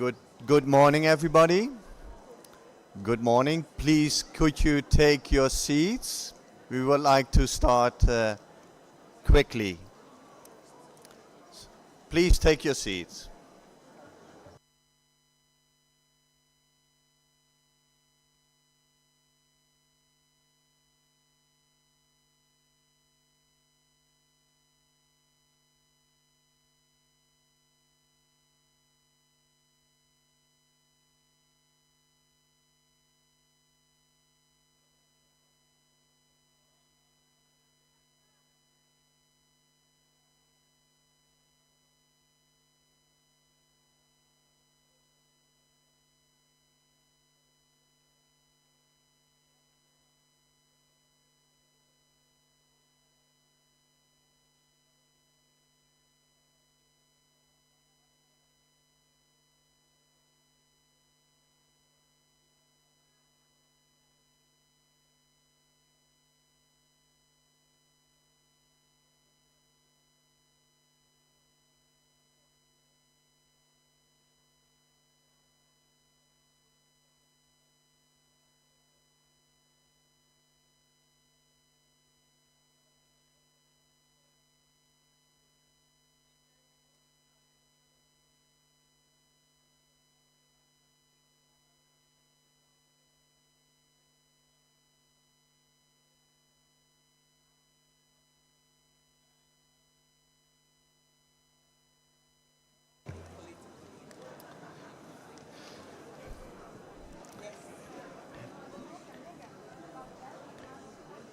Good, good morning, everybody. Good morning. Please, could you take your seats? We would like to start quickly. Please take your seats.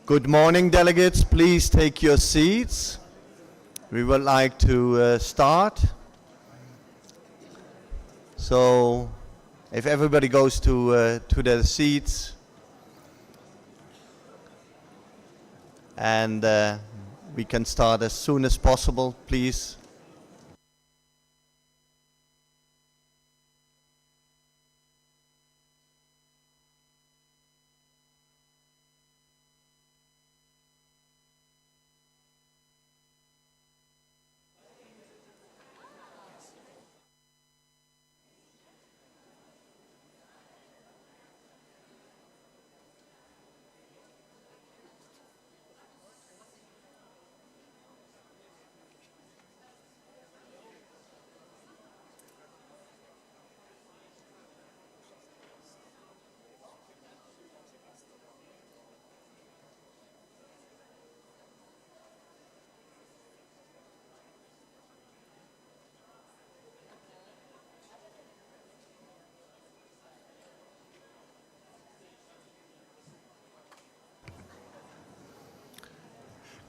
Good morning, delegates. Please take your seats. We would like to start. So, if everybody goes to their seats, and we can start as soon as possible, please.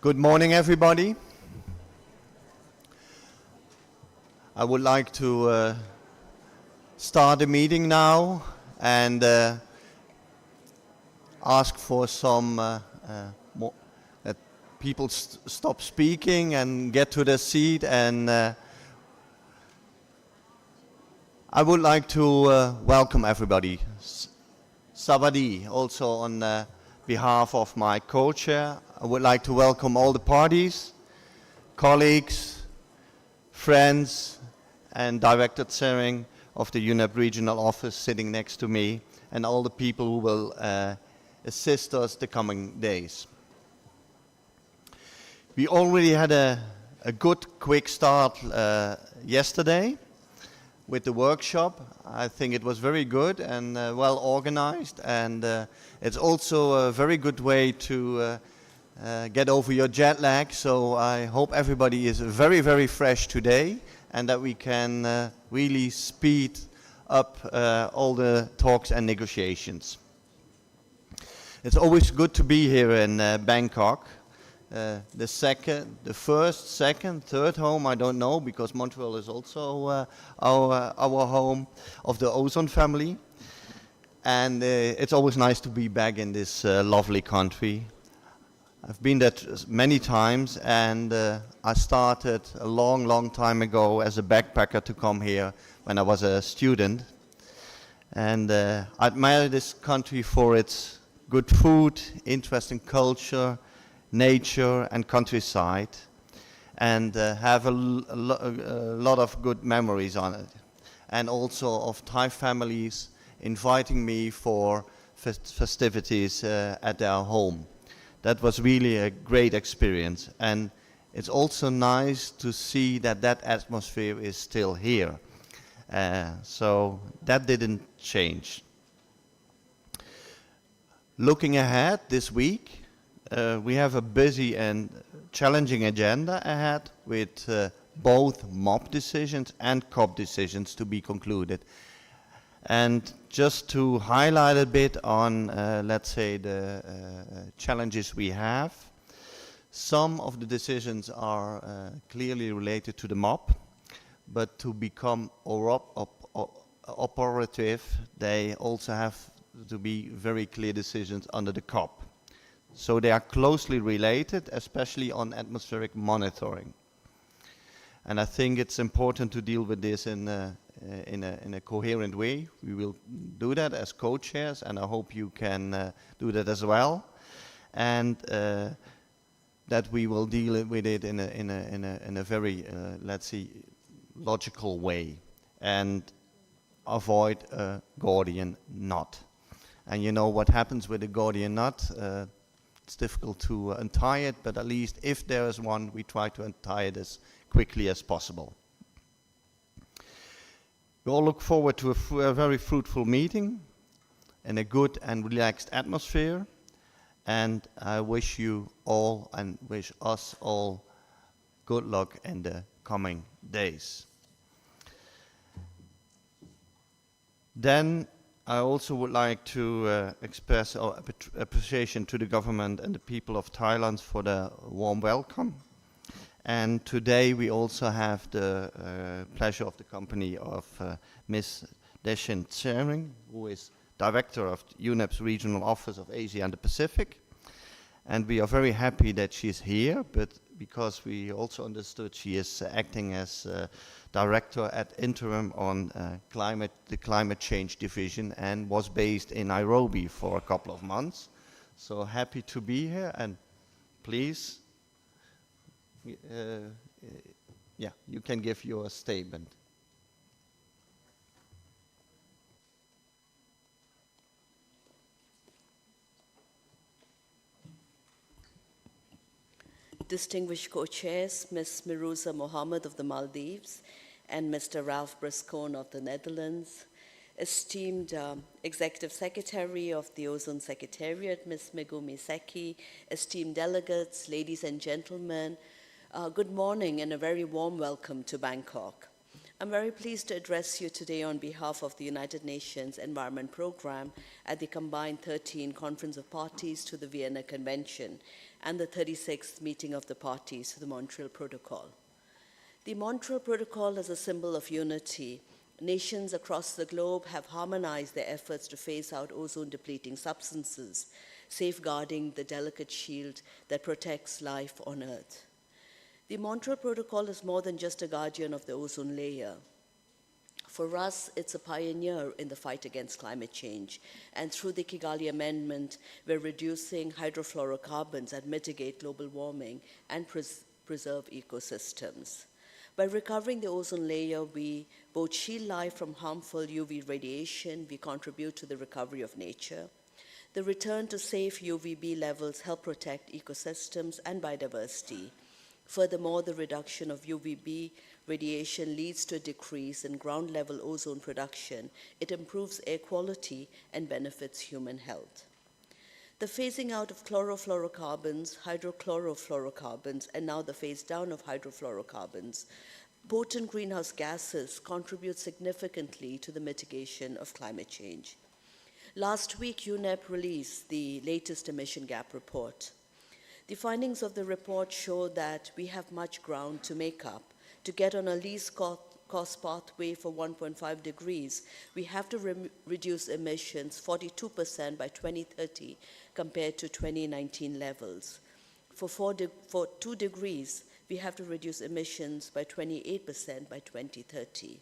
Good morning, everybody. I would like to start the meeting now and ask for some more, that people stop speaking and get to their seat. And I would like to welcome everybody. Savadi, also on behalf of my co-chair, I would like to welcome all the parties, colleagues, friends, and Director Tsering of the UNEP Regional Office sitting next to me, and all the people who will assist us the coming days. We already had a good, quick start yesterday with the workshop. I think it was very good and well organized, and it's also a very good way to get over your jet lag. So I hope everybody is very, very fresh today, and that we can really speed up all the talks and negotiations. It's always good to be here in Bangkok. The first, second, third home, I don't know, because Montreal is also our home of the Ozone family. And it's always nice to be back in this lovely country. I've been there many times, and I started a long, long time ago as a backpacker to come here when I was a student. And I admire this country for its good food, interesting culture, nature and countryside, and have a lot of good memories on it. and also of Thai families inviting me for festivities at their home. That was really a great experience, and it's also nice to see that that atmosphere is still here. So that didn't change. Looking ahead this week, we have a busy and challenging agenda ahead with both MOP decisions and COP decisions to be concluded. And just to highlight a bit on, let's say, the challenges we have, some of the decisions are clearly related to the MOP, but to become operative, they also have to be very clear decisions under the COP. So they are closely related, especially on atmospheric monitoring. And I think it's important to deal with this in a coherent way. We will do that as co-chairs, and I hope you can do that as well. And that we will deal with it in a very, let's see, logical way, and avoid a Gordian knot. And you know what happens with a Gordian knot? It's difficult to untie it, but at least if there is one, we try to untie it as quickly as possible. We all look forward to a very fruitful meeting in a good and relaxed atmosphere, and I wish you all and wish us all good luck in the coming days. Then I also would like to express our appreciation to the government and the people of Thailand for the warm welcome. And today we also have the pleasure of the company of Ms. Deshin Tsering, who is Director of UNEP's Regional Office of Asia and the Pacific. And we are very happy that she's here, but because we also understood she is acting as Director at interim on the Climate Change Division and was based in Nairobi for a couple of months. So happy to be here, and please, yeah, you can give your statement. Distinguished co-chairs, Ms. Miruza Mohammed of the Maldives and Mr. Ralph Briscoe of the Netherlands, esteemed Executive Secretary of the Ozone Secretariat, Ms. Megumi Seki, esteemed delegates, ladies and gentlemen, good morning and a very warm welcome to Bangkok. I'm very pleased to address you today on behalf of the United Nations Environment Programme at the combined 13 Conference of Parties to the Vienna Convention and the 36th meeting of the parties to the Montreal Protocol. The Montreal Protocol is a symbol of unity. Nations across the globe have harmonized their efforts to phase out ozone-depleting substances, safeguarding the delicate shield that protects life on Earth. The Montreal Protocol is more than just a guardian of the ozone layer. For us, it's a pioneer in the fight against climate change. And through the Kigali Amendment, we're reducing hydrofluorocarbons that mitigate global warming and preserve ecosystems. By recovering the ozone layer, we both shield life from harmful UV radiation, we contribute to the recovery of nature. The return to safe UVB levels help protect ecosystems and biodiversity. Furthermore, the reduction of UVB radiation leads to a decrease in ground-level ozone production. It improves air quality and benefits human health. The phasing out of chlorofluorocarbons, hydrochlorofluorocarbons, and now the phase down of hydrofluorocarbons, potent greenhouse gases contribute significantly to the mitigation of climate change. Last week, UNEP released the latest emission gap report. The findings of the report show that we have much ground to make up. To get on a least cost pathway for 1.5 degrees, we have to reduce emissions 42% by 2030 compared to 2019 levels. For 2 degrees, we have to reduce emissions by 28% by 2030.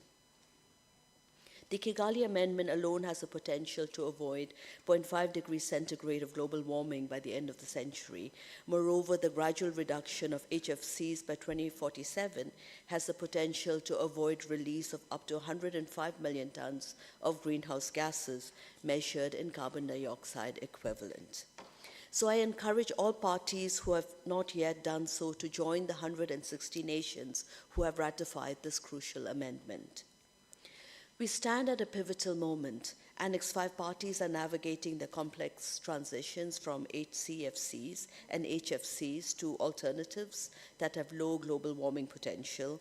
The Kigali Amendment alone has the potential to avoid 0.5 degrees centigrade of global warming by the end of the century. Moreover, the gradual reduction of HFCs by 2047 has the potential to avoid release of up to 105 million tons of greenhouse gases measured in carbon dioxide equivalent. So I encourage all parties who have not yet done so to join the 160 nations who have ratified this crucial amendment. We stand at a pivotal moment. Annex 5 parties are navigating the complex transitions from HCFCs and HFCs to alternatives that have low global warming potential,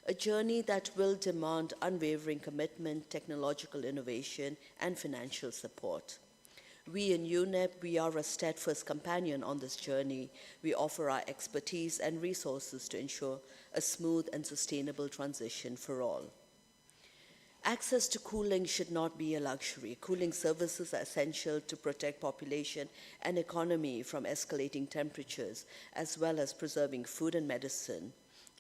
a journey that will demand unwavering commitment, technological innovation, and financial support. We in UNEP, we are a steadfast companion on this journey. We offer our expertise and resources to ensure a smooth and sustainable transition for all. Access to cooling should not be a luxury. Cooling services are essential to protect population and economy from escalating temperatures, as well as preserving food and medicine.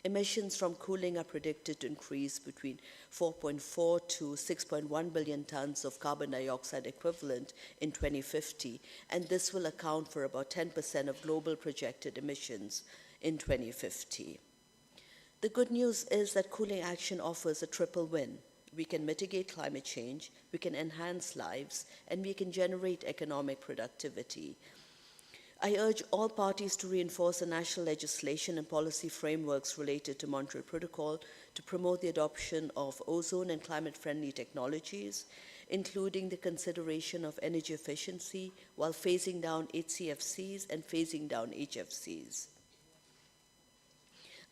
Emissions from cooling are predicted to increase between 4.4 to 6.1 billion tons of carbon dioxide equivalent in 2050, and this will account for about 10% of global projected emissions in 2050. The good news is that cooling action offers a triple win. We can mitigate climate change, we can enhance lives, and we can generate economic productivity. I urge all parties to reinforce the national legislation and policy frameworks related to Montreal Protocol to promote the adoption of ozone and climate-friendly technologies, including the consideration of energy efficiency while phasing down HCFCs and phasing down HFCs.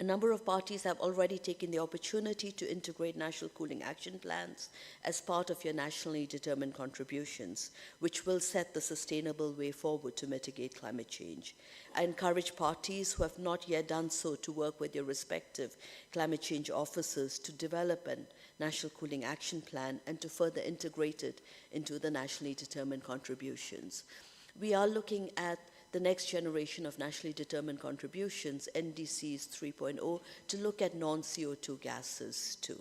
A number of parties have already taken the opportunity to integrate national cooling action plans as part of your nationally determined contributions, which will set the sustainable way forward to mitigate climate change. I encourage parties who have not yet done so to work with your respective climate change officers to develop a national cooling action plan and to further integrate it into the nationally determined contributions. We are looking at the next generation of nationally determined contributions, NDCs 3.0, to look at non-CO2 gases too.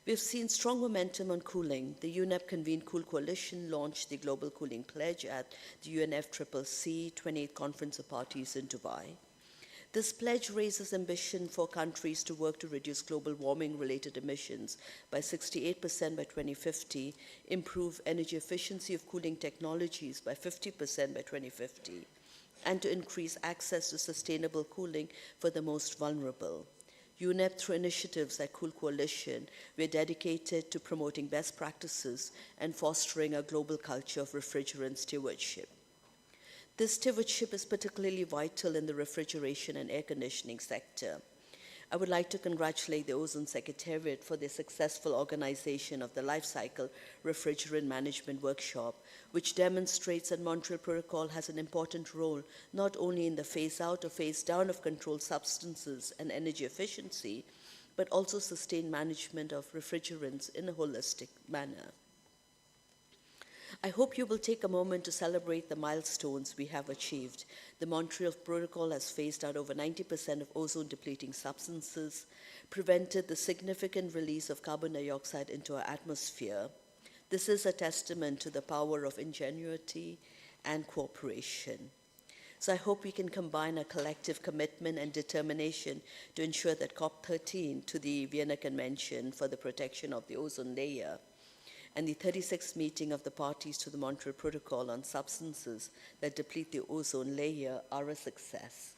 We've seen strong momentum on cooling. The UNEP-convened Cool Coalition launched the Global Cooling Pledge at the UNFCCC 28th Conference of Parties in Dubai. This pledge raises ambition for countries to work to reduce global warming-related emissions by 68% by 2050, improve energy efficiency of cooling technologies by 50% by 2050, and to increase access to sustainable cooling for the most vulnerable. UNEP, through initiatives like Cool Coalition, we are dedicated to promoting best practices and fostering a global culture of refrigerant stewardship. This stewardship is particularly vital in the refrigeration and air conditioning sector. I would like to congratulate the Ozone Secretariat for the successful organization of the Life Cycle Refrigerant Management Workshop, which demonstrates that Montreal Protocol has an important role not only in the phase-out or phase-down of controlled substances and energy efficiency, but also sustained management of refrigerants in a holistic manner. I hope you will take a moment to celebrate the milestones we have achieved. The Montreal Protocol has phased out over 90% of ozone-depleting substances, prevented the significant release of carbon dioxide into our atmosphere. This is a testament to the power of ingenuity and cooperation. So I hope we can combine a collective commitment and determination to ensure that COP13 to the Vienna Convention for the Protection of the Ozone Layer and the 36th meeting of the parties to the Montreal Protocol on substances that deplete the ozone layer are a success.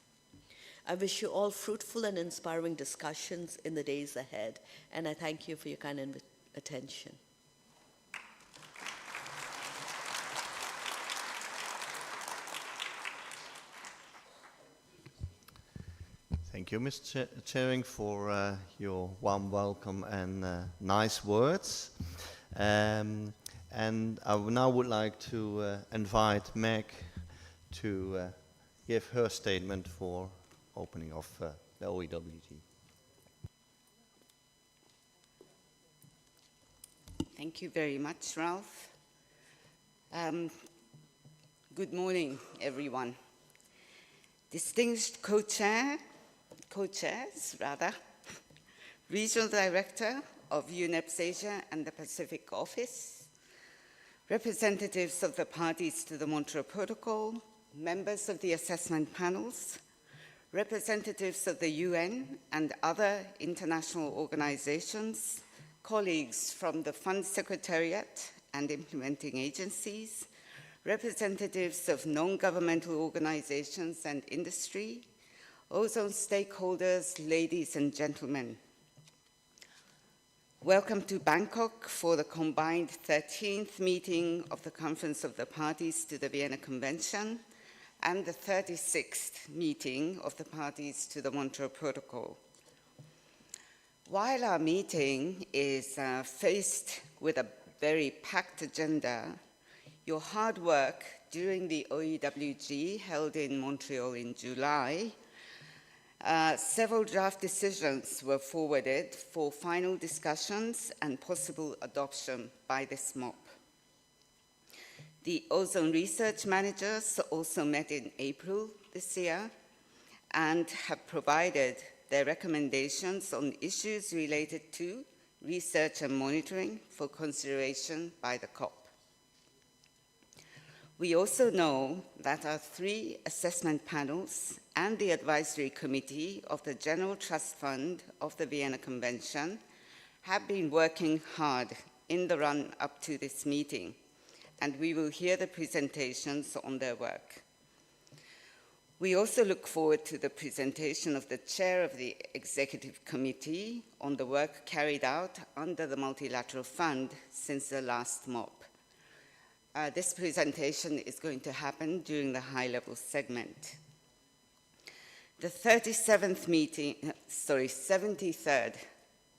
I wish you all fruitful and inspiring discussions in the days ahead, and I thank you for your kind attention. Thank you, Ms. Chering, for your warm welcome and nice words. And I now would like to invite Meg to give her statement for opening of the OEWG. Thank you very much, Ralph. Good morning, everyone. Distinguished co-chairs, Regional Director of UNEP's Asia and the Pacific Office, representatives of the parties to the Montreal Protocol, members of the assessment panels, representatives of the UN and other international organizations, colleagues from the Fund Secretariat and implementing agencies, representatives of non-governmental organizations and industry, ozone stakeholders, ladies and gentlemen. Welcome to Bangkok for the combined 13th meeting of the Conference of the Parties to the Vienna Convention and the 36th meeting of the parties to the Montreal Protocol. While our meeting is faced with a very packed agenda, your hard work during the OEWG held in Montreal in July, several draft decisions were forwarded for final discussions and possible adoption by this MOP. The ozone research managers also met in April this year and have provided their recommendations on issues related to research and monitoring for consideration by the COP. We also know that our 3 assessment panels and the advisory committee of the General Trust Fund of the Vienna Convention have been working hard in the run up to this meeting, and we will hear the presentations on their work. We also look forward to the presentation of the chair of the executive committee on the work carried out under the multilateral fund since the last MOP. This presentation is going to happen during the high-level segment. The 73rd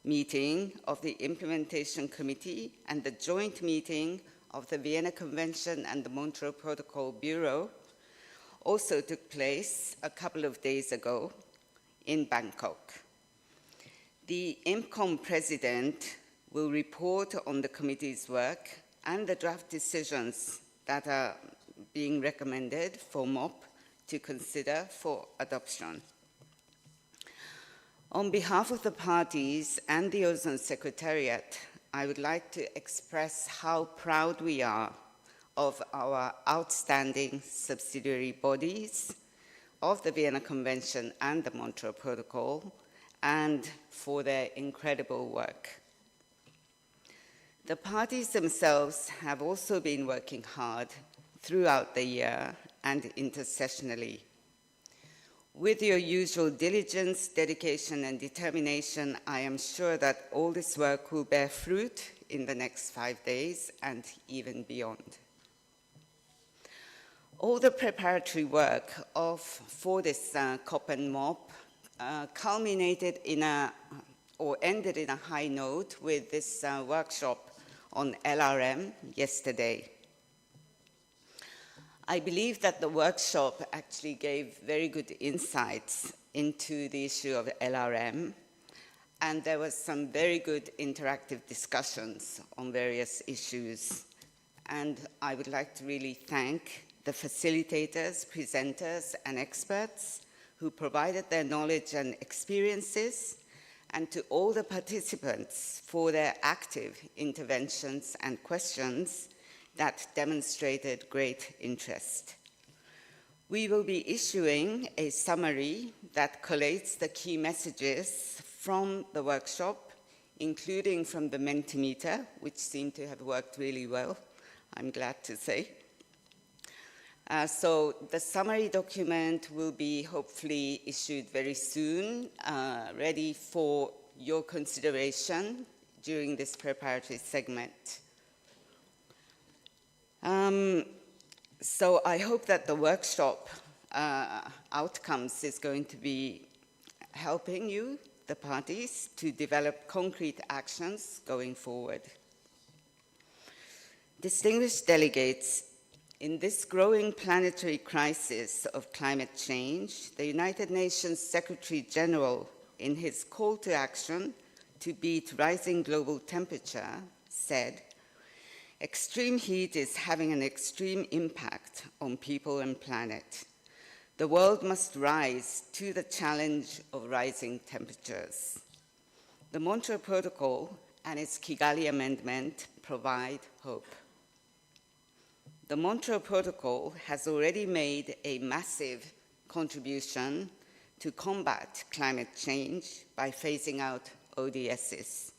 meeting of the Implementation Committee and the joint meeting of the Vienna Convention and the Montreal Protocol Bureau also took place a couple of days ago in Bangkok. The IMCOM president will report on the committee's work and the draft decisions that are being recommended for MOP to consider for adoption. On behalf of the parties and the Ozone Secretariat, I would like to express how proud we are of our outstanding subsidiary bodies of the Vienna Convention and the Montreal Protocol, and for their incredible work. The parties themselves have also been working hard throughout the year and intersessionally. With your usual diligence, dedication, and determination, I am sure that all this work will bear fruit in the next 5 days and even beyond. All the preparatory work for this COP and MOP culminated in ended in a high note with this workshop on LRM yesterday. I believe that the workshop actually gave very good insights into the issue of LRM, and there was some very good interactive discussions on various issues. And I would like to really thank the facilitators, presenters, and experts who provided their knowledge and experiences, and to all the participants for their active interventions and questions that demonstrated great interest. We will be issuing a summary that collates the key messages from the workshop, including from the Mentimeter, which seemed to have worked really well, I'm glad to say. So the summary document will be hopefully issued very soon, ready for your consideration during this preparatory segment. So I hope that the workshop outcomes is going to be helping you, the parties, to develop concrete actions going forward. Distinguished delegates, in this growing planetary crisis of climate change, the United Nations Secretary General, in his call to action to beat rising global temperature, said, "Extreme heat is having an extreme impact on people and planet. The world must rise to the challenge of rising temperatures." The Montreal Protocol and its Kigali Amendment provide hope. The Montreal Protocol has already made a massive contribution to combat climate change by phasing out ODSs.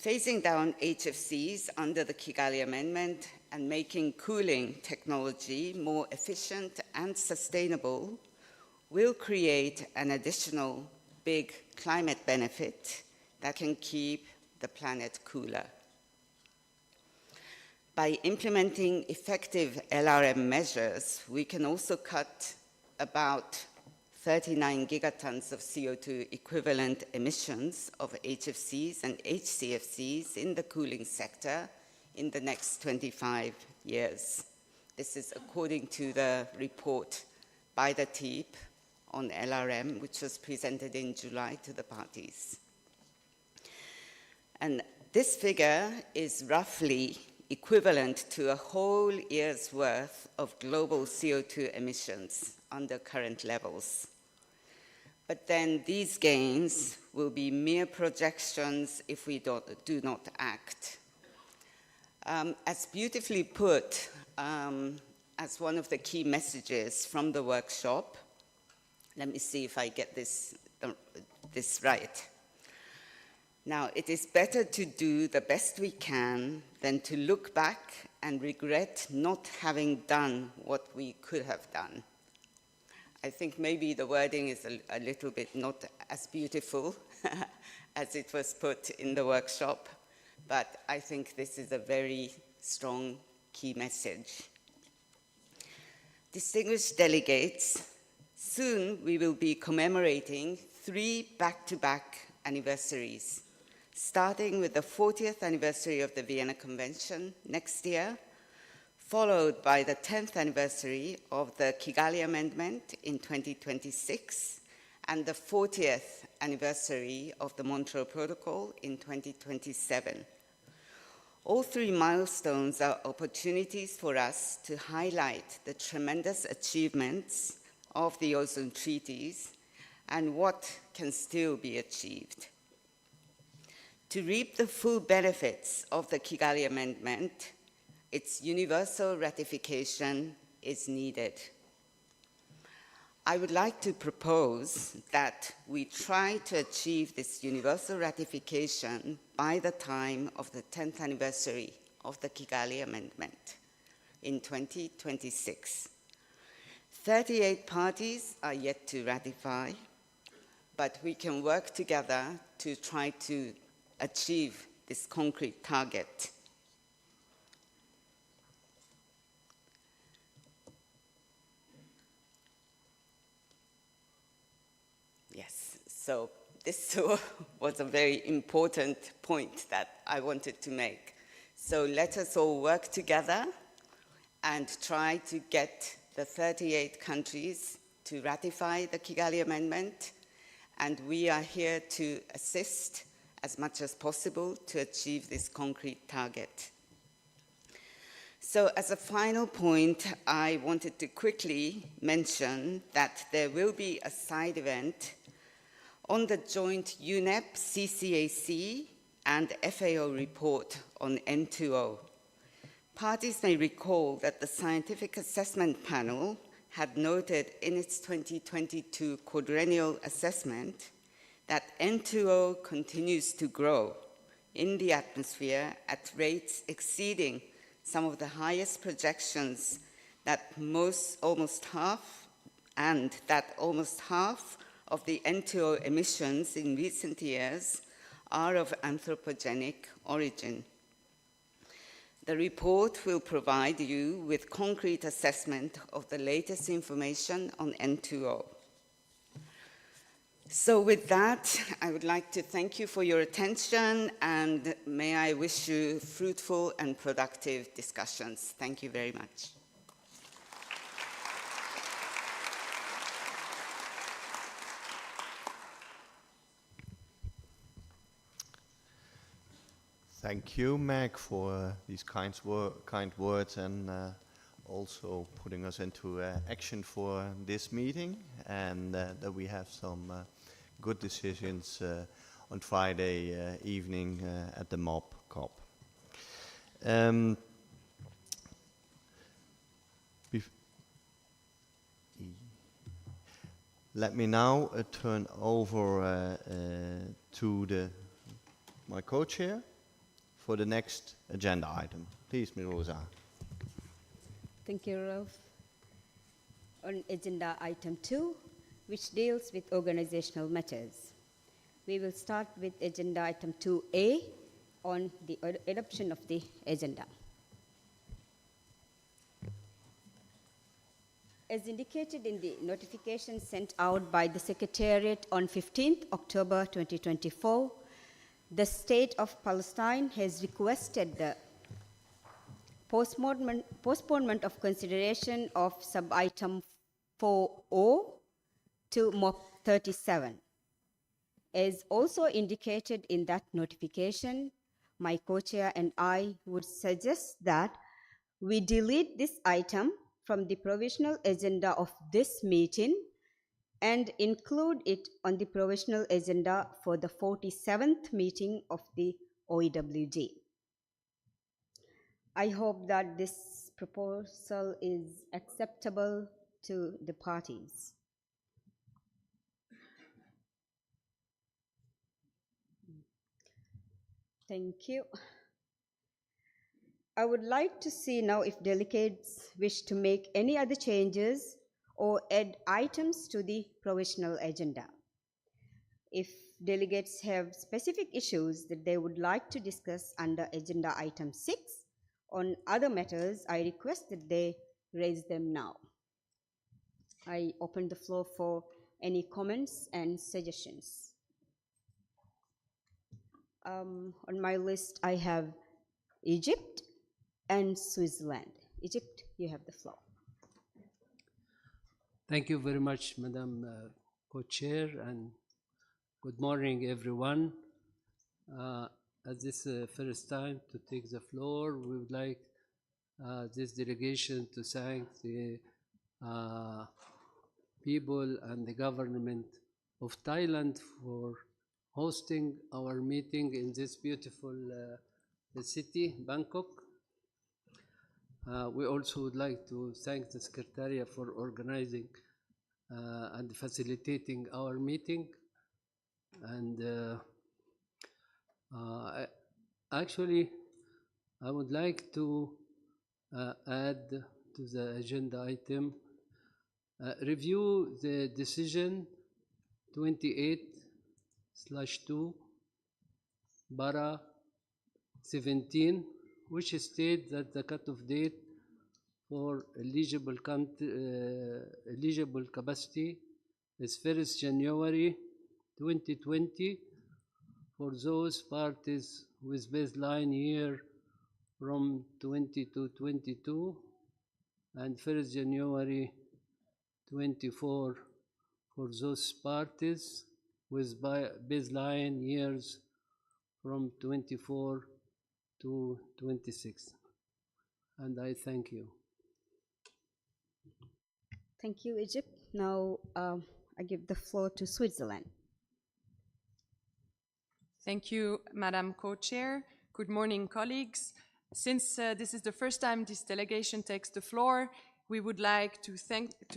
Phasing down HFCs under the Kigali Amendment and making cooling technology more efficient and sustainable will create an additional big climate benefit that can keep the planet cooler. By implementing effective LRM measures, we can also cut about 39 gigatons of CO2 equivalent emissions of HFCs and HCFCs in the cooling sector in the next 25 years. This is according to the report by the TEEP on LRM, which was presented in July to the parties. And this figure is roughly equivalent to a whole year's worth of global CO2 emissions under current levels. But then these gains will be mere projections if we do not act. As beautifully put, as one of the key messages from the workshop, let me see if I get this right. Now, it is better to do the best we can than to look back and regret not having done what we could have done. I think maybe the wording is a little bit not as beautiful as it was put in the workshop, but I think this is a very strong key message. Distinguished delegates, soon we will be commemorating 3 back-to-back anniversaries, starting with the 40th anniversary of the Vienna Convention next year, followed by the 10th anniversary of the Kigali Amendment in 2026, and the 40th anniversary of the Montreal Protocol in 2027. All 3 milestones are opportunities for us to highlight the tremendous achievements of the ozone treaties and what can still be achieved. To reap the full benefits of the Kigali Amendment, its universal ratification is needed. I would like to propose that we try to achieve this universal ratification by the time of the 10th anniversary of the Kigali Amendment in 2026. 38 parties are yet to ratify, but we can work together to try to achieve this concrete target. Yes, so this was a very important point that I wanted to make. So let us all work together and try to get the 38 countries to ratify the Kigali Amendment, and we are here to assist as much as possible to achieve this concrete target. So as a final point, I wanted to quickly mention that there will be a side event on the joint UNEP, CCAC, and FAO report on N2O. Parties may recall that the Scientific Assessment Panel had noted in its 2022 quadrennial assessment that N2O continues to grow in the atmosphere at rates exceeding some of the highest projections, that almost half of the N2O emissions in recent years are of anthropogenic origin. The report will provide you with concrete assessment of the latest information on N2O. So with that, I would like to thank you for your attention, and may I wish you fruitful and productive discussions. Thank you very much. Thank you, Meg, for these kind words and also putting us into action for this meeting, and that we have some good decisions on Friday evening at the MOP COP. Um, Let me now turn over to my co-chair for the next agenda item. Please, Ms. Rosa. Thank you, Ralph. On agenda item 2, which deals with organizational matters. We will start with agenda item 2A on the adoption of the agenda. As indicated in the notification sent out by the Secretariat on 15th October 2024, the State of Palestine has requested the postponement of consideration of sub-item 4O to MOP 37. As also indicated in that notification, my co-chair and I would suggest that we delete this item from the provisional agenda of this meeting and include it on the provisional agenda for the 47th meeting of the OEWG. I hope that this proposal is acceptable to the parties. Thank you. I would like to see now if delegates wish to make any other changes or add items to the provisional agenda. If delegates have specific issues that they would like to discuss under agenda item 6 on other matters, I request that they raise them now. I open the floor for any comments and suggestions. On my list, I have Egypt and Switzerland. Egypt, you have the floor. Thank you very much, Madam Co-Chair, and good morning, everyone. As this first time to take the floor, we would like this delegation to thank the people and the government of Thailand for hosting our meeting in this beautiful city, Bangkok. We also would like to thank the Secretariat for organizing and facilitating our meeting. And actually, I would like to add to the agenda item, review the decision 28/2 bara 17, which states that the cutoff date for eligible capacity is 1st January 2020 for those parties with baseline year from 2022 and 1st January 24 for those parties with baseline years from 24 to 26. And I thank you. Thank you, Egypt. Now I give the floor to Switzerland. Thank you, Madam Co-Chair. Good morning, colleagues. Since this is the first time this delegation takes the floor, we would like to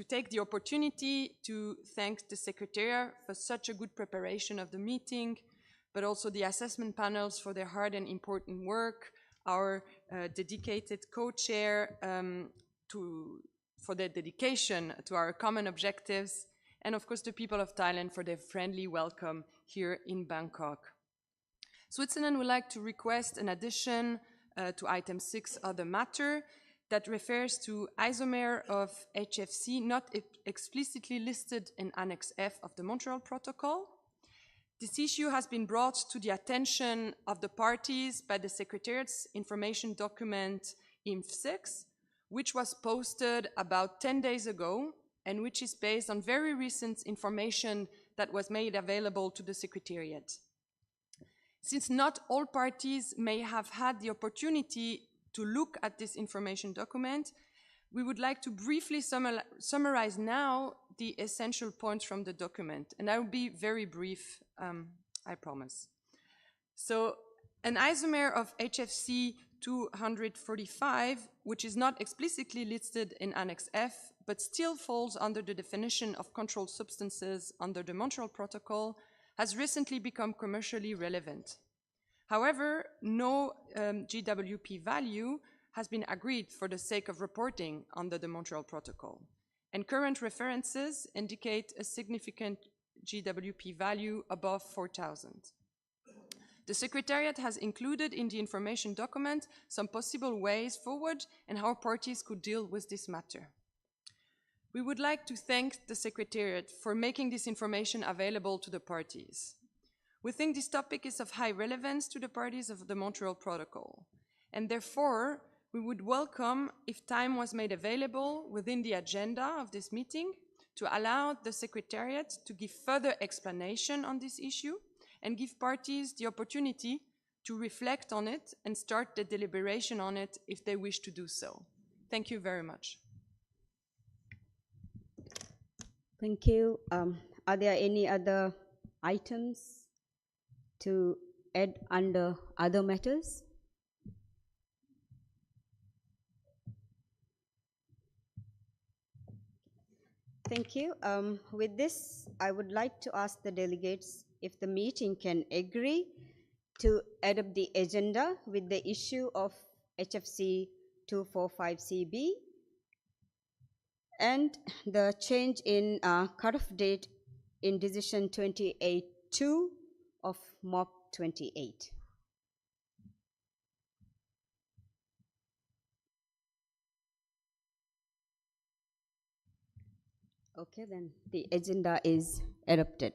take the opportunity to thank the Secretariat for such a good preparation of the meeting, but also the assessment panels for their hard and important work, our dedicated co-chair for their dedication to our common objectives, and of course the people of Thailand for their friendly welcome here in Bangkok. Switzerland would like to request an addition to item 6 other matter that refers to isomer of HFC not explicitly listed in Annex F of the Montreal Protocol. This issue has been brought to the attention of the parties by the Secretariat's information document INF6, which was posted about 10 days ago and which is based on very recent information that was made available to the Secretariat. Since not all parties may have had the opportunity to look at this information document, we would like to briefly summarize now the essential points from the document, and I will be very brief I promise. So an isomer of HFC 245, which is not explicitly listed in Annex F, but still falls under the definition of controlled substances under the Montreal Protocol, has recently become commercially relevant. However, no GWP value has been agreed for the sake of reporting under the Montreal Protocol, and current references indicate a significant GWP value above 4,000. The Secretariat has included in the information document some possible ways forward and how parties could deal with this matter. We would like to thank the Secretariat for making this information available to the parties. We think this topic is of high relevance to the parties of the Montreal Protocol, and therefore we would welcome if time was made available within the agenda of this meeting to allow the Secretariat to give further explanation on this issue and give parties the opportunity to reflect on it and start the deliberation on it if they wish to do so. Thank you very much. Thank you. Are there any other items to add under other matters? Thank you. With this, I would like to ask the delegates if the meeting can agree to adopt the agenda with the issue of HFC 245CB and the change in cutoff date in decision 28.2 of MOP 28. Okay, then the agenda is adopted.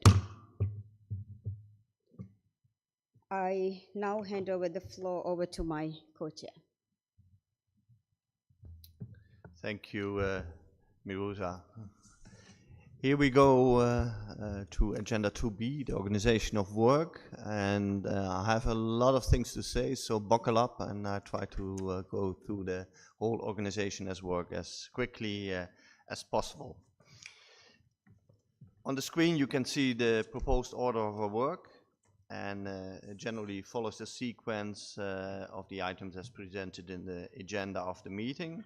I now hand over the floor over to my co-chair. Thank you, Miruza. Here we go to agenda 2B, the organization of work, and I have a lot of things to say, so buckle up and I try to go through the whole organization as work as quickly as possible. On the screen you can see the proposed order of our work, and it generally follows the sequence of the items as presented in the agenda of the meeting.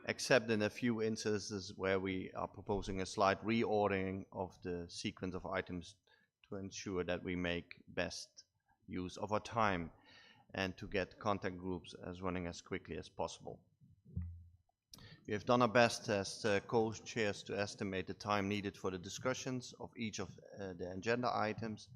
Except in a few instances where we are proposing a slight reordering of the sequence of items to ensure that we make best use of our time and to get contact groups as running as quickly as possible. We have done our best as co-chairs to estimate the time needed for the discussions of each of the agenda items,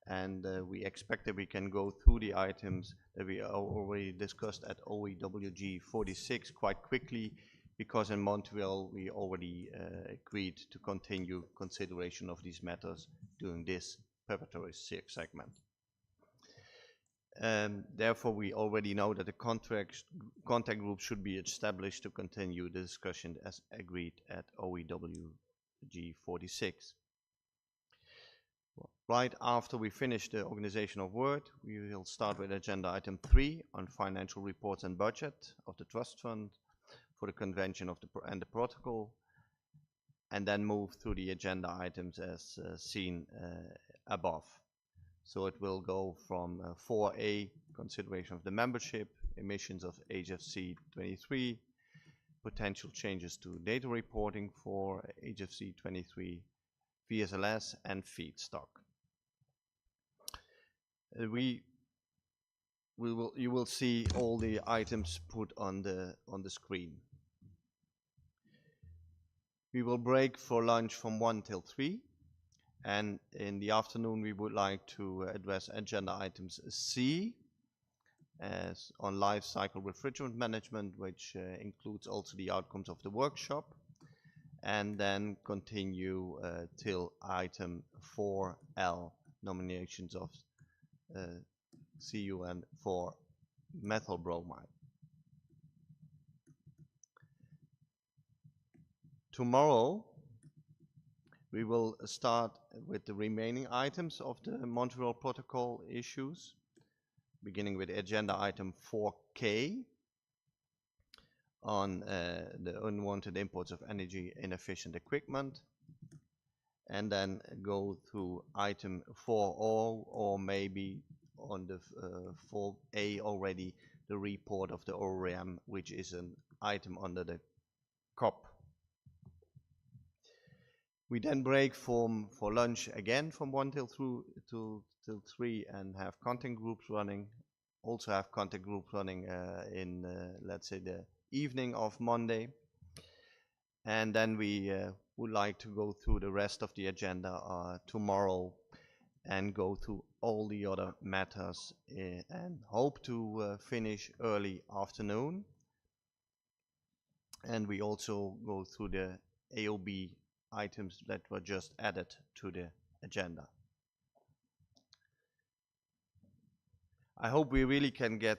and we expect that we can go through the items that we already discussed at OEWG 46 quite quickly, because in Montreal we already agreed to continue consideration of these matters during this preparatory segment. Therefore, we already know that the contact group should be established to continue the discussion as agreed at OEWG 46. Right after we finish the organization of work, we will start with agenda item 3 on financial reports and budget of the trust fund for the convention of the protocol, and then move through the agenda items as seen above. So it will go from 4A, consideration of the membership, emissions of HFC 23, potential changes to data reporting for HFC 23, VSLS, and feedstock. You will see all the items put on the screen. We will break for lunch from 1 till 3. And in the afternoon, we would like to address agenda items C, as on life cycle refrigerant management, which includes also the outcomes of the workshop, and then continue till item 4L, nominations of CUN for methyl bromide. Tomorrow, we will start with the remaining items of the Montreal Protocol issues, beginning with agenda item 4K on the unwanted imports of energy inefficient equipment, and then go through item 4.0, or maybe on the 4A already, the report of the ORM, which is an item under the COP. We then break for lunch again from 1 till 3, and have content groups running. Also have content groups running in, let's say, the evening of Monday. And then we would like to go through the rest of the agenda tomorrow and go through all the other matters and hope to finish early afternoon. And we also go through the AOB items that were just added to the agenda. I hope we really can get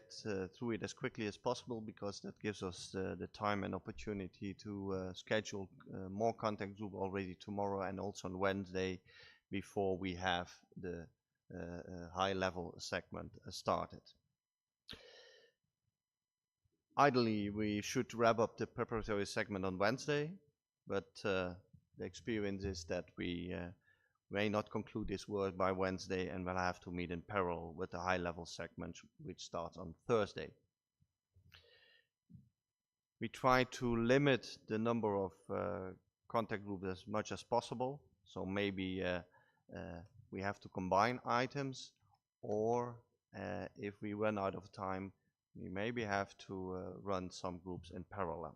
through it as quickly as possible, because that gives us the time and opportunity to schedule more contact group already tomorrow and also on Wednesday, before we have the high level segment started. Ideally, we should wrap up the preparatory segment on Wednesday, but the experience is that we may not conclude this work by Wednesday, and we'll have to meet in parallel with the high-level segment, which starts on Thursday. We try to limit the number of contact groups as much as possible, so maybe we have to combine items, or if we run out of time, we maybe have to run some groups in parallel.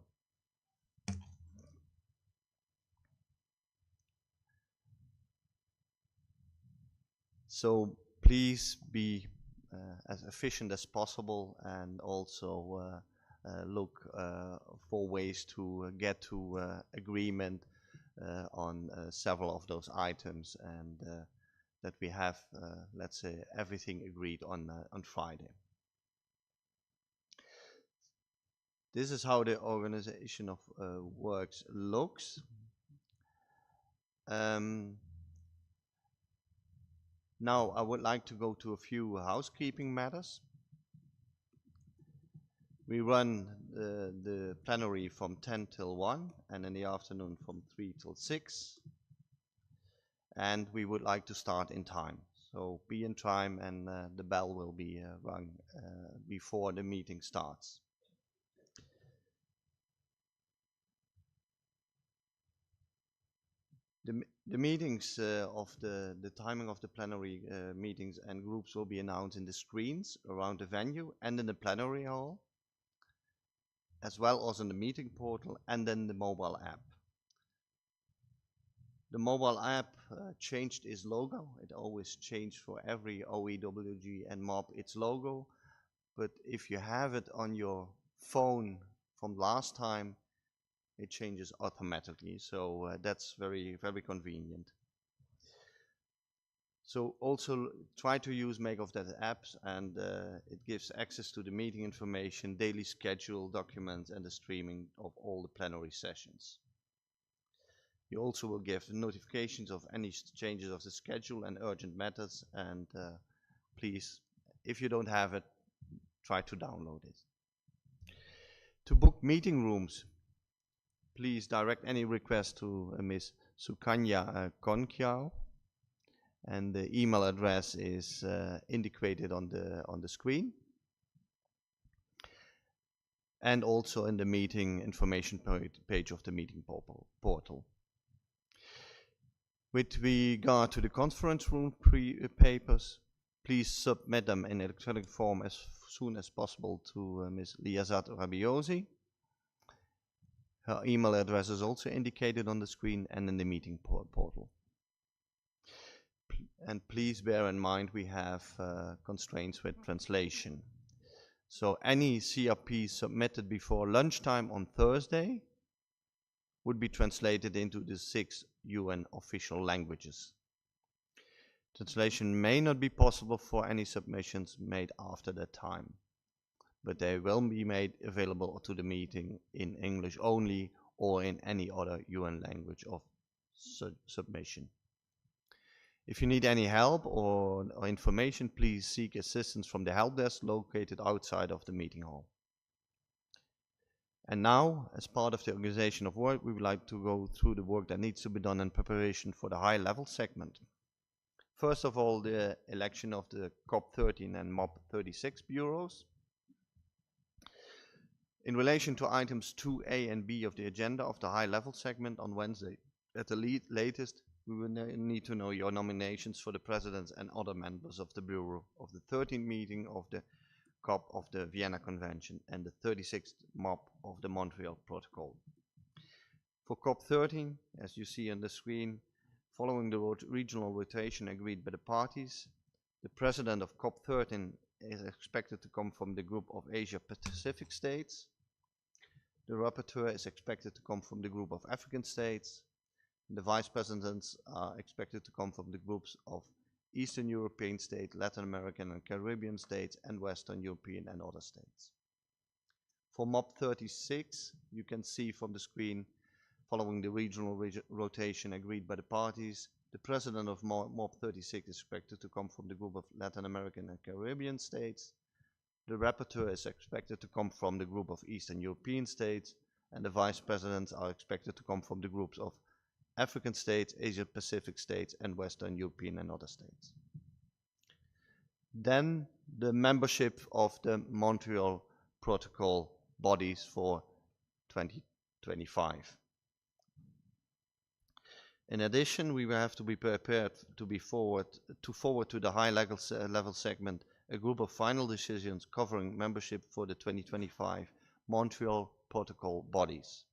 So please be as efficient as possible, and also look for ways to get to agreement on several of those items, and that we have, let's say, everything agreed on Friday. This is how the organization of works looks. Now I would like to go to a few housekeeping matters. We run the plenary from 10 till 1, and in the afternoon from 3 till 6. And we would like to start in time. So be in time, and the bell will be rung before the meeting starts. The meetings of the timing of the plenary meetings and groups will be announced in the screens around the venue and in the plenary hall, as well as in the meeting portal and then the mobile app. The mobile app changed its logo. It always changed for every OEWG and MOP its logo, but if you have it on your phone from last time, it changes automatically, so that's very, very convenient. So also try to use Make of that apps, and it gives access to the meeting information, daily schedule documents, and the streaming of all the plenary sessions. You also will give notifications of any changes of the schedule and urgent matters, and please, if you don't have it, try to download it. To book meeting rooms, please direct any request to Ms. Sukanya Konkiao, and the email address is indicated on the screen, and also in the meeting information page of the meeting portal. With regard to the conference room papers, please submit them in electronic form as soon as possible to Ms. Liazat Rabiosi. Her email address is also indicated on the screen and in the meeting portal. And please bear in mind we have constraints with translation. So any CRP submitted before lunchtime on Thursday would be translated into the 6 UN official languages. Translation may not be possible for any submissions made after that time, but they will be made available to the meeting in English only, or in any other UN language of submission. If you need any help or information, please seek assistance from the help desk located outside of the meeting hall. And now, as part of the organization of work, we would like to go through the work that needs to be done in preparation for the high-level segment. First of all, the election of the COP13 and MOP 36 bureaus. In relation to items 2A and B of the agenda of the high-level segment on Wednesday, at the latest, we will need to know your nominations for the presidents and other members of the Bureau of the 13th meeting of the COP of the Vienna Convention and the 36th MOP of the Montreal Protocol. For COP13, as you see on the screen, following the regional rotation agreed by the parties, the president of COP13 is expected to come from the group of Asia-Pacific states. The rapporteur is expected to come from the group of African states. The vice presidents are expected to come from the groups of Eastern European states, Latin American and Caribbean states, and Western European and other states. For MOP 36, you can see from the screen, following the regional rotation agreed by the parties, the president of MOP 36 is expected to come from the group of Latin American and Caribbean states. The rapporteur is expected to come from the group of Eastern European states, and the vice presidents are expected to come from the groups of African states, Asia-Pacific states, and Western European and other states. Then the membership of the Montreal Protocol bodies for 2025. In addition, we will have to be prepared to forward to the high level segment a group of final decisions covering membership for the 2025 Montreal Protocol bodies.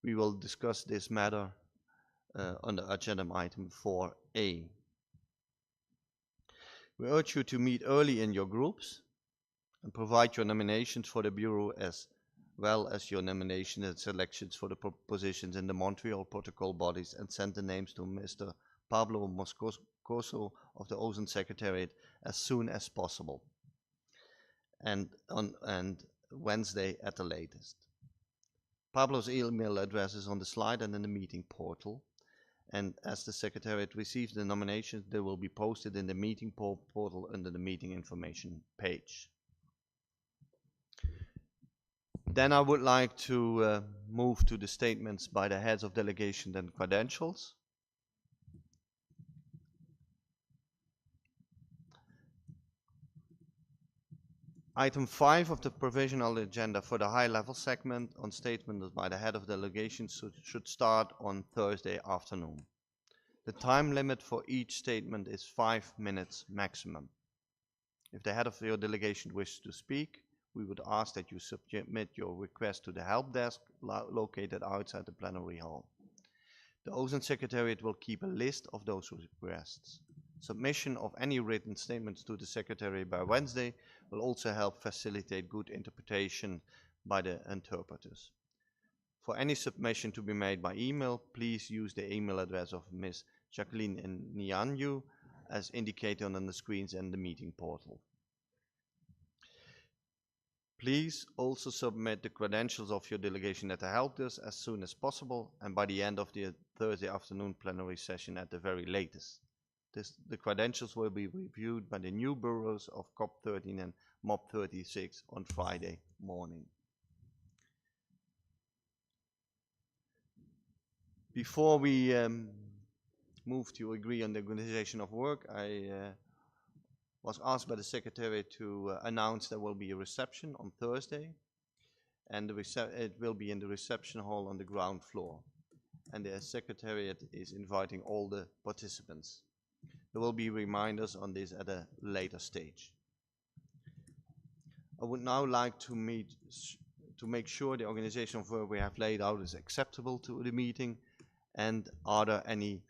We will discuss this matter under agenda item 4A. We urge you to meet early in your groups and provide your nominations for the Bureau as well as your nominations and selections for the positions in the Montreal Protocol bodies, and send the names to Mr. Pablo Moscoso of the Ozone Secretariat as soon as possible and on Wednesday at the latest. Pablo's email address is on the slide and in the meeting portal, and as the Secretariat receives the nominations, they will be posted in the meeting portal under the meeting information page. Then I would like to move to the statements by the heads of delegation and credentials. Item 5 of the provisional agenda for the high-level segment on statements by the head of delegation should start on Thursday afternoon. The time limit for each statement is 5 minutes maximum. If the head of your delegation wishes to speak, we would ask that you submit your request to the help desk located outside the plenary hall. The Ozone Secretariat will keep a list of those requests. Submission of any written statements to the Secretary by Wednesday will also help facilitate good interpretation by the interpreters. For any submission to be made by email, please use the email address of Ms. Jacqueline Nyanyu as indicated on the screens and the meeting portal. Please also submit the credentials of your delegation at the help desk as soon as possible and by the end of the Thursday afternoon plenary session at the very latest. The credentials will be reviewed by the new bureaus of COP13 and MOP 36 on Friday morning. Before we move to agree on the organization of work, I was asked by the Secretary to announce there will be a reception on Thursday, and it will be in the reception hall on the ground floor. And the Secretariat is inviting all the participants. There will be reminders on this at a later stage. I would now like to make sure the organization of work we have laid out is acceptable to the meeting, and are there any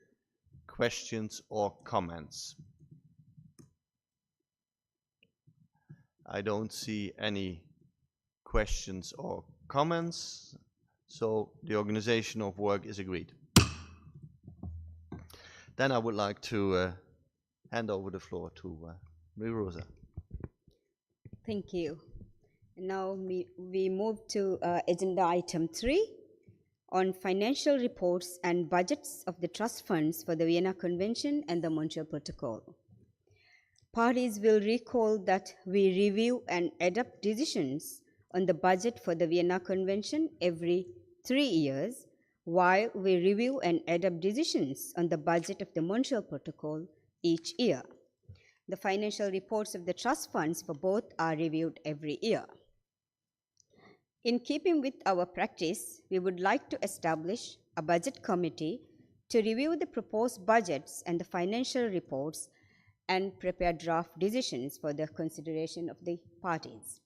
questions or comments? I don't see any questions or comments, so the organization of work is agreed. Then I would like to hand over the floor to Mirosa. Thank you. Now we move to agenda item 3 on financial reports and budgets of the trust funds for the Vienna Convention and the Montreal Protocol. Parties will recall that we review and adopt decisions on the budget for the Vienna Convention every 3 years, while we review and adopt decisions on the budget of the Montreal Protocol each year. The financial reports of the trust funds for both are reviewed every year. In keeping with our practice, we would like to establish a budget committee to review the proposed budgets and the financial reports and prepare draft decisions for the consideration of the parties.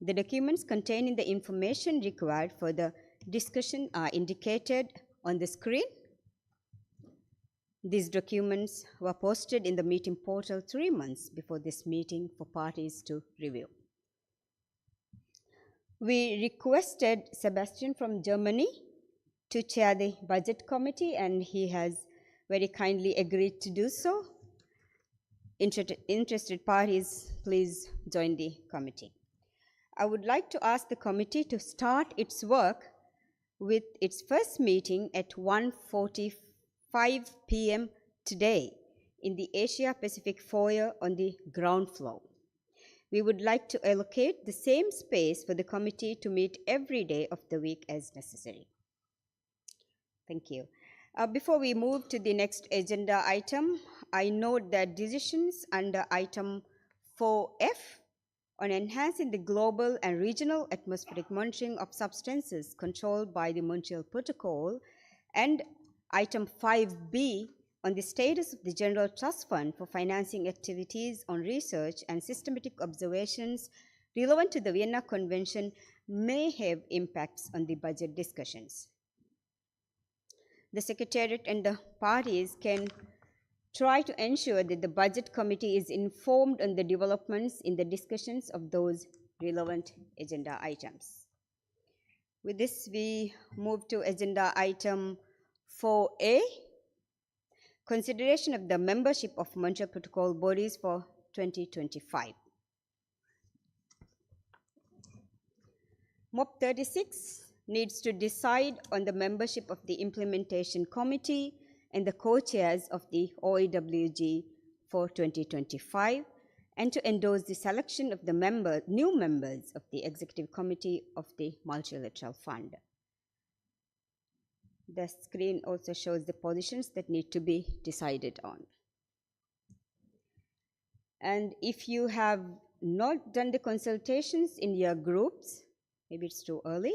The documents containing the information required for the discussion are indicated on the screen. These documents were posted in the meeting portal 3 months before this meeting for parties to review. We requested Sebastian from Germany to chair the budget committee, and he has very kindly agreed to do so. Interested parties, please join the committee. I would like to ask the committee to start its work with its first meeting at 1:45 p.m. today in the Asia Pacific foyer on the ground floor. We would like to allocate the same space for the committee to meet every day of the week as necessary. Thank you. Before we move to the next agenda item, I note that decisions under item 4F on enhancing the global and regional atmospheric monitoring of substances controlled by the Montreal Protocol, and item 5B on the status of the General Trust Fund for financing activities on research and systematic observations relevant to the Vienna Convention may have impacts on the budget discussions. The Secretariat and the parties can try to ensure that the Budget Committee is informed on the developments in the discussions of those relevant agenda items. With this, we move to agenda item 4A, consideration of the membership of Montreal Protocol bodies for 2025. MOP 36 needs to decide on the membership of the Implementation Committee and the co-chairs of the OEWG for 2025, and to endorse the selection of the new members of the Executive Committee of the Multilateral Fund. The screen also shows the positions that need to be decided on. And if you have not done the consultations in your groups, maybe it's too early,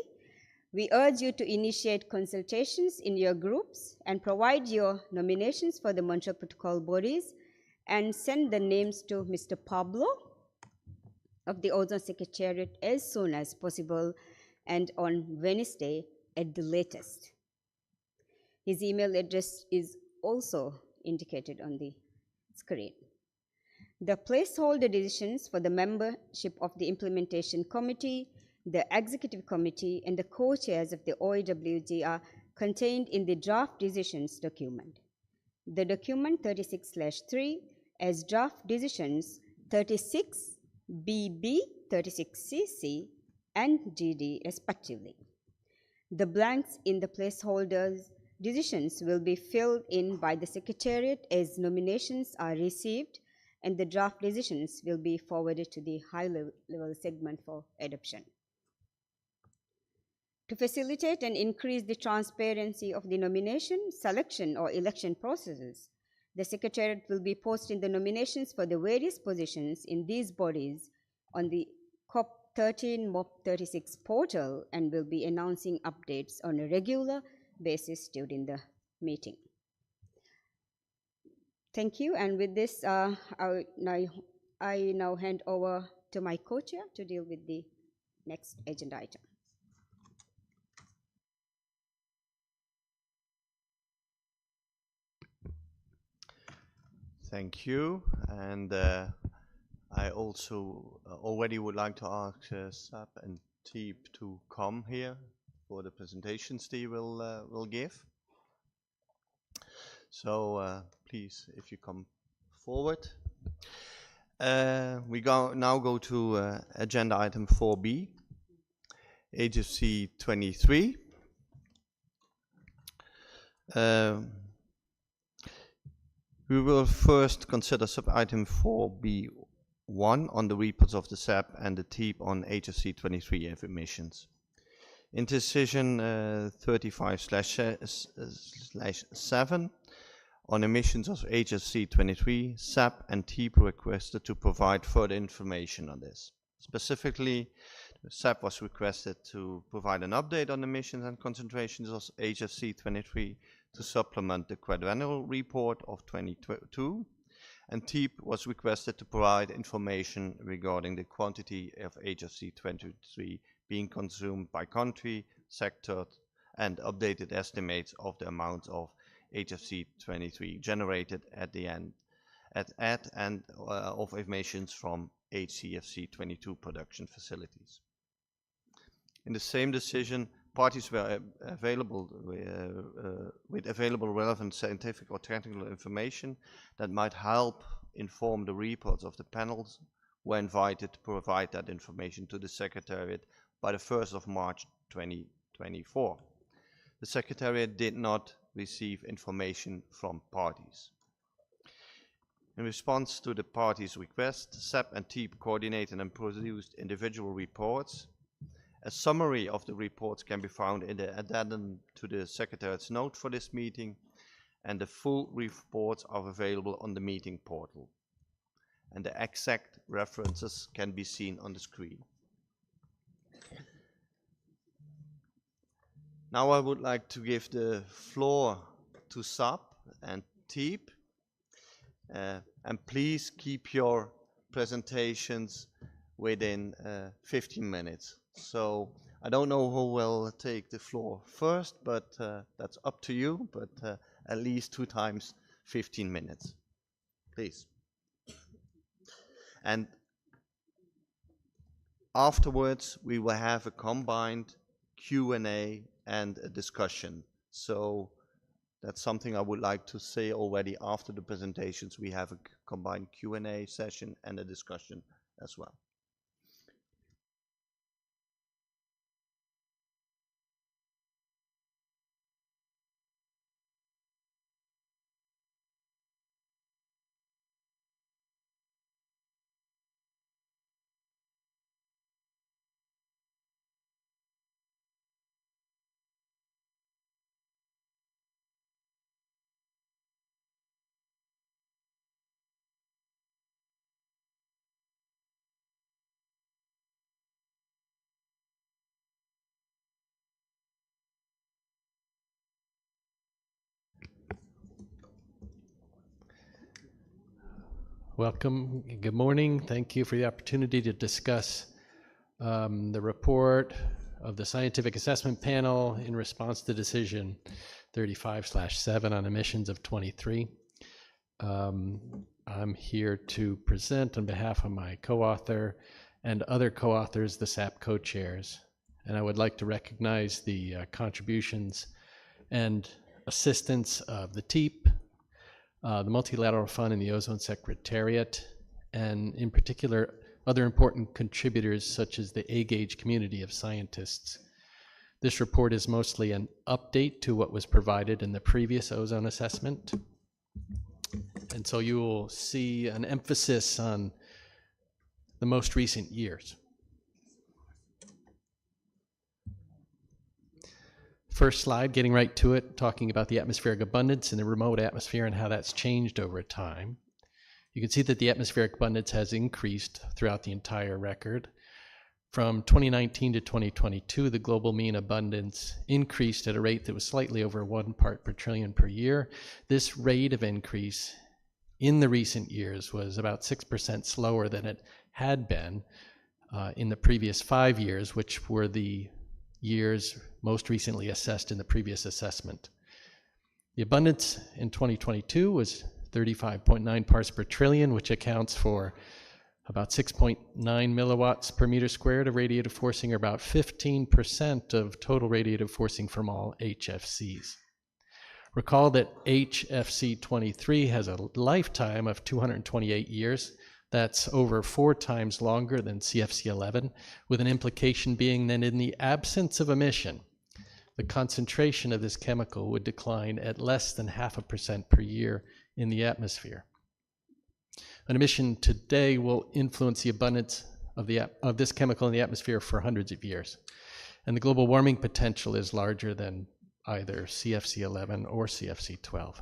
we urge you to initiate consultations in your groups and provide your nominations for the Montreal Protocol bodies and send the names to Mr. Pablo of the Ozone Secretariat as soon as possible and on Wednesday at the latest. His email address is also indicated on the screen. The placeholder decisions for the membership of the Implementation Committee, the Executive Committee, and the co-chairs of the OEWG are contained in the draft decisions document. The document 36/3 as draft decisions 36BB, 36CC, and GD respectively. The blanks in the placeholders decisions will be filled in by the Secretariat as nominations are received, and the draft decisions will be forwarded to the high-level segment for adoption. To facilitate and increase the transparency of the nomination, selection, or election processes, the Secretariat will be posting the nominations for the various positions in these bodies on the COP13 MOP 36 portal and will be announcing updates on a regular basis during the meeting. Thank you, and with this, I now hand over to my co-chair to deal with the next agenda item. Thank you, and I also already would like to ask Sab and Teep to come here for the presentations they will give. So please, if you come forward. We now go to agenda item 4B, HFC 23. We will first consider sub-item 4B 1 on the reports of the SAP and the TEEP on HFC 23 emissions. In decision 35/7 on emissions of HFC 23, SAP and TEEP requested to provide further information on this. Specifically, SAP was requested to provide an update on emissions and concentrations of HFC 23 to supplement the quadrennial report of 2022, and TEEP was requested to provide information regarding the quantity of HFC 23 being consumed by country, sector, and updated estimates of the amount of HFC 23 generated at the end of emissions from HCFC 22 production facilities. In the same decision, parties were available with available relevant scientific or technical information that might help inform the reports of the panels were invited to provide that information to the Secretariat by the 1st of March 2024. The Secretariat did not receive information from parties. In response to the parties' request, SAP and TEEP coordinated and produced individual reports. A summary of the reports can be found in the addendum to the Secretariat's note for this meeting, and the full reports are available on the meeting portal. And the exact references can be seen on the screen. Now I would like to give the floor to SAP and TEEP. And please keep your presentations within 15 minutes. So I don't know who will take the floor first, but that's up to you, but at least 2 times 15 minutes. Please. And afterwards, we will have a combined Q&A and a discussion. So that's something I would like to say already. After the presentations, we have a combined Q&A session and a discussion as well. Welcome. Good morning. Thank you for the opportunity to discuss the report of the Scientific Assessment Panel in response to decision 35/7 on emissions of 23. I'm here to present on behalf of my co-author and other co-authors, the SAP co-chairs. And I would like to recognize the contributions and assistance of the TEEP, the Multilateral Fund and the Ozone Secretariat, and in particular, other important contributors such as the A-Gauge community of scientists. This report is mostly an update to what was provided in the previous ozone assessment. And so you will see an emphasis on the most recent years. First slide, getting right to it, talking about the atmospheric abundance in the remote atmosphere and how that's changed over time. You can see that the atmospheric abundance has increased throughout the entire record. From 2019 to 2022, the global mean abundance increased at a rate that was slightly over 1 part per trillion per year. This rate of increase in the recent years was about 6% slower than it had been in the previous 5 years, which were the years most recently assessed in the previous assessment. The abundance in 2022 was 35.9 parts per trillion, which accounts for about 6.9 milliwatts per meter squared of radiative forcing, or about 15% of total radiative forcing from all HFCs. Recall that HFC 23 has a lifetime of 228 years. That's over 4 times longer than CFC 11, with an implication being that in the absence of emission, the concentration of this chemical would decline at less than 0.5% per year in the atmosphere. An emission today will influence the abundance of this chemical in the atmosphere for hundreds of years. And the global warming potential is larger than either CFC-11 or CFC-12.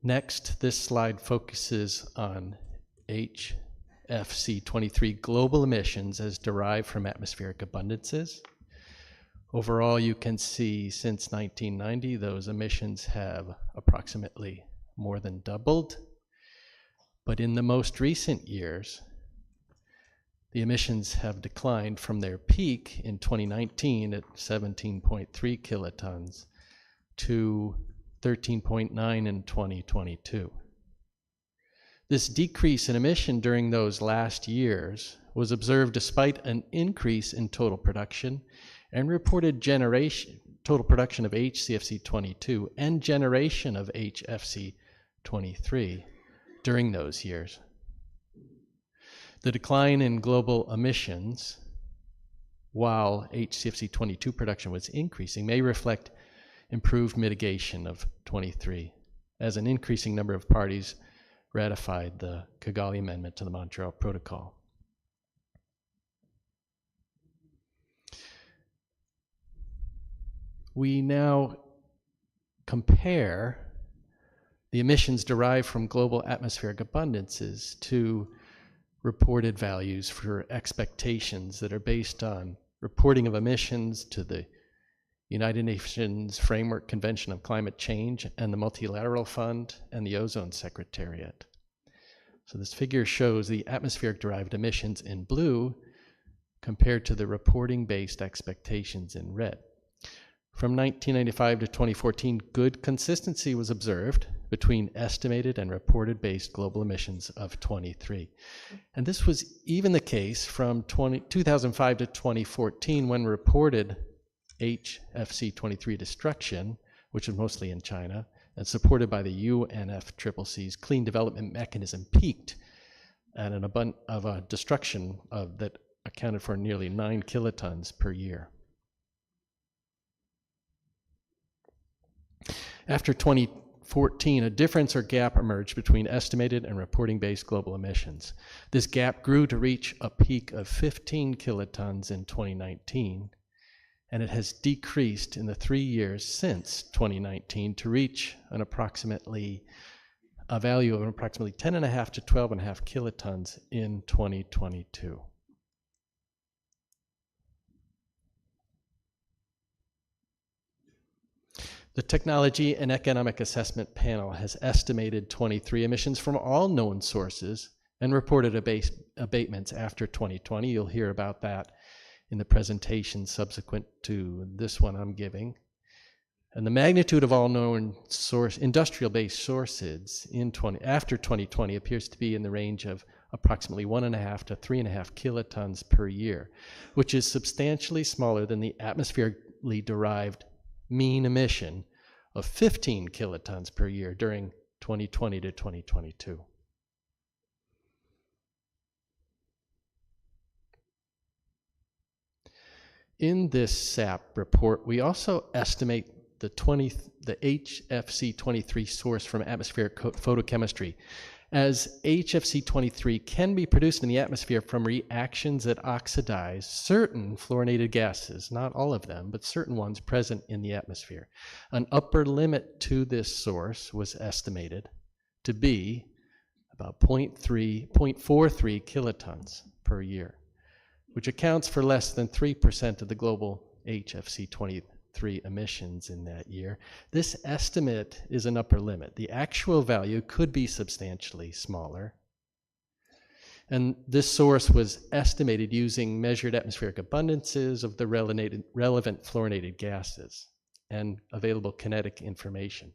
Next, this slide focuses on HFC-23 global emissions as derived from atmospheric abundances. Overall, you can see since 1990, those emissions have approximately more than doubled. But in the most recent years, the emissions have declined from their peak in 2019 at 17.3 kilotons to 13.9 in 2022. This decrease in emission during those last years was observed despite an increase in total production and reported total production of HCFC-22 and generation of HFC-23 during those years. The decline in global emissions, while HCFC-22 production was increasing, may reflect improved mitigation of 23, as an increasing number of parties ratified the Kigali Amendment to the Montreal Protocol. We now compare the emissions derived from global atmospheric abundances to reported values for expectations that are based on reporting of emissions to the United Nations Framework Convention on Climate Change and the Multilateral Fund and the Ozone Secretariat. So this figure shows the atmospheric-derived emissions in blue compared to the reporting-based expectations in red. From 1995 to 2014, good consistency was observed between estimated and reported-based global emissions of 23. And this was even the case from 2005 to 2014, when reported HFC-23 destruction, which was mostly in China, and supported by the UNFCCC's Clean Development Mechanism, peaked at a destruction that accounted for nearly 9 kilotons per year. After 2014, a difference or gap emerged between estimated and reporting-based global emissions. This gap grew to reach a peak of 15 kilotons in 2019, and it has decreased in the 3 years since 2019 to reach a value of approximately 10.5 to 12.5 kilotons in 2022. The Technology and Economic Assessment Panel has estimated 23 emissions from all known sources and reported abatements after 2020. You'll hear about that in the presentation subsequent to this one I'm giving. And the magnitude of all known industrial-based sources after 2020 appears to be in the range of approximately 1.5 to 3.5 kilotons per year, which is substantially smaller than the atmospherically derived mean emission of 15 kilotons per year during 2020 to 2022. In this SAP report, we also estimate the HFC-23 source from atmospheric photochemistry, as HFC-23 can be produced in the atmosphere from reactions that oxidize certain fluorinated gases, not all of them, but certain ones present in the atmosphere. An upper limit to this source was estimated to be about 0.43 kilotons per year, which accounts for less than 3% of the global HFC-23 emissions in that year. This estimate is an upper limit. The actual value could be substantially smaller. And this source was estimated using measured atmospheric abundances of the relevant fluorinated gases and available kinetic information.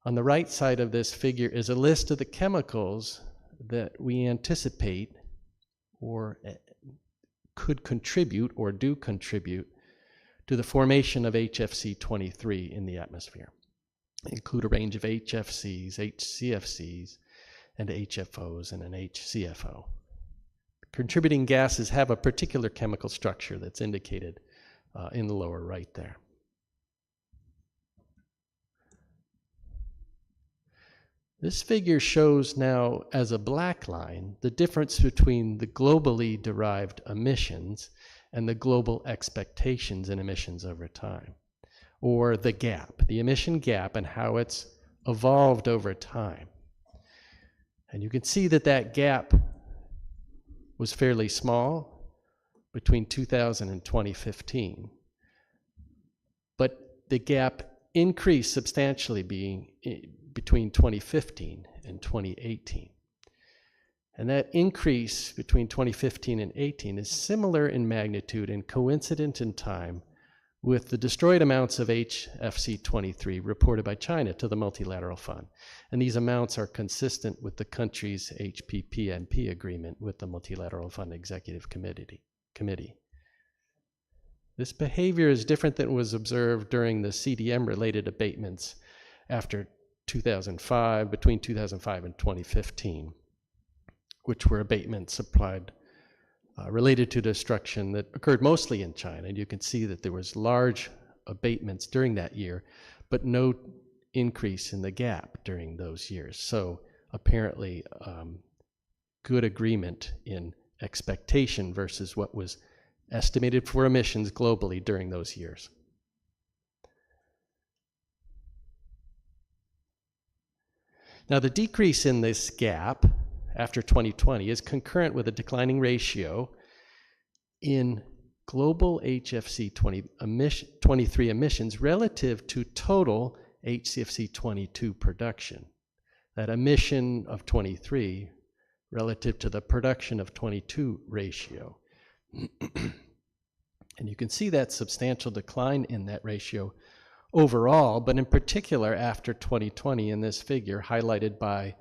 On the right side of this figure is a list of the chemicals that we anticipate or could contribute or do contribute to the formation of HFC-23 in the atmosphere. They include a range of HFCs, HCFCs, and HFOs, and an HCFO. Contributing gases have a particular chemical structure that's indicated in the lower right there. This figure shows now as a black line the difference between the globally derived emissions and the global expectations in emissions over time, or the gap, the emission gap, and how it's evolved over time. And you can see that that gap was fairly small between 2000 and 2015, but the gap increased substantially between 2015 and 2018. And that increase between 2015 and 18 is similar in magnitude and coincident in time with the destroyed amounts of HFC 23 reported by China to the Multilateral Fund. And these amounts are consistent with the country's HPPNP agreement with the Multilateral Fund Executive Committee. This behavior is different than was observed during the CDM-related abatements after 2005, between 2005 and 2015, which were abatements applied related to destruction that occurred mostly in China. And you can see that there was large abatements during that year, but no increase in the gap during those years. So apparently good agreement in expectation versus what was estimated for emissions globally during those years. Now, the decrease in this gap after 2020 is concurrent with a declining ratio in global HFC 23 emissions relative to total HCFC 22 production. That emission of 23 relative to the production of 22 ratio. And you can see that substantial decline in that ratio overall, but in particular after 2020 in this figure highlighted by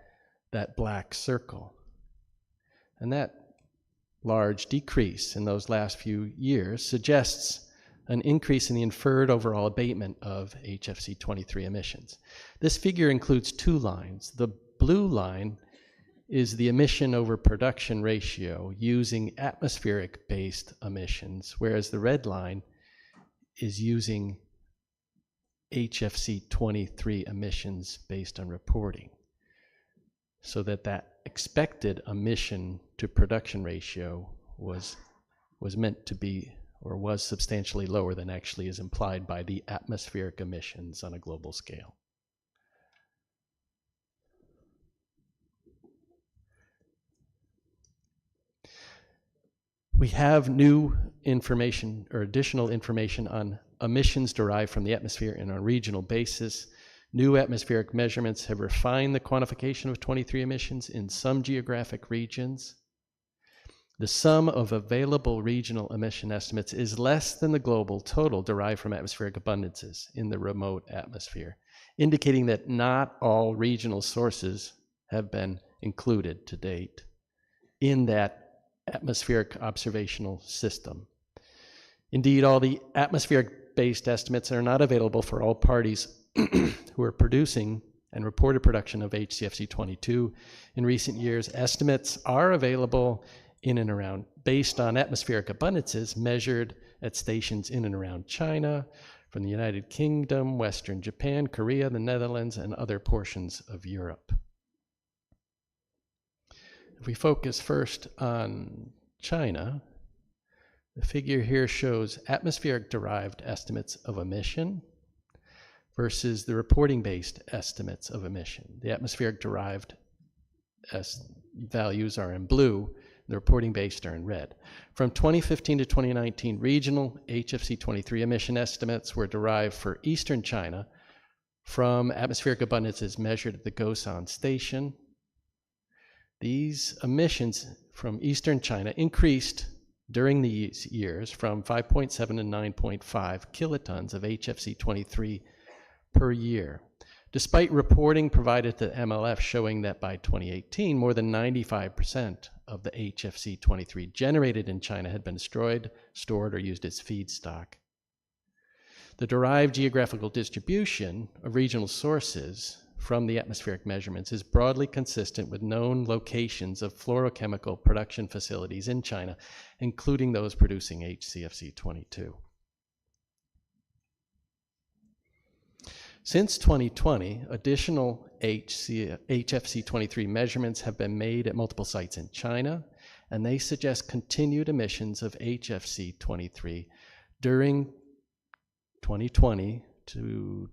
that black circle. And that large decrease in those last few years suggests an increase in the inferred overall abatement of HFC 23 emissions. This figure includes two lines. The blue line is the emission over production ratio using atmospheric-based emissions, whereas the red line is using HFC 23 emissions based on reporting, so that expected emission to production ratio was meant to be, or was substantially lower than actually is implied by the atmospheric emissions on a global scale. We have new information or additional information on emissions derived from the atmosphere on a regional basis. New atmospheric measurements have refined the quantification of 23 emissions in some geographic regions. The sum of available regional emission estimates is less than the global total derived from atmospheric abundances in the remote atmosphere, indicating that not all regional sources have been included to date in that atmospheric observational system. Indeed, all the atmospheric-based estimates are not available for all parties who are producing and reported production of HCFC 22 in recent years. Estimates are available in and around, based on atmospheric abundances measured at stations in and around China, from the United Kingdom, Western Japan, Korea, the Netherlands, and other portions of Europe. If we focus first on China, the figure here shows atmospheric-derived estimates of emission versus the reporting-based estimates of emission. The atmospheric-derived values are in blue, the reporting-based are in red. From 2015 to 2019, regional HFC 23 emission estimates were derived for eastern China from atmospheric abundances measured at the Gosan station. These emissions from eastern China increased during these years from 5.7 to 9.5 kilotons of HFC 23 per year, despite reporting provided to MLF showing that by 2018, more than 95% of the HFC 23 generated in China had been destroyed, stored, or used as feedstock. The derived geographical distribution of regional sources from the atmospheric measurements is broadly consistent with known locations of fluorochemical production facilities in China, including those producing HCFC 22. Since 2020, additional HFC-23 measurements have been made at multiple sites in China, and they suggest continued emissions of HFC-23 during 2020 to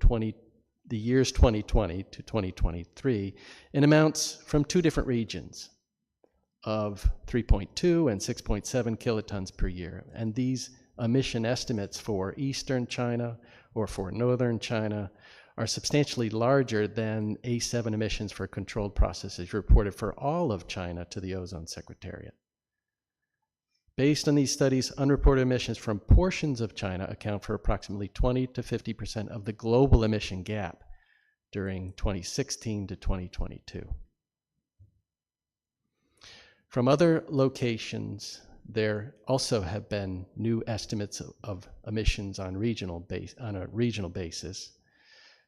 the years 2020 to 2023 in amounts from two different regions of 3.2 and 6.7 kilotons per year. And these emission estimates for eastern China or for northern China are substantially larger than A7 emissions for controlled processes reported for all of China to the Ozone Secretariat. Based on these studies, unreported emissions from portions of China account for approximately 20 to 50% of the global emission gap during 2016 to 2022. From other locations, there also have been new estimates of emissions on a regional basis,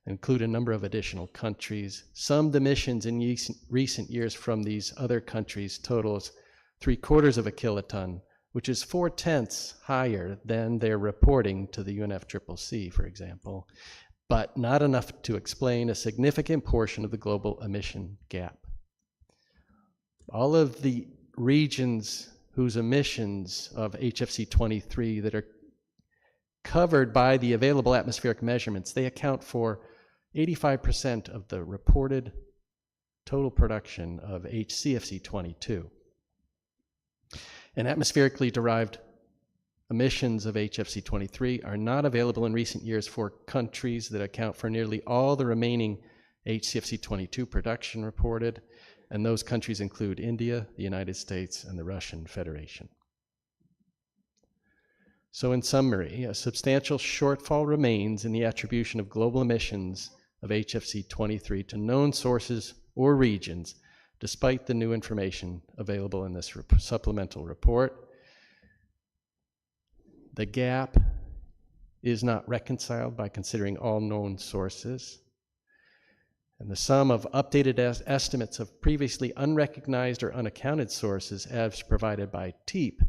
include a number of additional countries. Summed emissions in recent years from these other countries totals 3/4 of a kiloton, which is 4/10 higher than their reporting to the UNFCCC, for example, but not enough to explain a significant portion of the global emission gap. All of the regions whose emissions of HFC-23 that are covered by the available atmospheric measurements, they account for 85% of the reported total production of HCFC-22. And atmospherically derived emissions of HFC-23 are not available in recent years for countries that account for nearly all the remaining HCFC-22 production reported, and those countries include India, the United States, and the Russian Federation. So in summary, a substantial shortfall remains in the attribution of global emissions of HFC-23 to known sources or regions, despite the new information available in this supplemental report. The gap is not reconciled by considering all known sources. And the sum of updated estimates of previously unrecognized or unaccounted sources as provided by TEEP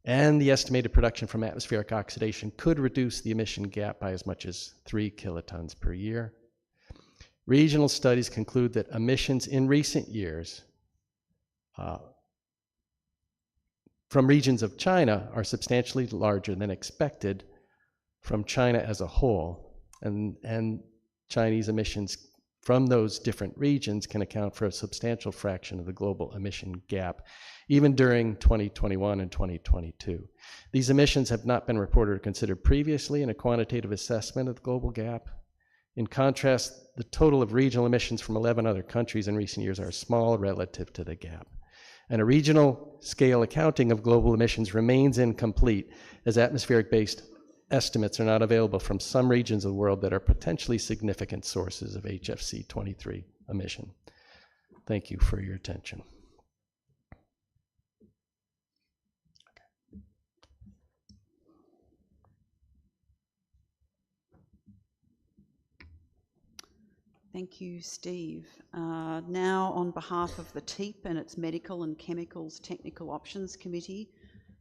and the estimated production from atmospheric oxidation could reduce the emission gap by as much as 3 kilotons per year. Regional studies conclude that emissions in recent years from regions of China are substantially larger than expected from China as a whole, and Chinese emissions from those different regions can account for a substantial fraction of the global emission gap, even during 2021 and 2022. These emissions have not been reported or considered previously in a quantitative assessment of the global gap. In contrast, the total of regional emissions from 11 other countries in recent years are small relative to the gap. And a regional scale accounting of global emissions remains incomplete, as atmospheric-based estimates are not available from some regions of the world that are potentially significant sources of HFC-23 emission. Thank you for your attention. Thank you, Steve. Now, on behalf of the TEEP and its Medical and Chemicals Technical Options Committee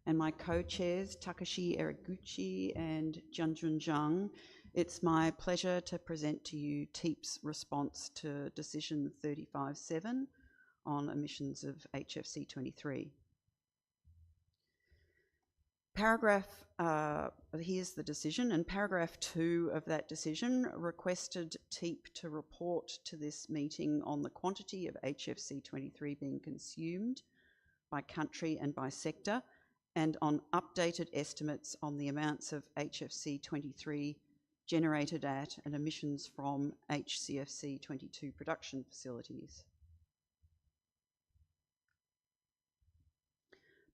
and my co-chairs, Takashi Eriguchi and Junjun Zhang, it's my pleasure to present to you TEEP's response to Decision 35.7 on emissions of HFC-23. Here's the decision, and paragraph 2 of that decision requested TEEP to report to this meeting on the quantity of HFC-23 being consumed by country and by sector, and on updated estimates on the amounts of HFC-23 generated at and emissions from HCFC-22 production facilities.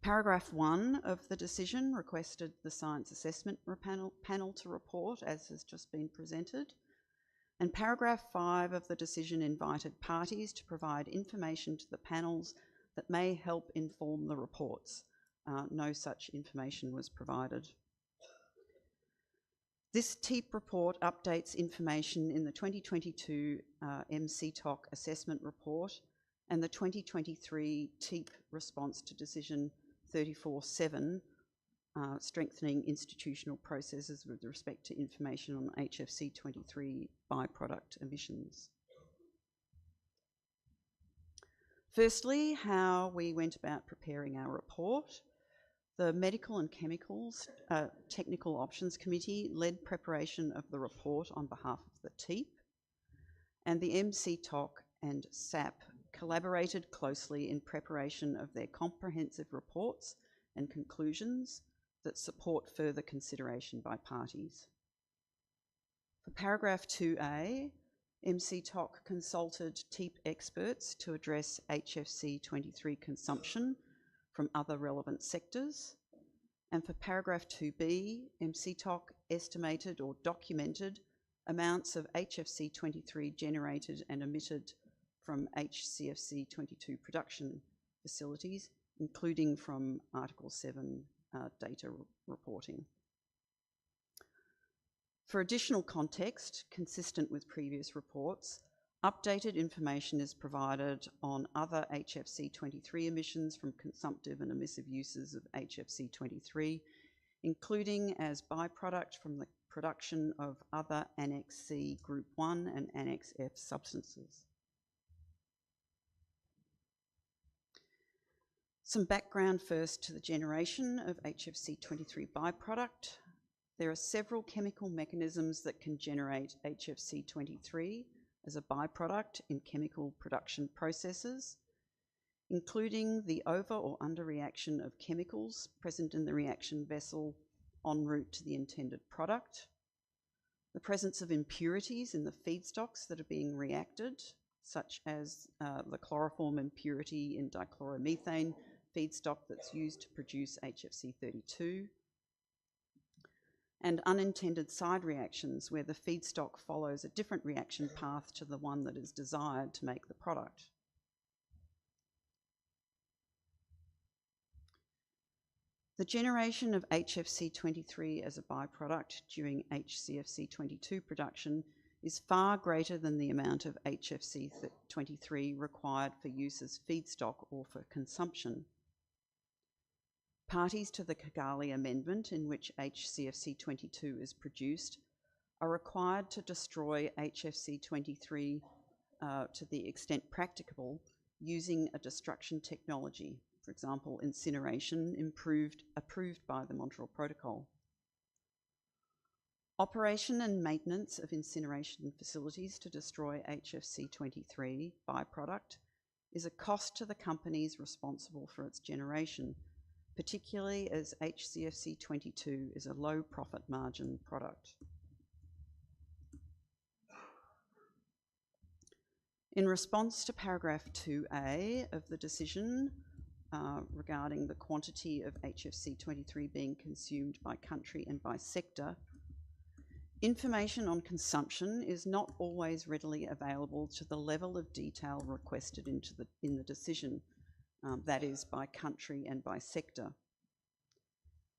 Paragraph 1 of the decision requested the Science Assessment Panel to report, as has just been presented. And paragraph 5 of the decision invited parties to provide information to the panels that may help inform the reports. No such information was provided. This TEEP report updates information in the 2022 MCTOC assessment report and the 2023 TEEP response to decision 34.7 strengthening institutional processes with respect to information on HFC 23 byproduct emissions. Firstly, how we went about preparing our report. The Medical and Chemicals Technical Options Committee led preparation of the report on behalf of the TEEP, and the MCTOC and SAP collaborated closely in preparation of their comprehensive reports and conclusions that support further consideration by parties. For paragraph 2A, MCTOC consulted TEEP experts to address HFC 23 consumption from other relevant sectors. And for paragraph 2B, MCTOC estimated or documented amounts of HFC 23 generated and emitted from HCFC 22 production facilities, including from Article 7 data reporting. For additional context, consistent with previous reports, updated information is provided on other HFC 23 emissions from consumptive and emissive uses of HFC 23, including as byproduct from the production of other Annex C Group 1 and Annex F substances. Some background first to the generation of HFC 23 byproduct. There are several chemical mechanisms that can generate HFC 23 as a byproduct in chemical production processes, including the over or under reaction of chemicals present in the reaction vessel en route to the intended product, the presence of impurities in the feedstocks that are being reacted, such as the chloroform impurity in dichloromethane feedstock that's used to produce HFC 32, and unintended side reactions where the feedstock follows a different reaction path to the one that is desired to make the product. The generation of HFC 23 as a byproduct during HCFC 22 production is far greater than the amount of HFC 23 required for use as feedstock or for consumption. Parties to the Kigali Amendment, in which HCFC 22 is produced, are required to destroy HFC 23 to the extent practicable using a destruction technology, for example, incineration, approved by the Montreal Protocol. Operation and maintenance of incineration facilities to destroy HFC 23 byproduct is a cost to the companies responsible for its generation, particularly as HCFC 22 is a low profit margin product. In response to paragraph 2A of the decision regarding the quantity of HFC 23 being consumed by country and by sector, information on consumption is not always readily available to the level of detail requested in the decision, that is by country and by sector.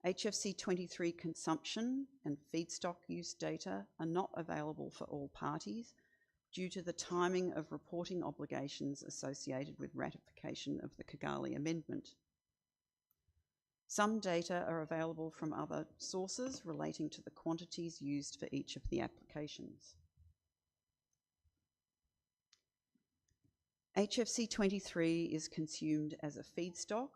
HFC 23 consumption and feedstock use data are not available for all parties due to the timing of reporting obligations associated with ratification of the Kigali Amendment. Some data are available from other sources relating to the quantities used for each of the applications. HFC 23 is consumed as a feedstock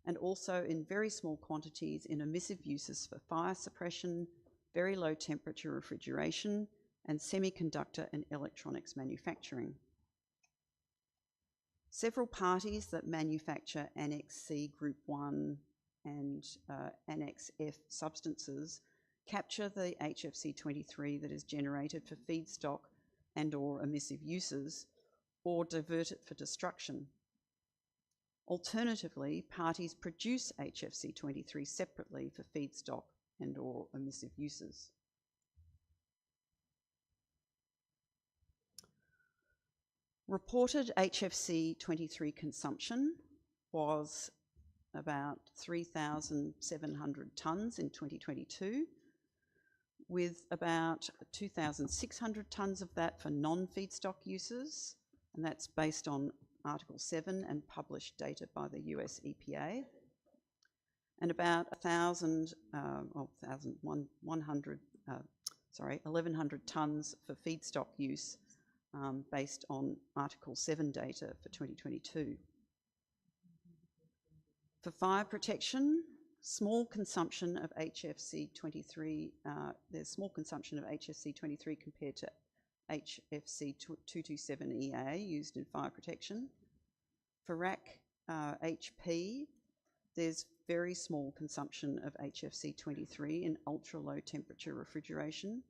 and also in very small quantities in emissive uses for fire suppression, very low temperature refrigeration, and semiconductor and electronics manufacturing. Several parties that manufacture Annex C Group 1 and Annex F substances capture the HFC 23 that is generated for feedstock and or emissive uses, or divert it for destruction. Alternatively, parties produce HFC 23 separately for feedstock and or emissive uses. Reported HFC 23 consumption was about 3,700 tonnes in 2022, with about 2,600 tonnes of that for non-feedstock uses, and that's based on Article 7 and published data by the US EPA, and about 1,100 tonnes for feedstock use based on Article 7 data for 2022. For fire protection, small consumption of HFC 23, there's small consumption of HFC 23 compared to HFC 227EA used in fire protection. For RAC HP, there's very small consumption of HFC 23 in ultra-low temperature refrigeration.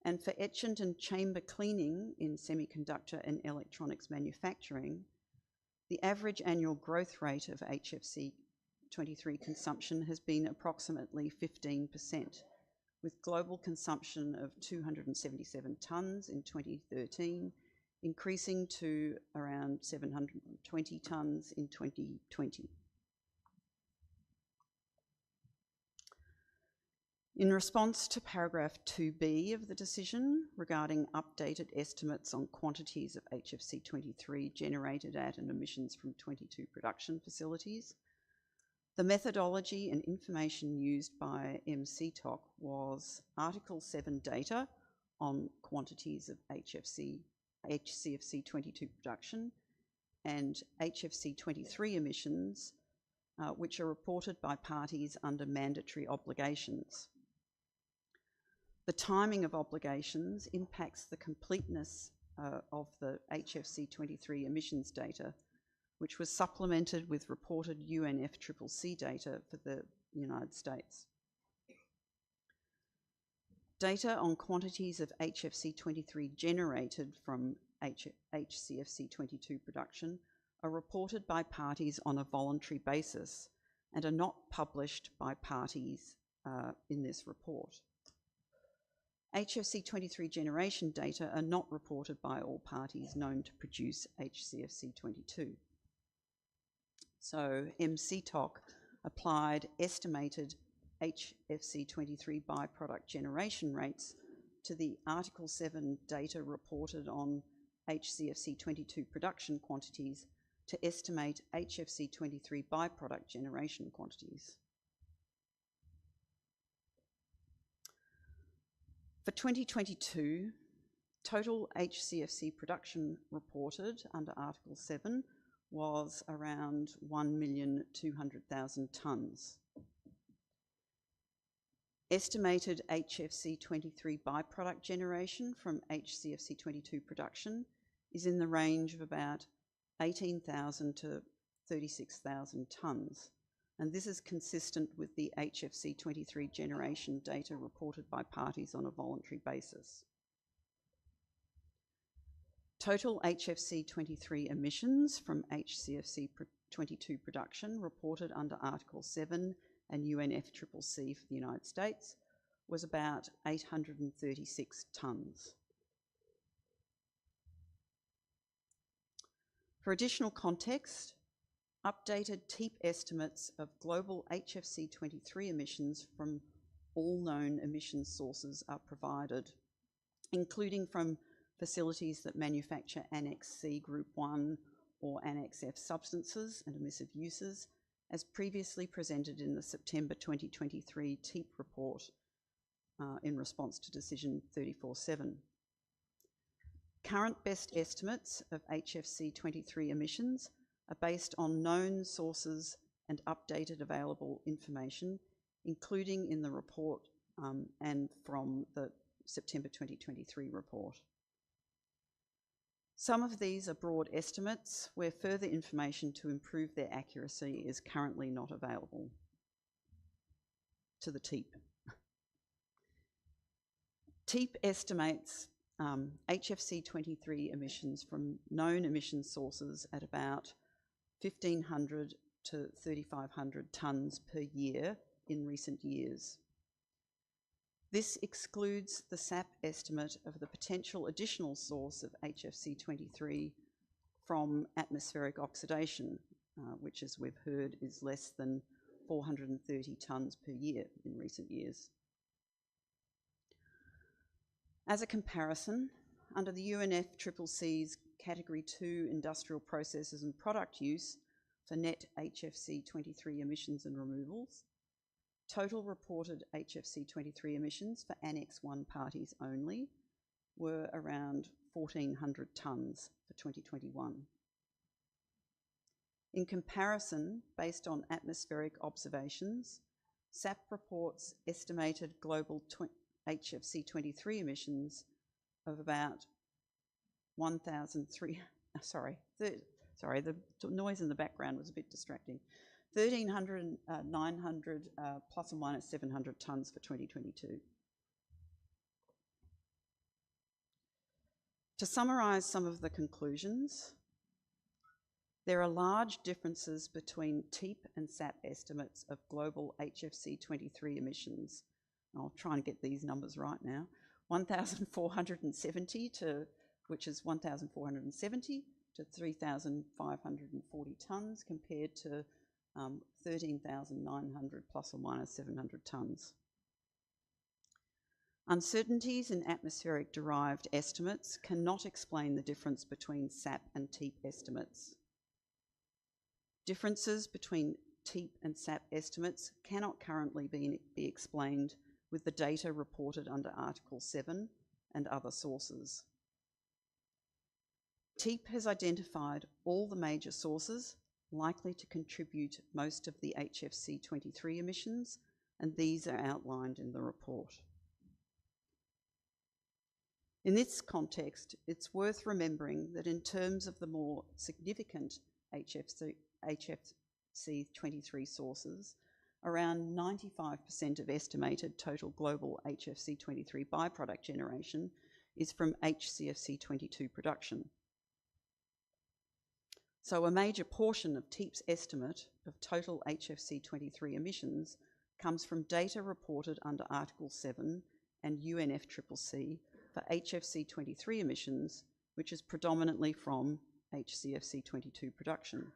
And for etchant and chamber cleaning in semiconductor and electronics manufacturing, the average annual growth rate of HFC 23 consumption has been approximately 15%, with global consumption of 277 tonnes in 2013, increasing to around 720 tonnes in 2020. In response to paragraph 2B of the decision regarding updated estimates on quantities of HFC 23 generated at and emissions from 22 production facilities, the methodology and information used by MCTOC was Article 7 data on quantities of HCFC 22 production and HFC 23 emissions, which are reported by parties under mandatory obligations. The timing of obligations impacts the completeness of the HFC 23 emissions data, which was supplemented with reported UNFCCC data for the United States. Data on quantities of HFC 23 generated from HCFC 22 production are reported by parties on a voluntary basis and are not published by parties in this report. HFC 23 generation data are not reported by all parties known to produce HCFC 22. So MCTOC applied estimated HFC 23 byproduct generation rates to the Article 7 data reported on HCFC 22 production quantities to estimate HFC 23 byproduct generation quantities. For 2022, total HCFC production reported under Article 7 was around 1,200,000 tonnes. Estimated HFC 23 byproduct generation from HCFC 22 production is in the range of about 18,000 to 36,000 tonnes, and this is consistent with the HFC 23 generation data reported by parties on a voluntary basis. Total HFC 23 emissions from HCFC 22 production reported under Article 7 and UNFCCC for the United States was about 836 tonnes. For additional context, updated TEEP estimates of global HFC 23 emissions from all known emissions sources are provided, including from facilities that manufacture Annex C Group 1 or Annex F substances and emissive uses, as previously presented in the September 2023 TEEP report in response to Decision 34.7. Current best estimates of HFC 23 emissions are based on known sources and updated available information, including in the report and from the September 2023 report. Some of these are broad estimates where further information to improve their accuracy is currently not available to the TEEP. TEEP estimates HFC 23 emissions from known emission sources at about 1,500 to 3,500 tonnes per year in recent years. This excludes the SAP estimate of the potential additional source of HFC 23 from atmospheric oxidation, which, as we've heard, is less than 430 tonnes per year in recent years. As a comparison, under the UNFCCC's Category 2 industrial processes and product use, for net HFC 23 emissions and removals. Total reported HFC 23 emissions for Annex 1 parties only were around 1,400 tonnes for 2021. In comparison, based on atmospheric observations, SAP reports estimated global HFC 23 emissions of about 1,300, the noise in the background was a bit distracting. 1,300, 900, plus or minus 700 tonnes for 2022. To summarise some of the conclusions, there are large differences between TEEP and SAP estimates of global HFC 23 emissions. I'll try and get these numbers right now. 1,470 to, which is 1,470 to 3,540 tonnes compared to 13,900 plus or minus 700 tonnes. Uncertainties in atmospheric derived estimates cannot explain the difference between SAP and TEEP estimates. Differences between TEEP and SAP estimates cannot currently be explained with the data reported under Article 7 and other sources. TEEP has identified all the major sources likely to contribute most of the HFC 23 emissions, and these are outlined in the report. In this context, it's worth remembering that in terms of the more significant HFC 23 sources, around 95% of estimated total global HFC 23 byproduct generation is from HCFC 22 production. So a major portion of TEEP's estimate of total HFC 23 emissions comes from data reported under Article 7 and UNFCCC for HFC 23 emissions, which is predominantly from HCFC 22 production.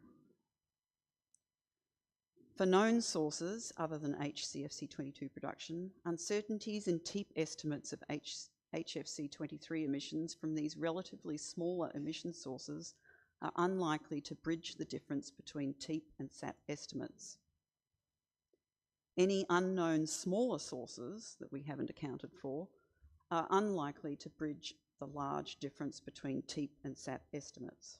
For known sources other than HCFC 22 production, uncertainties in TEEP estimates of HFC 23 emissions from these relatively smaller emission sources are unlikely to bridge the difference between TEEP and SAP estimates. Any unknown smaller sources that we haven't accounted for are unlikely to bridge the large difference between TEEP and SAP estimates.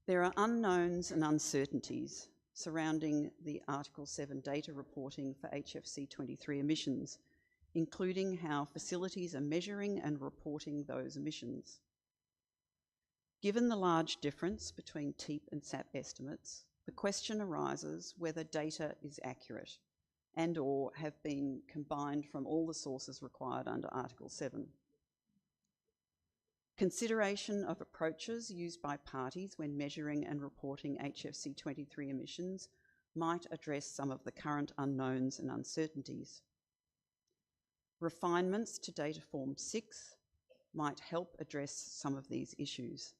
There are unknowns and uncertainties surrounding the Article 7 data reporting for HFC 23 emissions, including how facilities are measuring and reporting those emissions. Given the large difference between TEEP and SAP estimates, the question arises whether data is accurate and/or have been combined from all the sources required under Article 7. Consideration of approaches used by parties when measuring and reporting HFC 23 emissions might address some of the current unknowns and uncertainties. Refinements to Data Form 6 might help address some of these issues,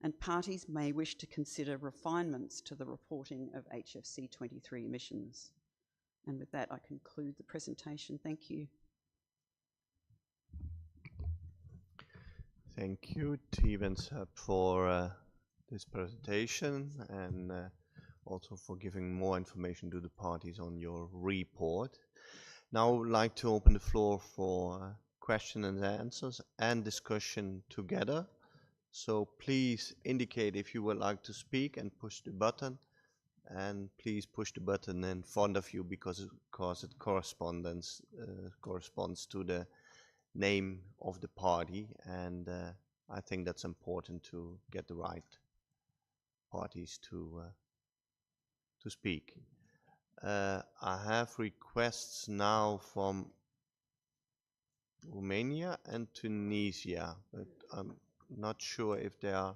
and parties may wish to consider refinements to the reporting of HFC 23 emissions. And with that, I conclude the presentation. Thank you. Thank you, TEEP and SAP, for this presentation and also for giving more information to the parties on your report. Now I would like to open the floor for questions and answers and discussion together. So please indicate if you would like to speak and push the button. And please push the button in front of you because it corresponds to the name of the party, and I think that's important to get the right parties to speak. I have requests now from Romania and Tunisia, but I'm not sure if they are.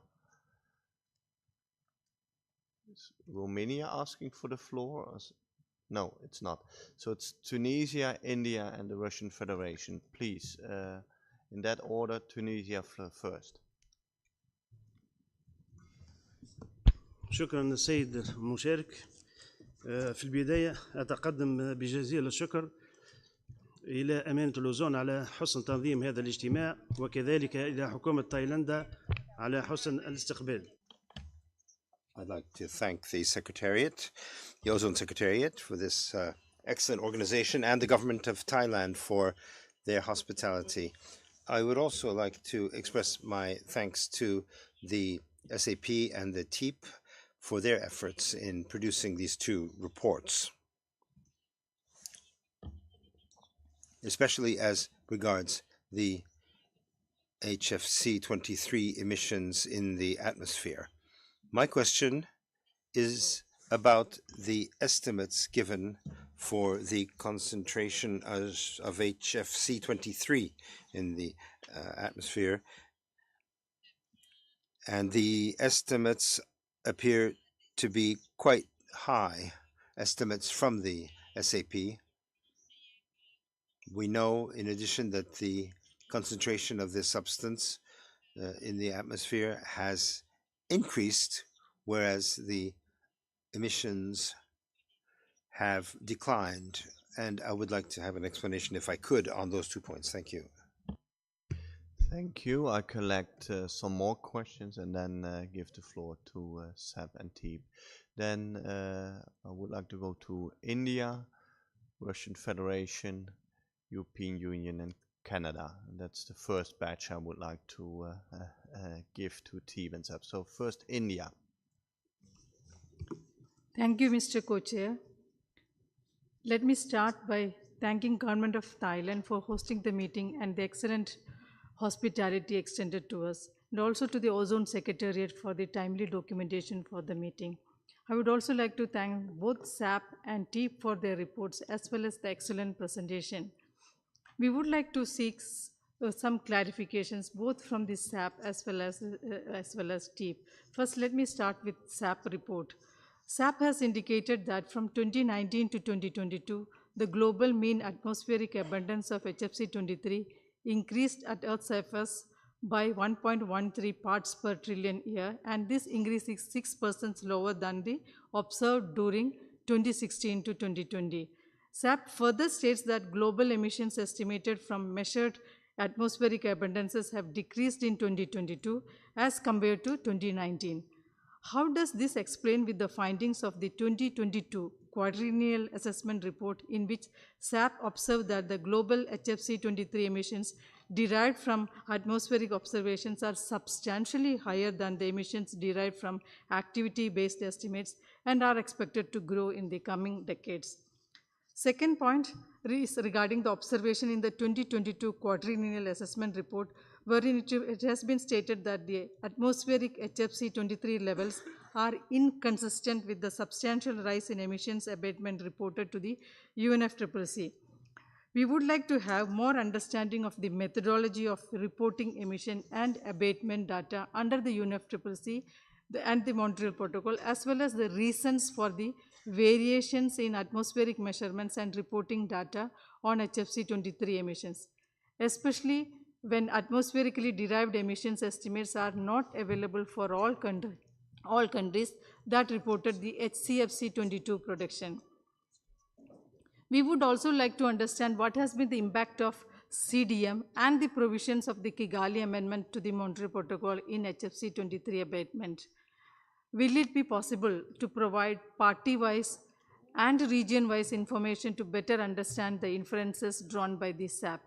Is Romania asking for the floor? No, it's not. So it's Tunisia, India, and the Russian Federation. Please, in that order, Tunisia first. شكرا للسيد المشارك. في البداية أتقدم بجزيل الشكر إلى أمانة الأوزون على حسن تنظيم هذا الاجتماع، وكذلك إلى حكومة تايلاندا على حسن الاستقبال. I'd like to thank the Secretariat, the Ozone Secretariat, for this excellent organization and the government of Thailand for their hospitality. I would also like to express my thanks to the SAP and the TEEP for their efforts in producing these two reports, especially as regards the HFC 23 emissions in the atmosphere. My question is about the estimates given for the concentration of HFC 23 in the atmosphere. And the estimates appear to be quite high, estimates from the SAP. We know, in addition, that the concentration of this substance in the atmosphere has increased, whereas the emissions have declined. And I would like to have an explanation, if I could, on those 2 points. Thank you. Thank you. I collect some more questions and then give the floor to Seb and Teeb. Then I would like to go to India, Russian Federation, European Union, and Canada. And that's the first batch I would like to give to Teeb and Seb. So first, India. Thank you, Mr. Co-Chair. Let me start by thanking Government of Thailand for hosting the meeting and the excellent hospitality extended to us, and also to the Ozone Secretariat for the timely documentation for the meeting. I would also like to thank both SAP and TEEP for their reports as well as the excellent presentation. We would like to seek some clarifications both from the SAP as well as TEEP. First, let me start with SAP report. SAP has indicated that from 2019 to 2022, the global mean atmospheric abundance of HFC-23 increased at Earth's surface by 1.13 parts per trillion year, and this increase is 6% lower than the observed during 2016 to 2020. SAP further states that global emissions estimated from measured atmospheric abundances have decreased in 2022 as compared to 2019. How does this explain with the findings of the 2022 quadrennial assessment report, in which SAP observed that the global HFC-23 emissions derived from atmospheric observations are substantially higher than the emissions derived from activity-based estimates and are expected to grow in the coming decades? Second point is regarding the observation in the 2022 quadrennial assessment report, wherein it has been stated that the atmospheric HFC-23 levels are inconsistent with the substantial rise in emissions abatement reported to the UNFCCC. We would like to have more understanding of the methodology of reporting emission and abatement data under the UNFCCC and the Montreal Protocol, as well as the reasons for the variations in atmospheric measurements and reporting data on HFC-23 emissions, especially when atmospherically derived emissions estimates are not available for all countries that reported the HCFC-22 production. We would also like to understand what has been the impact of CDM and the provisions of the Kigali Amendment to the Montreal Protocol in HFC-23 abatement. Will it be possible to provide party-wise and region-wise information to better understand the inferences drawn by the SAP?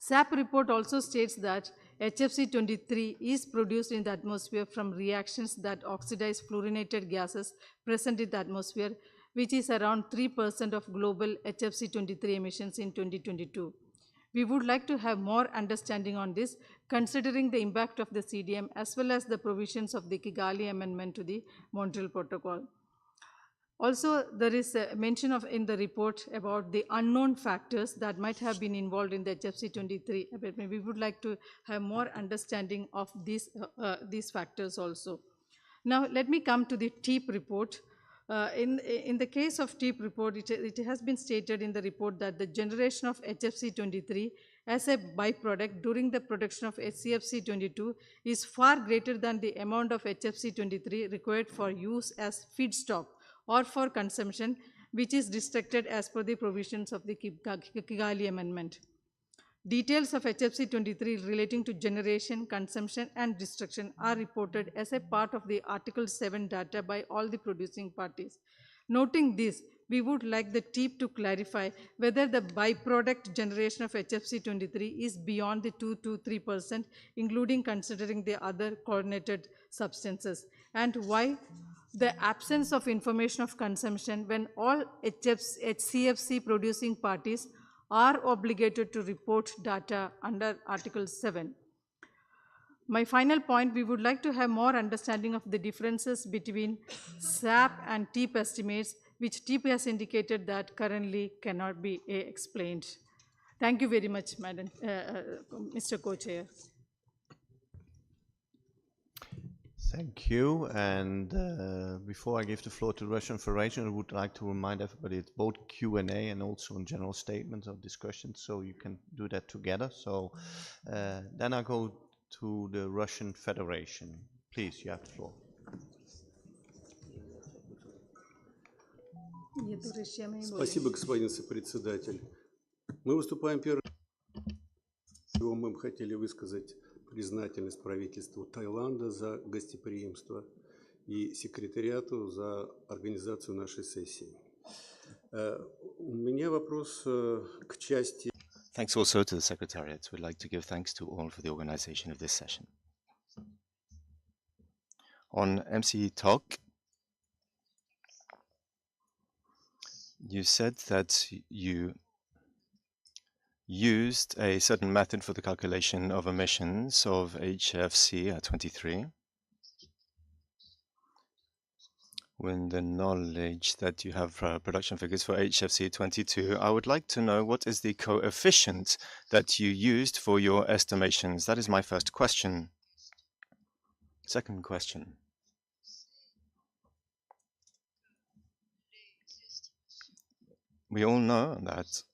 SAP report also states that HFC-23 is produced in the atmosphere from reactions that oxidize fluorinated gases present in the atmosphere, which is around 3% of global HFC-23 emissions in 2022. We would like to have more understanding on this, considering the impact of the CDM as well as the provisions of the Kigali Amendment to the Montreal Protocol. Also, there is a mention in the report about the unknown factors that might have been involved in the HFC-23 abatement. We would like to have more understanding of these factors also. Now, let me come to the TEEP report. In the case of TEEP report, it has been stated in the report that the generation of HFC-23 as a byproduct during the production of HCFC-22 is far greater than the amount of HFC-23 required for use as feedstock or for consumption, which is restricted as per the provisions of the Kigali Amendment. Details of HFC 23 relating to generation, consumption, and destruction are reported as a part of the Article 7 data by all the producing parties. Noting this, we would like the TEEP to clarify whether the byproduct generation of HFC 23 is beyond the 2 to 3%, including considering the other coordinated substances, and why the absence of information of consumption when all HCFC producing parties are obligated to report data under Article 7. My final point, we would like to have more understanding of the differences between SAP and TEEP estimates, which TEEP has indicated that currently cannot be explained. Thank you very much, Madam, Mr. Co-Chair. Thank you. And before I give the floor to the Russian Federation, I would like to remind everybody it's both Q&A and also in general statements of discussion, so you can do that together. So then I go to the Russian Federation. Please, you have the floor. Спасибо, господин сопредседатель. Мы выступаем первым. Мы бы хотели высказать признательность правительству Таиланда за гостеприимство и секретариату за организацию нашей сессии. У меня вопрос к части. Thanks also to the Secretariat. We'd like to give thanks to all for the organization of this session. On MC Talk, you said that you used a certain method for the calculation of emissions of HFC at 23. With the knowledge that you have production figures for HFC 22, I would like to know what is the coefficient that you used for your estimations. That is my first question. Second question. We all know that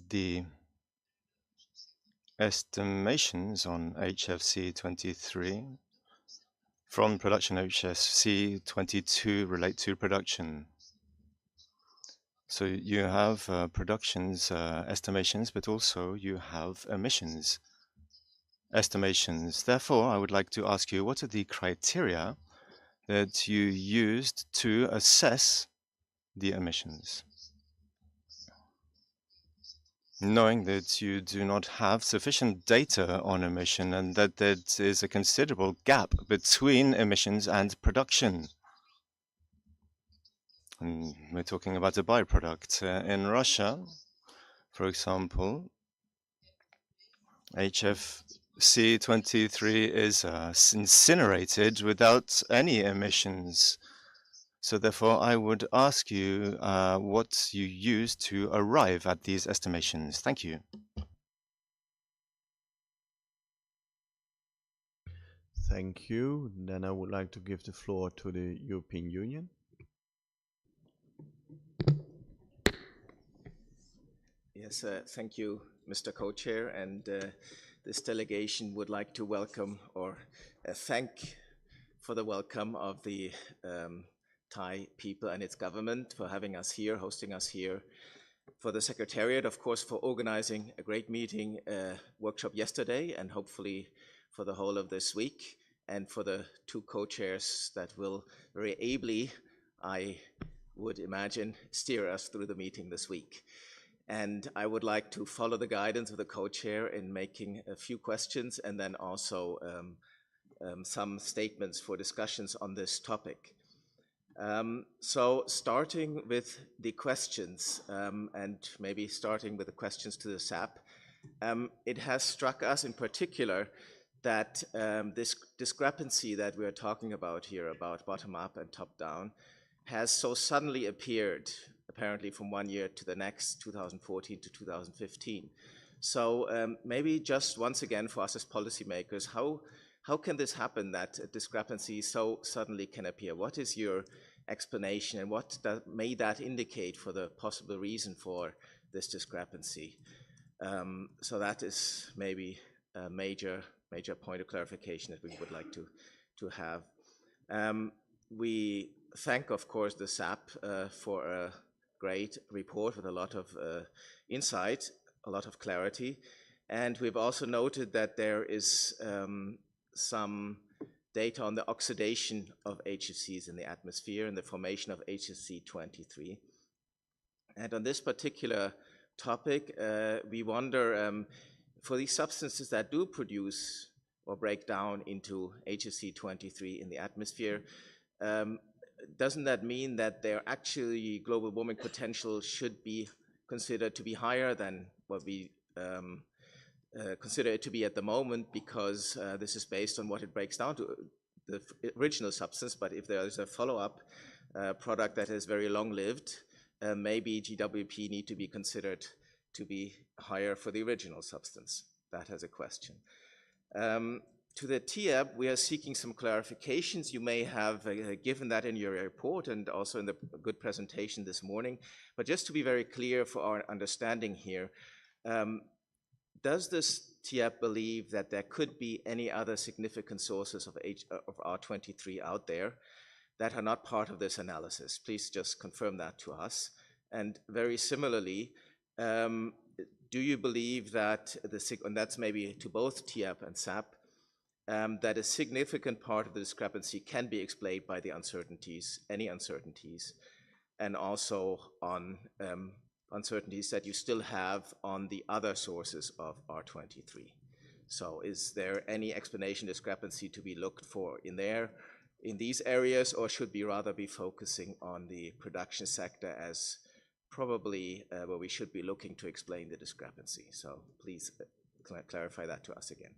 the estimations on HFC 23 from production HFC 22 relate to production. So you have productions estimations, but also you have emissions estimations. Therefore, I would like to ask you, what are the criteria that you used to assess the emissions? Knowing that you do not have sufficient data on emission and that there is a considerable gap between emissions and production. And we're talking about a byproduct. In Russia, for example, HFC 23 is incinerated without any emissions. So therefore, I would ask you what you used to arrive at these estimations. Thank you. Thank you. Then I would like to give the floor to the European Union. Yes, thank you, Mr. Co-Chair. And this delegation would like to welcome or thank for the welcome of the Thai people and its government for having us here, hosting us here, for the Secretariat, of course, for organizing a great meeting workshop yesterday, and hopefully for the whole of this week, and for the two co-chairs that will very ably, I would imagine, steer us through the meeting this week. And I would like to follow the guidance of the co-chair in making a few questions and then also some statements for discussions on this topic. So starting with the questions, and maybe starting with the questions to the SAP, it has struck us in particular that this discrepancy that we are talking about here, about bottom-up and top-down, has so suddenly appeared, apparently from one year to the next, 2014 to 2015. So maybe just once again for us as policymakers, how can this happen that a discrepancy so suddenly can appear? What is your explanation, and what may that indicate for the possible reason for this discrepancy? So that is maybe a major point of clarification that we would like to have. We thank, of course, the SAP for a great report with a lot of insight. a lot of clarity. And we've also noted that there is some data on the oxidation of HFCs in the atmosphere and the formation of HFC 23. And on this particular topic, we wonder, for these substances that do produce or break down into HFC 23 in the atmosphere, doesn't that mean that their actually global warming potential should be considered to be higher than what we consider it to be at the moment, because this is based on what it breaks down to, the original substance, but if there is a follow-up product that is very long-lived, maybe GWP need to be considered to be higher for the original substance. That has a question. To the TIAB, we are seeking some clarifications. You may have given that in your report and also in the good presentation this morning, but just to be very clear for our understanding here, does this TIAB believe that there could be any other significant sources of R23 out there that are not part of this analysis? Please just confirm that to us. And very similarly, do you believe that, and that's maybe to both TIAB and SAP, that a significant part of the discrepancy can be explained by the uncertainties, any uncertainties, and also on uncertainties that you still have on the other sources of R23. So is there any explanation discrepancy to be looked for in these areas, or should we rather be focusing on the production sector as probably where we should be looking to explain the discrepancy? So please clarify that to us again.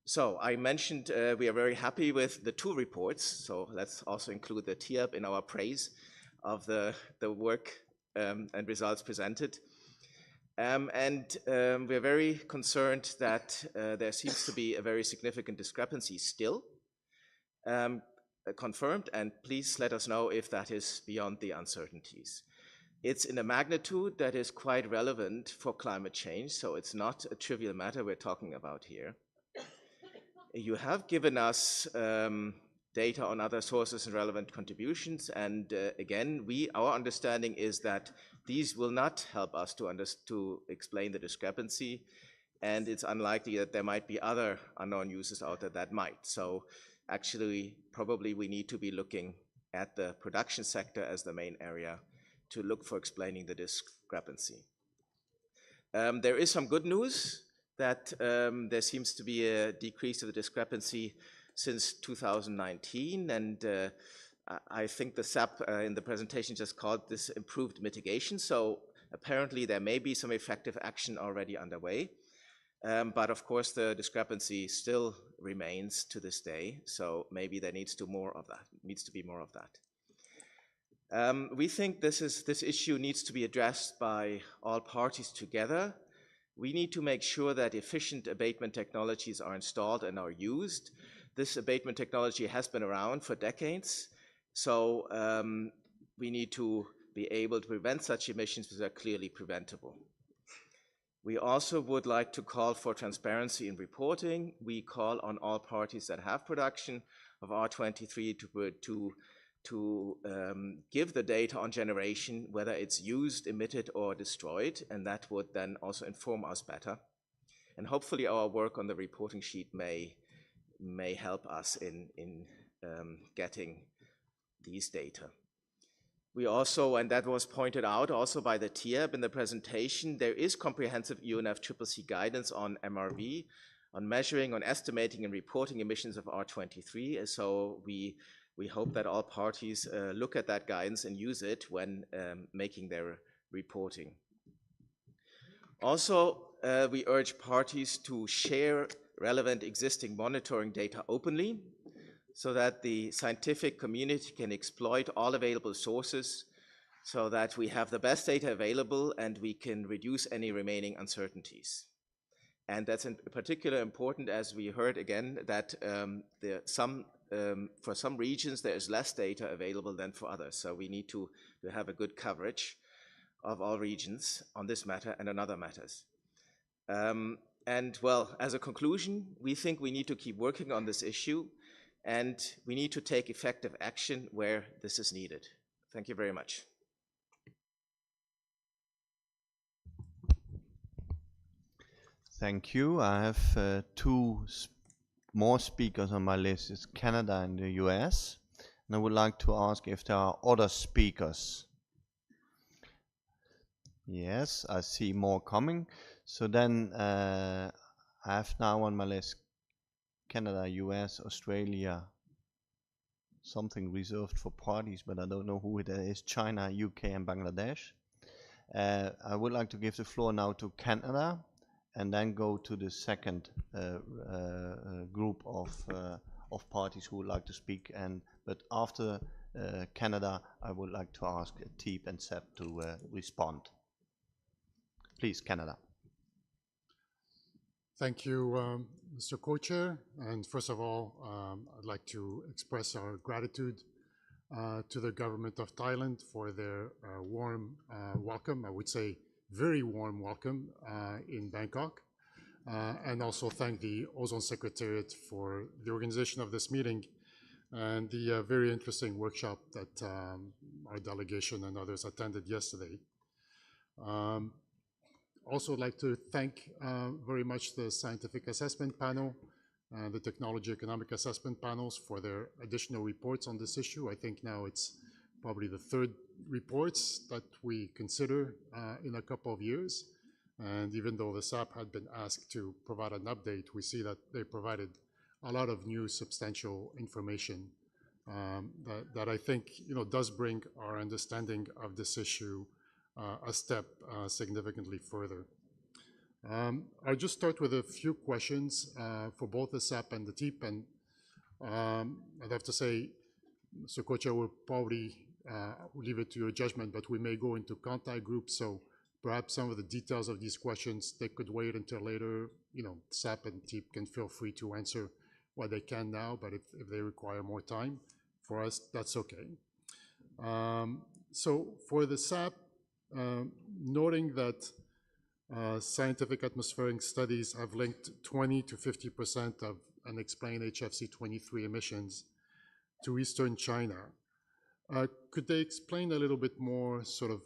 So I mentioned we are very happy with the two reports, so let's also include the TIAB in our praise of the work and results presented. We're very concerned that there seems to be a very significant discrepancy still confirmed, and please let us know if that is beyond the uncertainties. It's in a magnitude that is quite relevant for climate change, so it's not a trivial matter we're talking about here. You have given us data on other sources and relevant contributions, and again, our understanding is that these will not help us to explain the discrepancy, and it's unlikely that there might be other unknown uses out there that might. So actually, probably we need to be looking at the production sector as the main area to look for explaining the discrepancy. There is some good news that there seems to be a decrease of the discrepancy since 2019, and I think the SAP in the presentation just called this improved mitigation, so apparently there may be some effective action already underway, but of course the discrepancy still remains to this day, so maybe there needs to be more of that. We think this issue needs to be addressed by all parties together. We need to make sure that efficient abatement technologies are installed and are used. This abatement technology has been around for decades, so we need to be able to prevent such emissions that are clearly preventable. We also would like to call for transparency in reporting. We call on all parties that have production of R23 to give the data on generation, whether it's used, emitted, or destroyed, and that would then also inform us better. And hopefully our work on the reporting sheet may help us in getting these data. We also, and that was pointed out also by the TIAB in the presentation, there is comprehensive UNFCCC guidance on MRV, on measuring, on estimating and reporting emissions of R23, so we hope that all parties look at that guidance and use it when making their reporting. Also, we urge parties to share relevant existing monitoring data openly so that the scientific community can exploit all available sources so that we have the best data available and we can reduce any remaining uncertainties. And that's in particular important, as we heard again, that for some regions there is less data available than for others. So we need to have a good coverage of all regions on this matter and on other matters. And well, as a conclusion, we think we need to keep working on this issue and we need to take effective action where this is needed. Thank you very much. Thank you. I have two more speakers on my list. It's Canada and the US. And I would like to ask if there are other speakers. Yes, I see more coming. So then I have now on my list Canada, US, Australia, something reserved for parties, but I don't know who it is, China, UK and Bangladesh. I would like to give the floor now to Canada and then go to the second group of parties who would like to speak. But after Canada, I would like to ask Teep and Seb to respond. Please, Canada. Thank you, Mr. Co-Chair. And first of all, I'd like to express our gratitude to the government of Thailand for their warm welcome, I would say very warm welcome in Bangkok. And also thank the Ozone Secretariat for the organization of this meeting and the very interesting workshop that our delegation and others attended yesterday. Also like to thank very much the Scientific Assessment Panel and the Technology Economic Assessment Panels for their additional reports on this issue. I think now it's probably the third reports that we consider in a couple of years. And even though the SAP had been asked to provide an update, we see that they provided a lot of new substantial information that I think does bring our understanding of this issue a step significantly further. I'll just start with a few questions for both the SAP and the TEEP, and I'd have to say, Mr. Co-Chair, will probably leave it to your judgment, but we may go into contact groups, so perhaps some of the details of these questions, they could wait until later. SAP and TEEP can feel free to answer what they can now, but if they require more time, for us, that's okay. So for the SAP, noting that scientific atmospheric studies have linked 20 to 50% of unexplained HFC 23 emissions to Eastern China. Could they explain a little bit more sort of,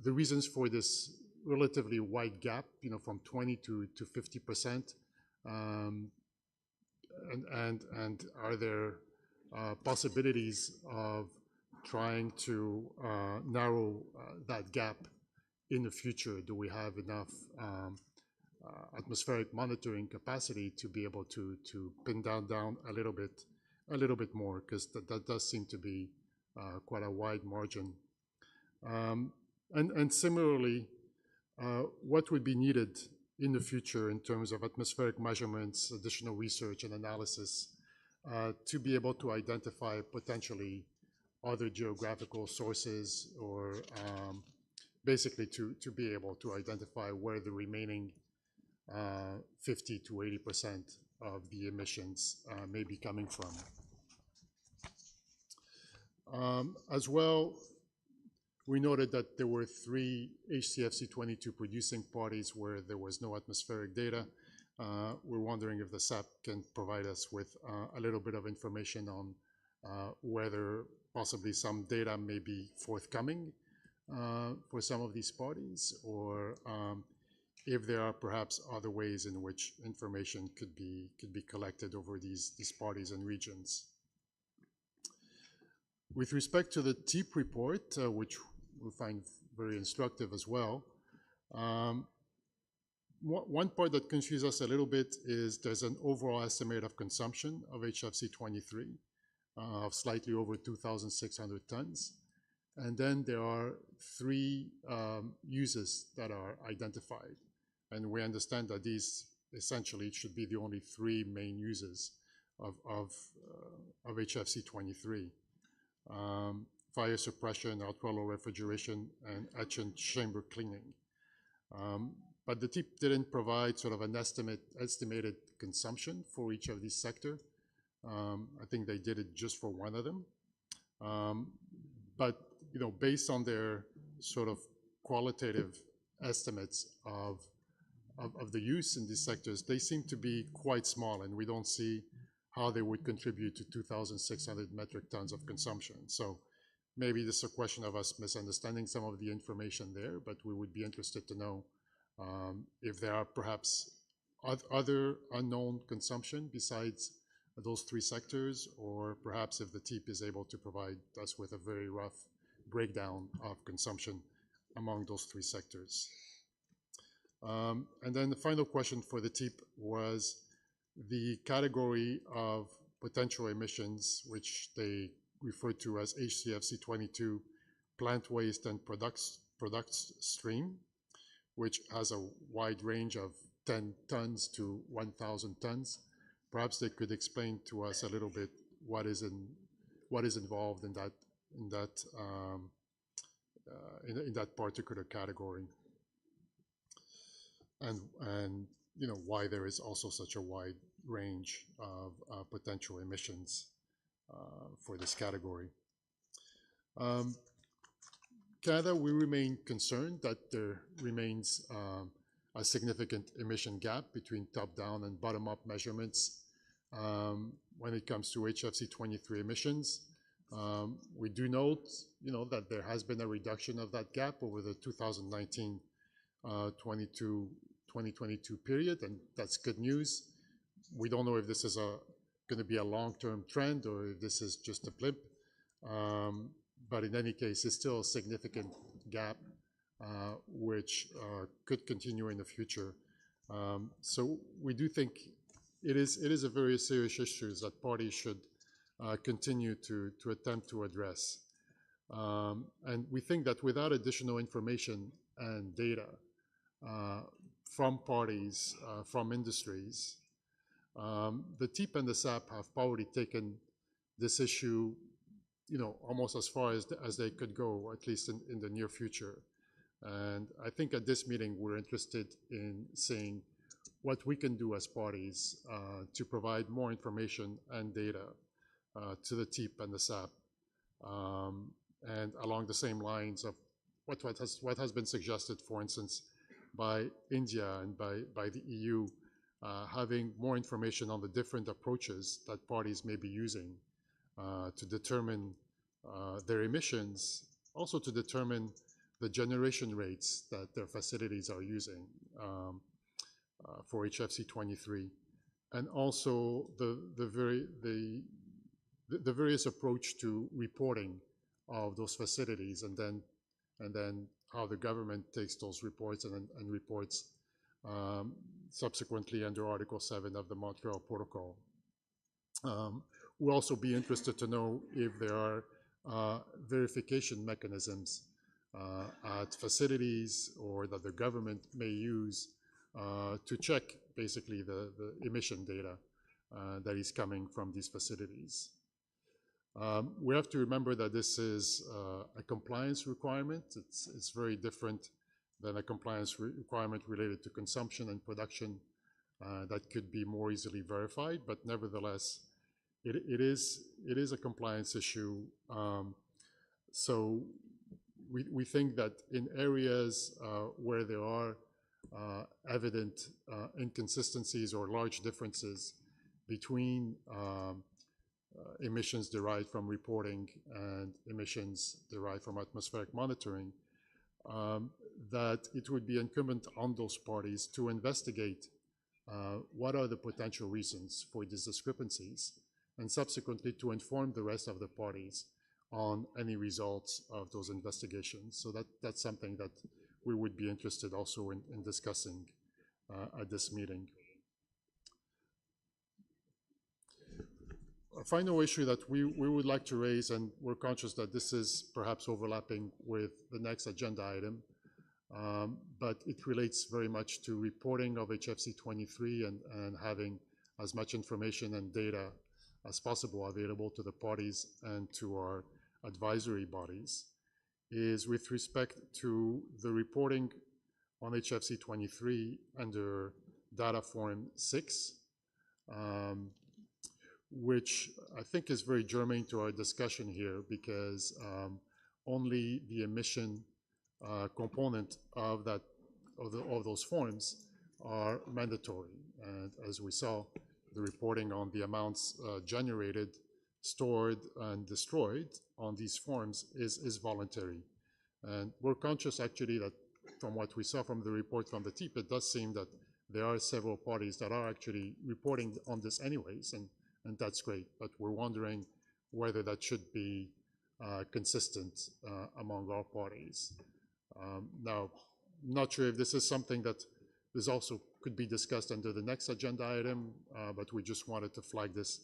the reasons for this relatively wide gap, from 20 to 50%? And are there possibilities of trying to narrow that gap in the future? Do we have enough atmospheric monitoring capacity to be able to pin down a little bit more? Because that does seem to be quite a wide margin. And similarly, what would be needed in the future in terms of atmospheric measurements, additional research and analysis to be able to identify potentially other geographical sources, or basically to be able to identify where the remaining 50 to 80% of the emissions may be coming from. As well, we noted that there were 3 HCFC 22 producing parties where there was no atmospheric data. We're wondering if the SAP can provide us with a little bit of information on whether possibly some data may be forthcoming for some of these parties, or if there are perhaps other ways in which information could be collected over these parties and regions. With respect to the TEEP report, which we find very instructive as well, one part that confuses us a little bit is there's an overall estimate of consumption of HFC 23 of slightly over 2,600 tons. And then there are 3 uses that are identified. And we understand that these essentially should be the only 3 main uses of HFC 23. Fire suppression, outwell refrigeration, and etchant chamber cleaning. But the TEEP didn't provide sort of an estimated consumption for each of these sectors. I think they did it just for one of them. But based on their sort of qualitative estimates of the use in these sectors, they seem to be quite small, and we don't see how they would contribute to 2,600 metric tons of consumption. So maybe this is a question of us misunderstanding some of the information there, but we would be interested to know If there are perhaps other unknown consumption besides those three sectors, or perhaps if the TEEP is able to provide us with a very rough breakdown of consumption among those three sectors. And then the final question for the TEEP was the category of potential emissions, which they refer to as HCFC 22, plant waste and products stream, which has a wide range of 10 tons to 1,000 tons. Perhaps they could explain to us a little bit what is involved in that particular category, and you know why there is also such a wide range of potential emissions for this category. Canada, we remain concerned that there remains a significant emission gap between top-down and bottom-up measurements when it comes to HFC 23 emissions. We do note, that there has been a reduction of that gap over the 2019-2022 period, and that's good news. We don't know if this is going to be a long-term trend or if this is just a blip. But in any case, it's still a significant gap, which could continue in the future. So we do think it is a very serious issue that parties should continue to attempt to address. And we think that without additional information and data from parties, from industries, the TEEP and the SAP have probably taken this issue almost as far as they could go, at least in the near future. And I think at this meeting, we're interested in seeing what we can do as parties to provide more information and data to the TEEP and the SAP. And along the same lines of what has been suggested, for instance, by India and by the EU, having more information on the different approaches that parties may be using to determine their emissions, also to determine the generation rates that their facilities are using for HFC 23, and also the various approach to reporting of those facilities, and then how the government takes those reports and reports subsequently under Article 7 of the Montreal Protocol. We'll also be interested to know if there are verification mechanisms at facilities or that the government may use to check basically the emission data that is coming from these facilities. We have to remember that this is a compliance requirement. It's very different than a compliance requirement related to consumption and production that could be more easily verified, but nevertheless, it is a compliance issue. So we think that in areas where there are evident inconsistencies or large differences between emissions derived from reporting and emissions derived from atmospheric monitoring, that it would be incumbent on those parties to investigate what are the potential reasons for these discrepancies, and subsequently to inform the rest of the parties on any results of those investigations. So that's something that we would be interested also in discussing at this meeting. A final issue that we would like to raise, and we're conscious that this is perhaps overlapping with the next agenda item, but it relates very much to reporting of HFC 23 and having as much information and data as possible available to the parties and to our advisory bodies, is with respect to the reporting on HFC 23 under data form 6, which I think is very germane to our discussion here, because only the emission component of those forms are mandatory. And as we saw, the reporting on the amounts generated, stored, and destroyed on these forms is voluntary. And we're conscious actually that from what we saw from the report from the TEEP, it does seem that there are several parties that are actually reporting on this anyways, and that's great. But we're wondering whether that should be consistent among all parties. Now, I'm not sure if this is something that is also could be discussed under the next agenda item, but we just wanted to flag this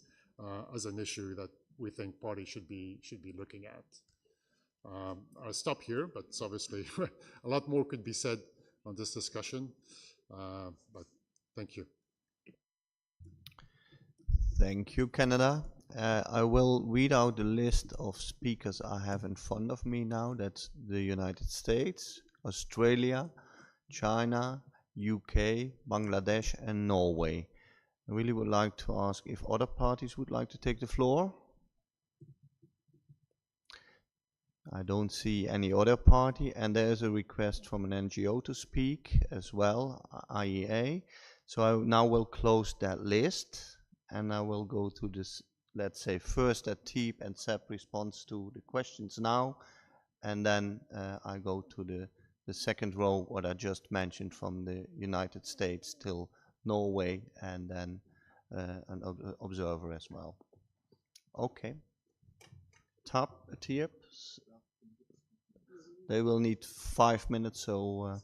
as an issue that we think parties should be looking at. I'll stop here, but it's obviously a lot more could be said on this discussion, but thank you. Thank you, Canada. I will read out the list of speakers I have in front of me now. That's the United States, Australia, China, UK, Bangladesh, and Norway. I really would like to ask if other parties would like to take the floor. I don't see any other party, and there is a request from an NGO to speak as well, IEA. So I now will close that list, and I will go to this, let's say, first at TEEP and SEP response to the questions now, and then I go to the second row, what I just mentioned from the United States till Norway, and then an observer as well. Okay. TEEP. They will need 5 minutes, so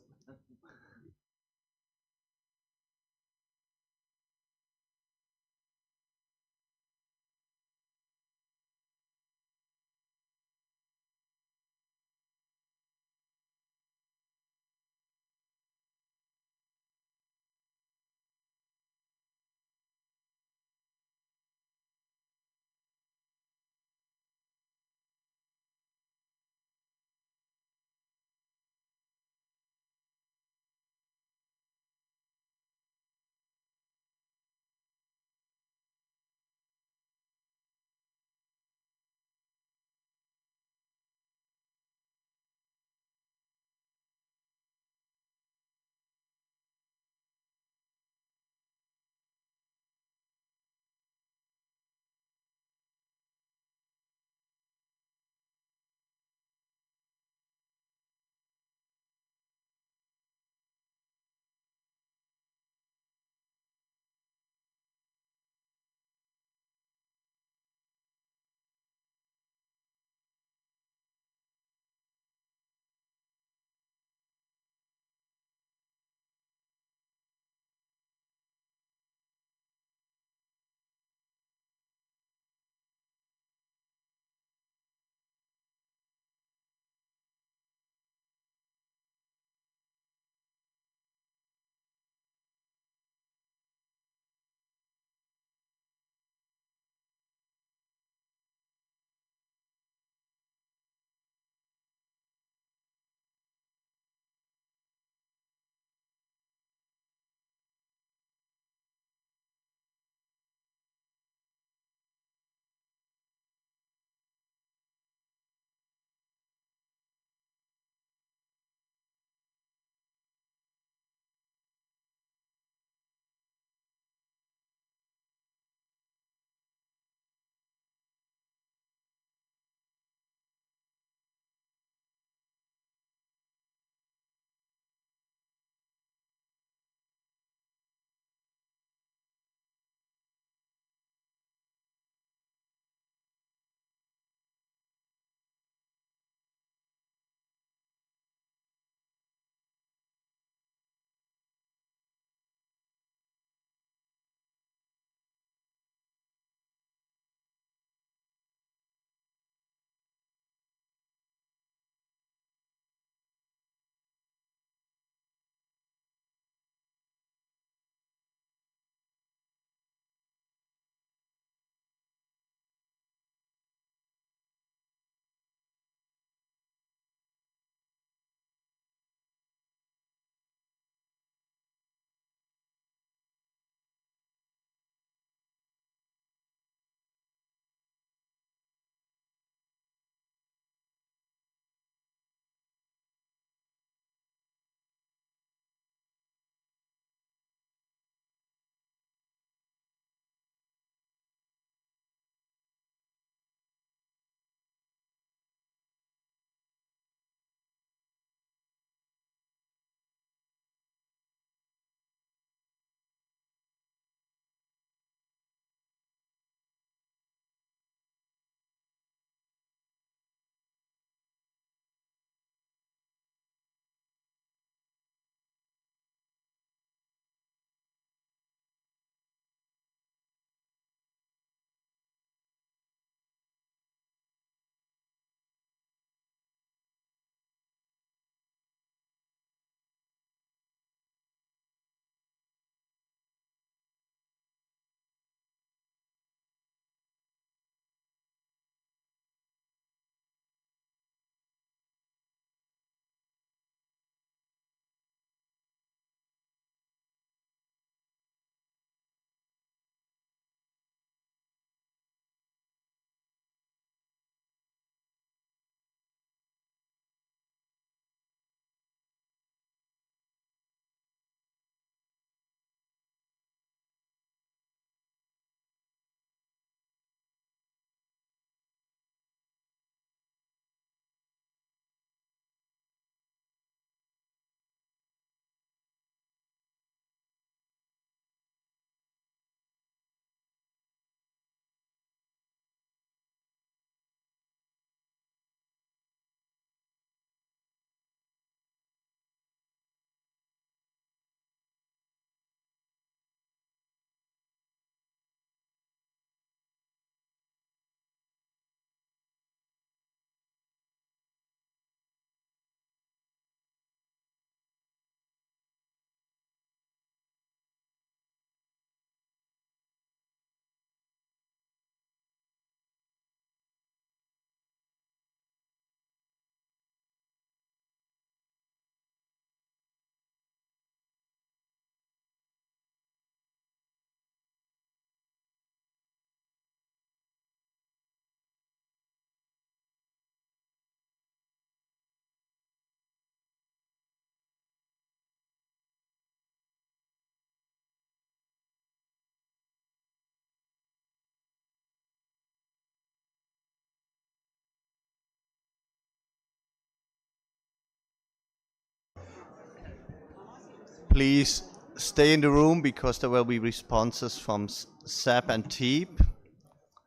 please stay in the room because there will be responses from SAP and TEEP.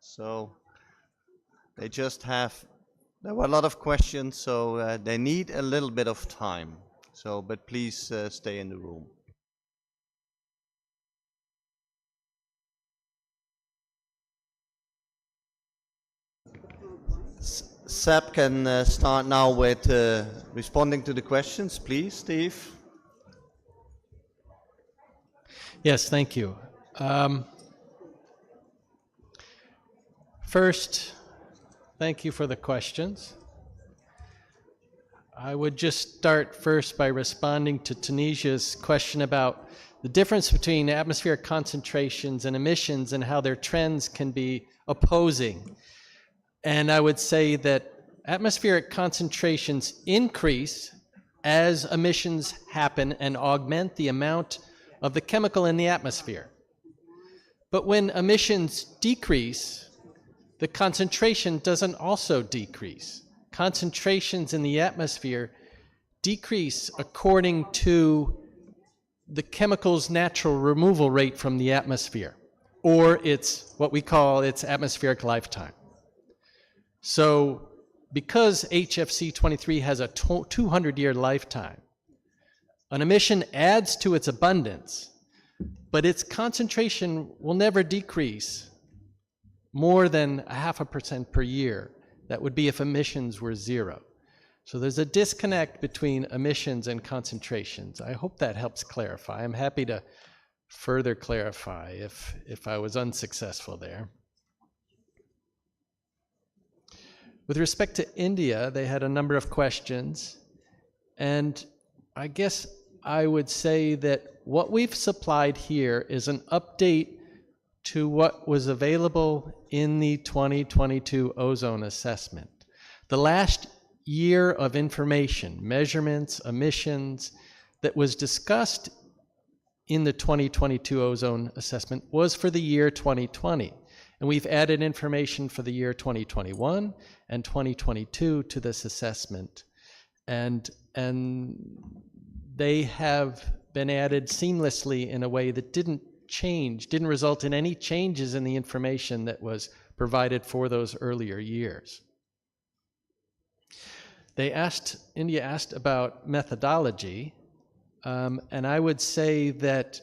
So there were a lot of questions, so they need a little bit of time. So, but please stay in the room. SAP can start now with responding to the questions, please, Steve. Yes, thank you. First, thank you for the questions. I would just start first by responding to Tunisia's question about the difference between atmospheric concentrations and emissions and how their trends can be opposing. And I would say that atmospheric concentrations increase as emissions happen and augment the amount of the chemical in the atmosphere. But when emissions decrease, the concentration doesn't also decrease. Concentrations in the atmosphere decrease according to the chemical's natural removal rate from the atmosphere, or its what we call its atmospheric lifetime. So because HFC 23 has a 200-year lifetime, an emission adds to its abundance, but its concentration will never decrease more than 0.5% per year. That would be if emissions were zero. So there's a disconnect between emissions and concentrations. I hope that helps clarify. I'm happy to further clarify if I was unsuccessful there. With respect to India, they had a number of questions, and I guess I would say that what we've supplied here is an update to what was available in the 2022 ozone assessment. The last year of information, measurements, emissions, that was discussed in the 2022 ozone assessment was for the year 2020. And we've added information for the year 2021 and 2022 to this assessment. And they have been added seamlessly in a way that didn't result in any changes in the information that was provided for those earlier years. India asked about methodology, and I would say that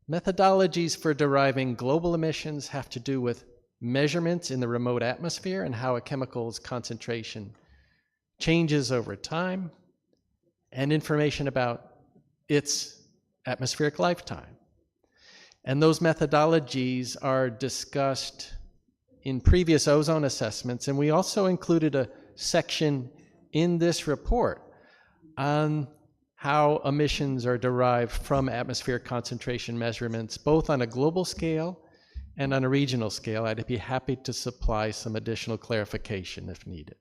methodologies for deriving global emissions have to do with measurements in the remote atmosphere and how a chemical's concentration changes over time, and information about its atmospheric lifetime. And those methodologies are discussed in previous ozone assessments, and we also included a section in this report on how emissions are derived from atmospheric concentration measurements, both on a global scale and on a regional scale. I'd be happy to supply some additional clarification if needed.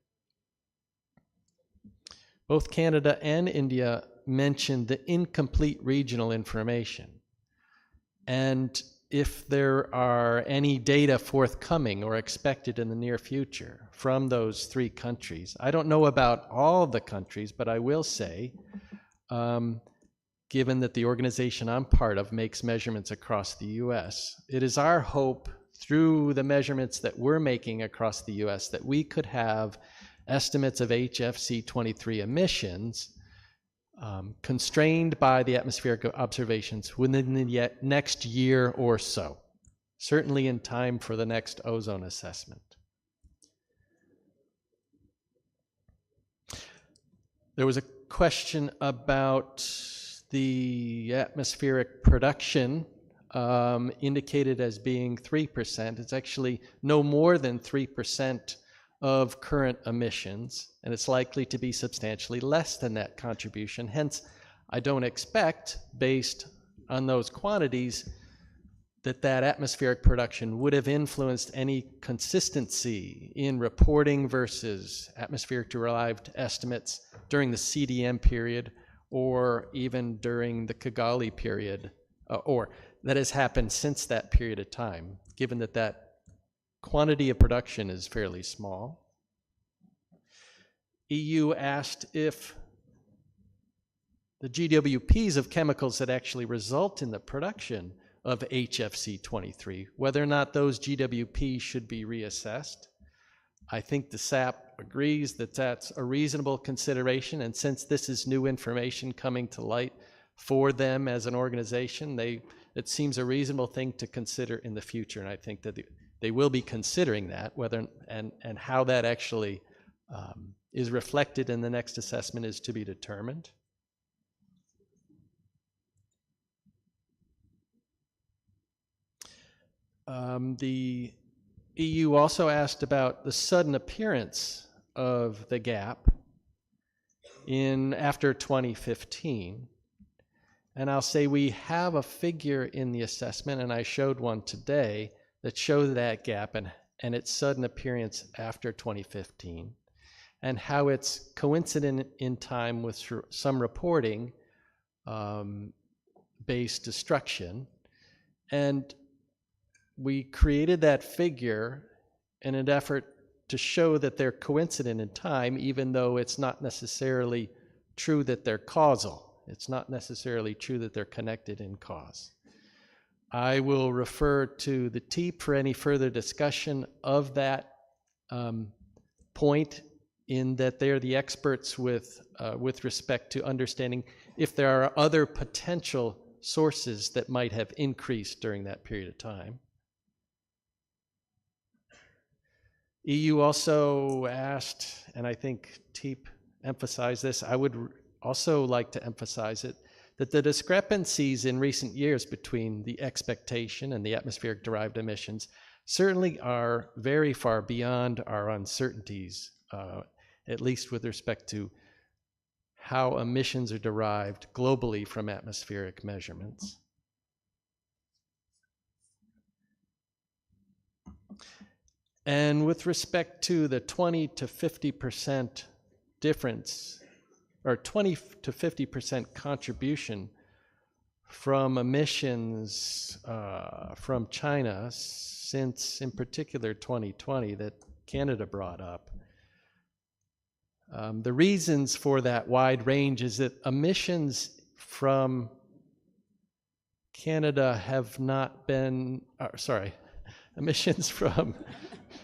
Both Canada and India mentioned the incomplete regional information. And if there are any data forthcoming or expected in the near future from those three countries, I don't know about all the countries, but I will say, given that the organization I'm part of makes measurements across the US, it is our hope through the measurements that we're making across the US that we could have estimates of HFC 23 emissions constrained by the atmospheric observations within the next year or so, certainly in time for the next ozone assessment. There was a question about the atmospheric production indicated as being 3%. It's actually no more than 3% of current emissions, and it's likely to be substantially less than that contribution. Hence, I don't expect, based on those quantities, that atmospheric production would have influenced any consistency in reporting versus atmospheric-derived estimates during the CDM period or even during the Kigali period, or that has happened since that period of time, given that quantity of production is fairly small. EU asked if the GWPs of chemicals that actually result in the production of HFC-23, whether or not those GWPs should be reassessed. I think the SAP agrees that that's a reasonable consideration, and since this is new information coming to light for them as an organization, it seems a reasonable thing to consider in the future, and I think that they will be considering that, whether and how that actually is reflected in the next assessment is to be determined. The EU also asked about the sudden appearance of the gap after 2015. And I'll say we have a figure in the assessment, and I showed one today, that showed that gap and its sudden appearance after 2015, and how it's coincident in time with some reporting based destruction. And we created that figure in an effort to show that they're coincident in time, even though it's not necessarily true that they're causal. It's not necessarily true that they're connected in cause. I will refer to the TEEP for any further discussion of that point, in that they're the experts with respect to understanding if there are other potential sources that might have increased during that period of time. EU also asked, and I think TEEP emphasized this, I would also like to emphasize it, that the discrepancies in recent years between the expectation and the atmospheric derived emissions certainly are very far beyond our uncertainties, at least with respect to how emissions are derived globally from atmospheric measurements. And with respect to the 20 to 50% difference, or 20 to 50% contribution from emissions from China since, in particular, 2020 that Canada brought up. The reasons for that wide range is that emissions from Canada have not been, emissions from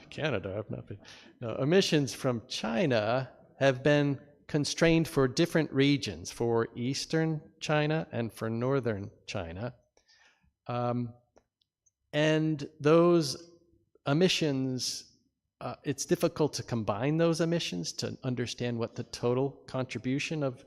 Canada have not been, no, emissions from China have been constrained for different regions, for eastern China and for northern China. And those emissions, it's difficult to combine those emissions to understand what the total contribution of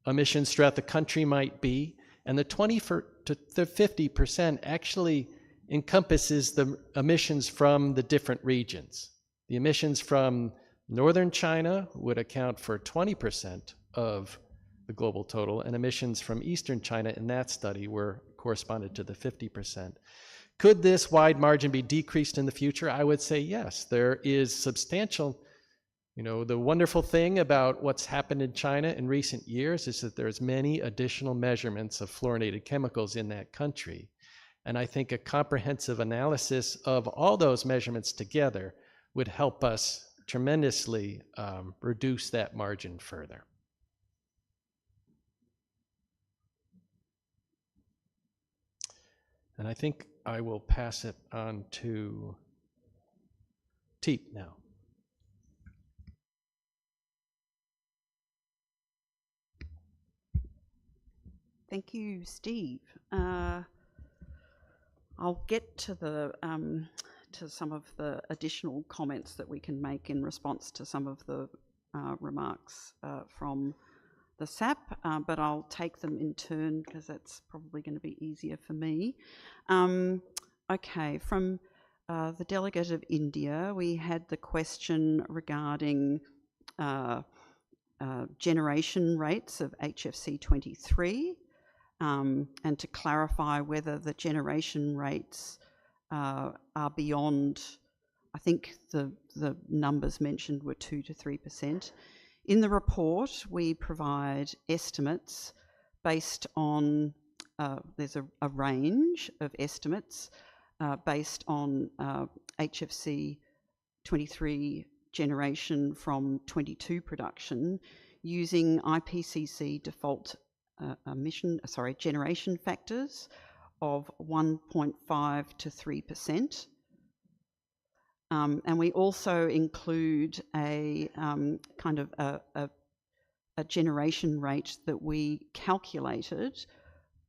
emissions throughout the country might be. And the 20 to 50% actually encompasses the emissions from the different regions. The emissions from northern China would account for 20% of the global total, and emissions from eastern China in that study corresponded to the 50%. Could this wide margin be decreased in the future? I would say yes. There is substantial, the wonderful thing about what's happened in China in recent years is that there's many additional measurements of fluorinated chemicals in that country. And I think a comprehensive analysis of all those measurements together would help us tremendously reduce that margin further. And I think I will pass it on to Teep now. Thank you, Steve. I'll get to to some of the additional comments that we can make in response to some of the remarks from the SAP, but I'll take them in turn because that's probably going to be easier for me. Okay, from the delegate of India, we had the question regarding generation rates of HFC-23, and to clarify whether the generation rates are beyond, I think the numbers mentioned were 2 to 3%. In the report, we provide estimates based on, there's a range of estimates based on HFC-23 generation from 22 production using IPCC default generation factors of 1.5 to 3%. And we also include a kind of a generation rate that we calculated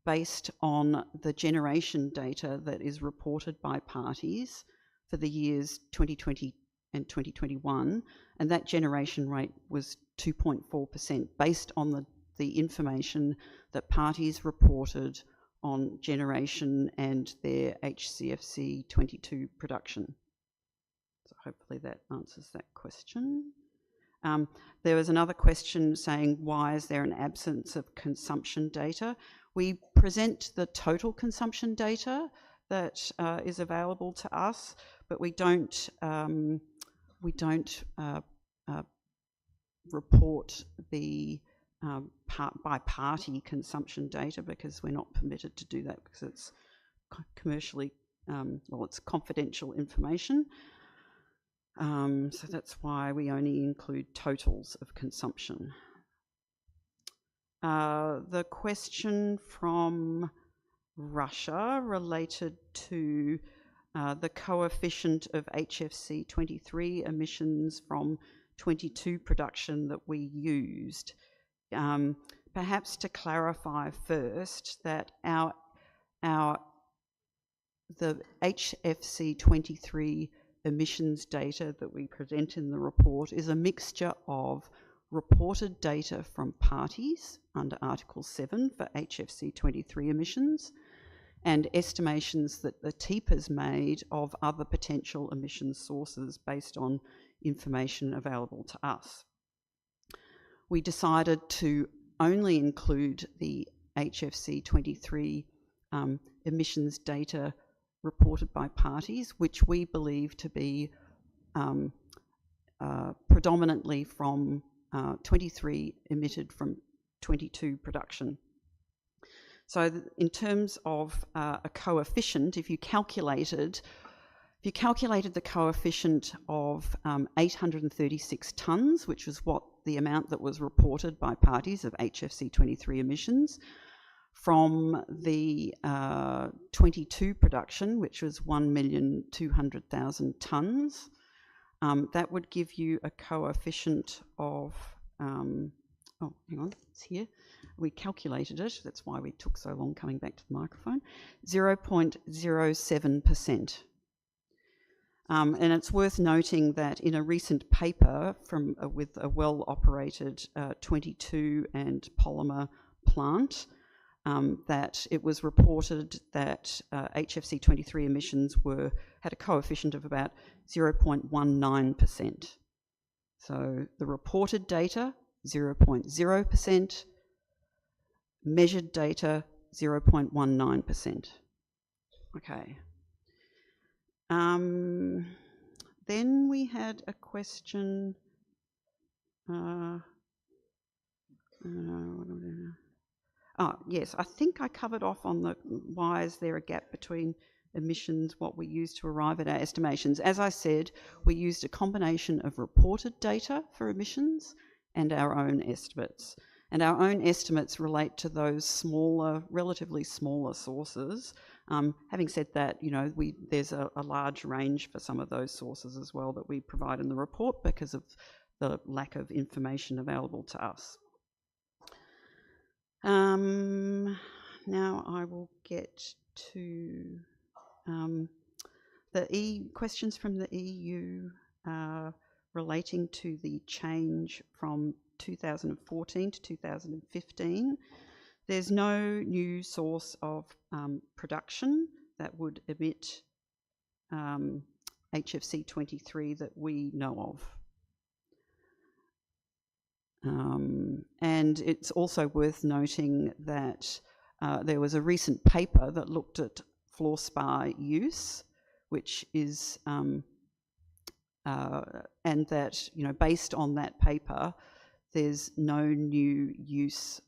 based on the generation data that is reported by parties for the years 2020 and 2021, and that generation rate was 2.4% based on the information that parties reported on generation and their HCFC 22 production. So hopefully that answers that question. There was another question saying, why is there an absence of consumption data? We present the total consumption data that is available to us, but we don't report the by party consumption data, because we're not permitted to do that because it's commercially, well, it's confidential information. So that's why we only include totals of consumption. The question from Russia related to the coefficient of HFC 23 emissions from 22 production that we used. Perhaps to clarify first that the HFC 23 emissions data that we present in the report is a mixture of reported data from parties under Article 7 for HFC 23 emissions and estimations that the TEEP has made of other potential emission sources based on information available to us. We decided to only include the HFC 23 emissions data reported by parties, which we believe to be predominantly from 23 emitted from 22 production. So in terms of a coefficient, if you calculated the coefficient of 836 tonnes, which was what the amount that was reported by parties of HFC 23 emissions, from the 22 production, which was 1,200,000 tonnes, that would give you a coefficient of, oh, hang on, it's here. We calculated it, that's why we took so long coming back to the microphone, 0.07%. And it's worth noting that in a recent paper from with a well-operated 22 and polymer plant, that it was reported that HFC 23 emissions had a coefficient of about 0.19%. So the reported data, 0.0%, measured data, 0.19%. Okay. Then we had a question. Yes, I think I covered off on the why is there a gap between emissions, what we use to arrive at our estimations. As I said, we used a combination of reported data for emissions and our own estimates. And our own estimates relate to those smaller, relatively smaller sources. Having said that, you know, there's a large range for some of those sources as well that we provide in the report because of the lack of information available to us. Now I will get to the questions from the EU relating to the change from 2014 to 2015. There's no new source of production that would emit HFC 23 that we know of. And it's also worth noting that there was a recent paper that looked at fluorspar use, which is, and that, you know, based on that paper, there's no new uses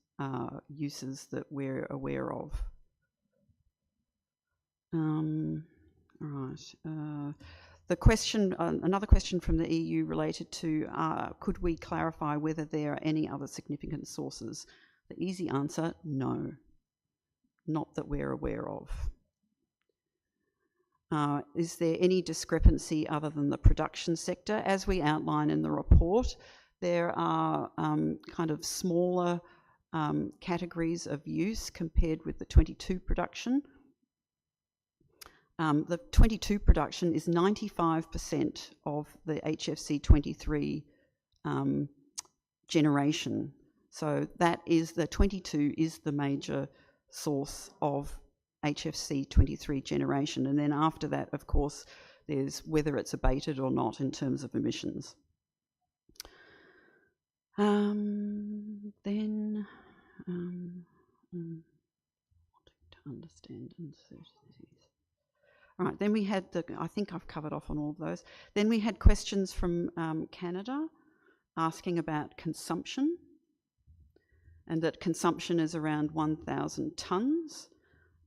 that we're aware of. Right. The question, another question from the EU related to, could we clarify whether there are any other significant sources The easy answer, no. Not that we're aware of. Is there any discrepancy other than the production sector? As we outline in the report, there are kind of smaller categories of use compared with the 22 production. The 22 production is 95% of the HFC 23 generation. So that is, the 22 is the major source of HFC 23 generation. And then after that, of course, there's whether it's abated or not in terms of emissions. Wanting to understand uncertainties. All right, then we had I think I've covered off on all of those. Then we had questions from Canada asking about consumption, and that consumption is around 1,000 tonnes.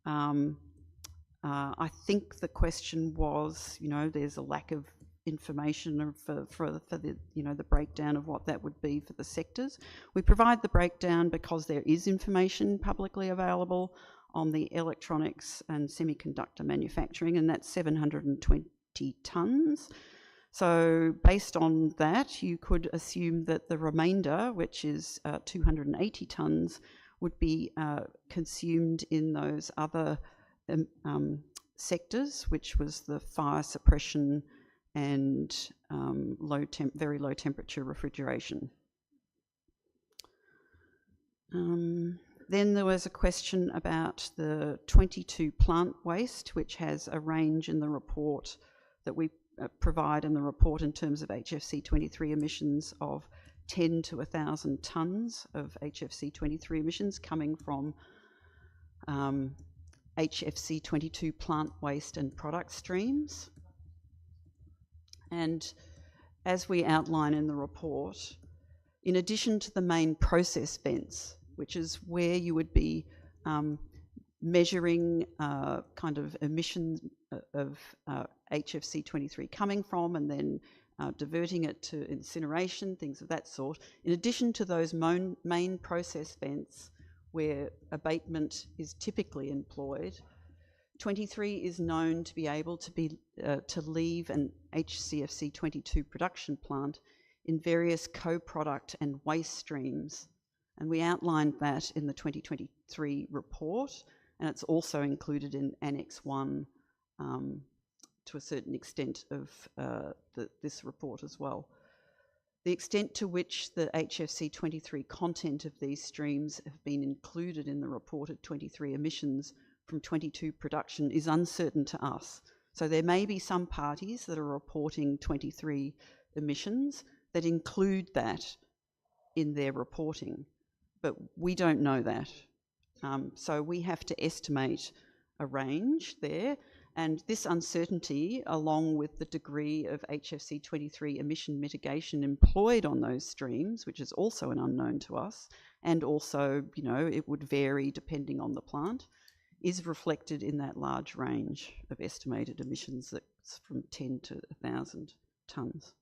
I think the question was, there's a lack of information for the, the breakdown of what that would be for the sectors. We provide the breakdown because there is information publicly available on the electronics and semiconductor manufacturing, and that's 720 tonnes. So based on that, you could assume that the remainder, which is 280 tonnes, would be consumed in those other sectors, which was the fire suppression and very low temperature refrigeration. Then there was a question about the 22 plant waste, which has a range in the report that we provide in the report in terms of HFC 23 emissions of 10 to 1,000 tonnes of HFC 23 emissions coming from HFC 22 plant waste and product streams. And as we outline in the report, in addition to the main process vents, which is where you would be measuring kind of emissions of HFC 23 coming from, and then diverting it to incineration, things of that sort. In addition to those main process vents where abatement is typically employed, 23 is known to be able to leave an HCFC 22 production plant in various co-product and waste streams. And we outlined that in the 2023 report, and it's also included in Annex 1 to a certain extent of this report as well. The extent to which the HFC 23 content of these streams have been included in the reported 23 emissions from 22 production is uncertain to us. So there may be some parties that are reporting 23 emissions that include that in their reporting, but we don't know that. So we have to estimate a range there, and this uncertainty, along with the degree of HFC 23 emission mitigation employed on those streams, which is also an unknown to us, and also, it would vary depending on the plant, is reflected in that large range of estimated emissions that's from 10 to 1,000 tonnes.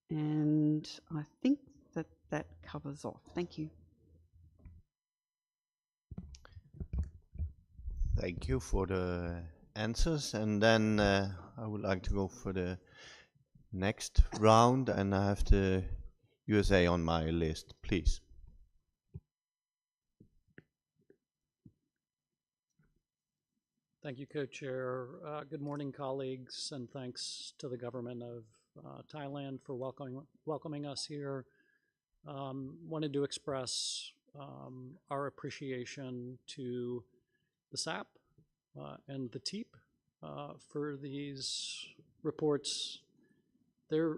And I think that covers off. Thank you. Thank you for the answers. And then I would like to go for the next round, and I have the USA on my list, please. Thank you, Co-Chair. Good morning, colleagues, and thanks to the government of Thailand for welcoming us here. Wanted to express our appreciation to the SAP and the TEEP for these reports. They're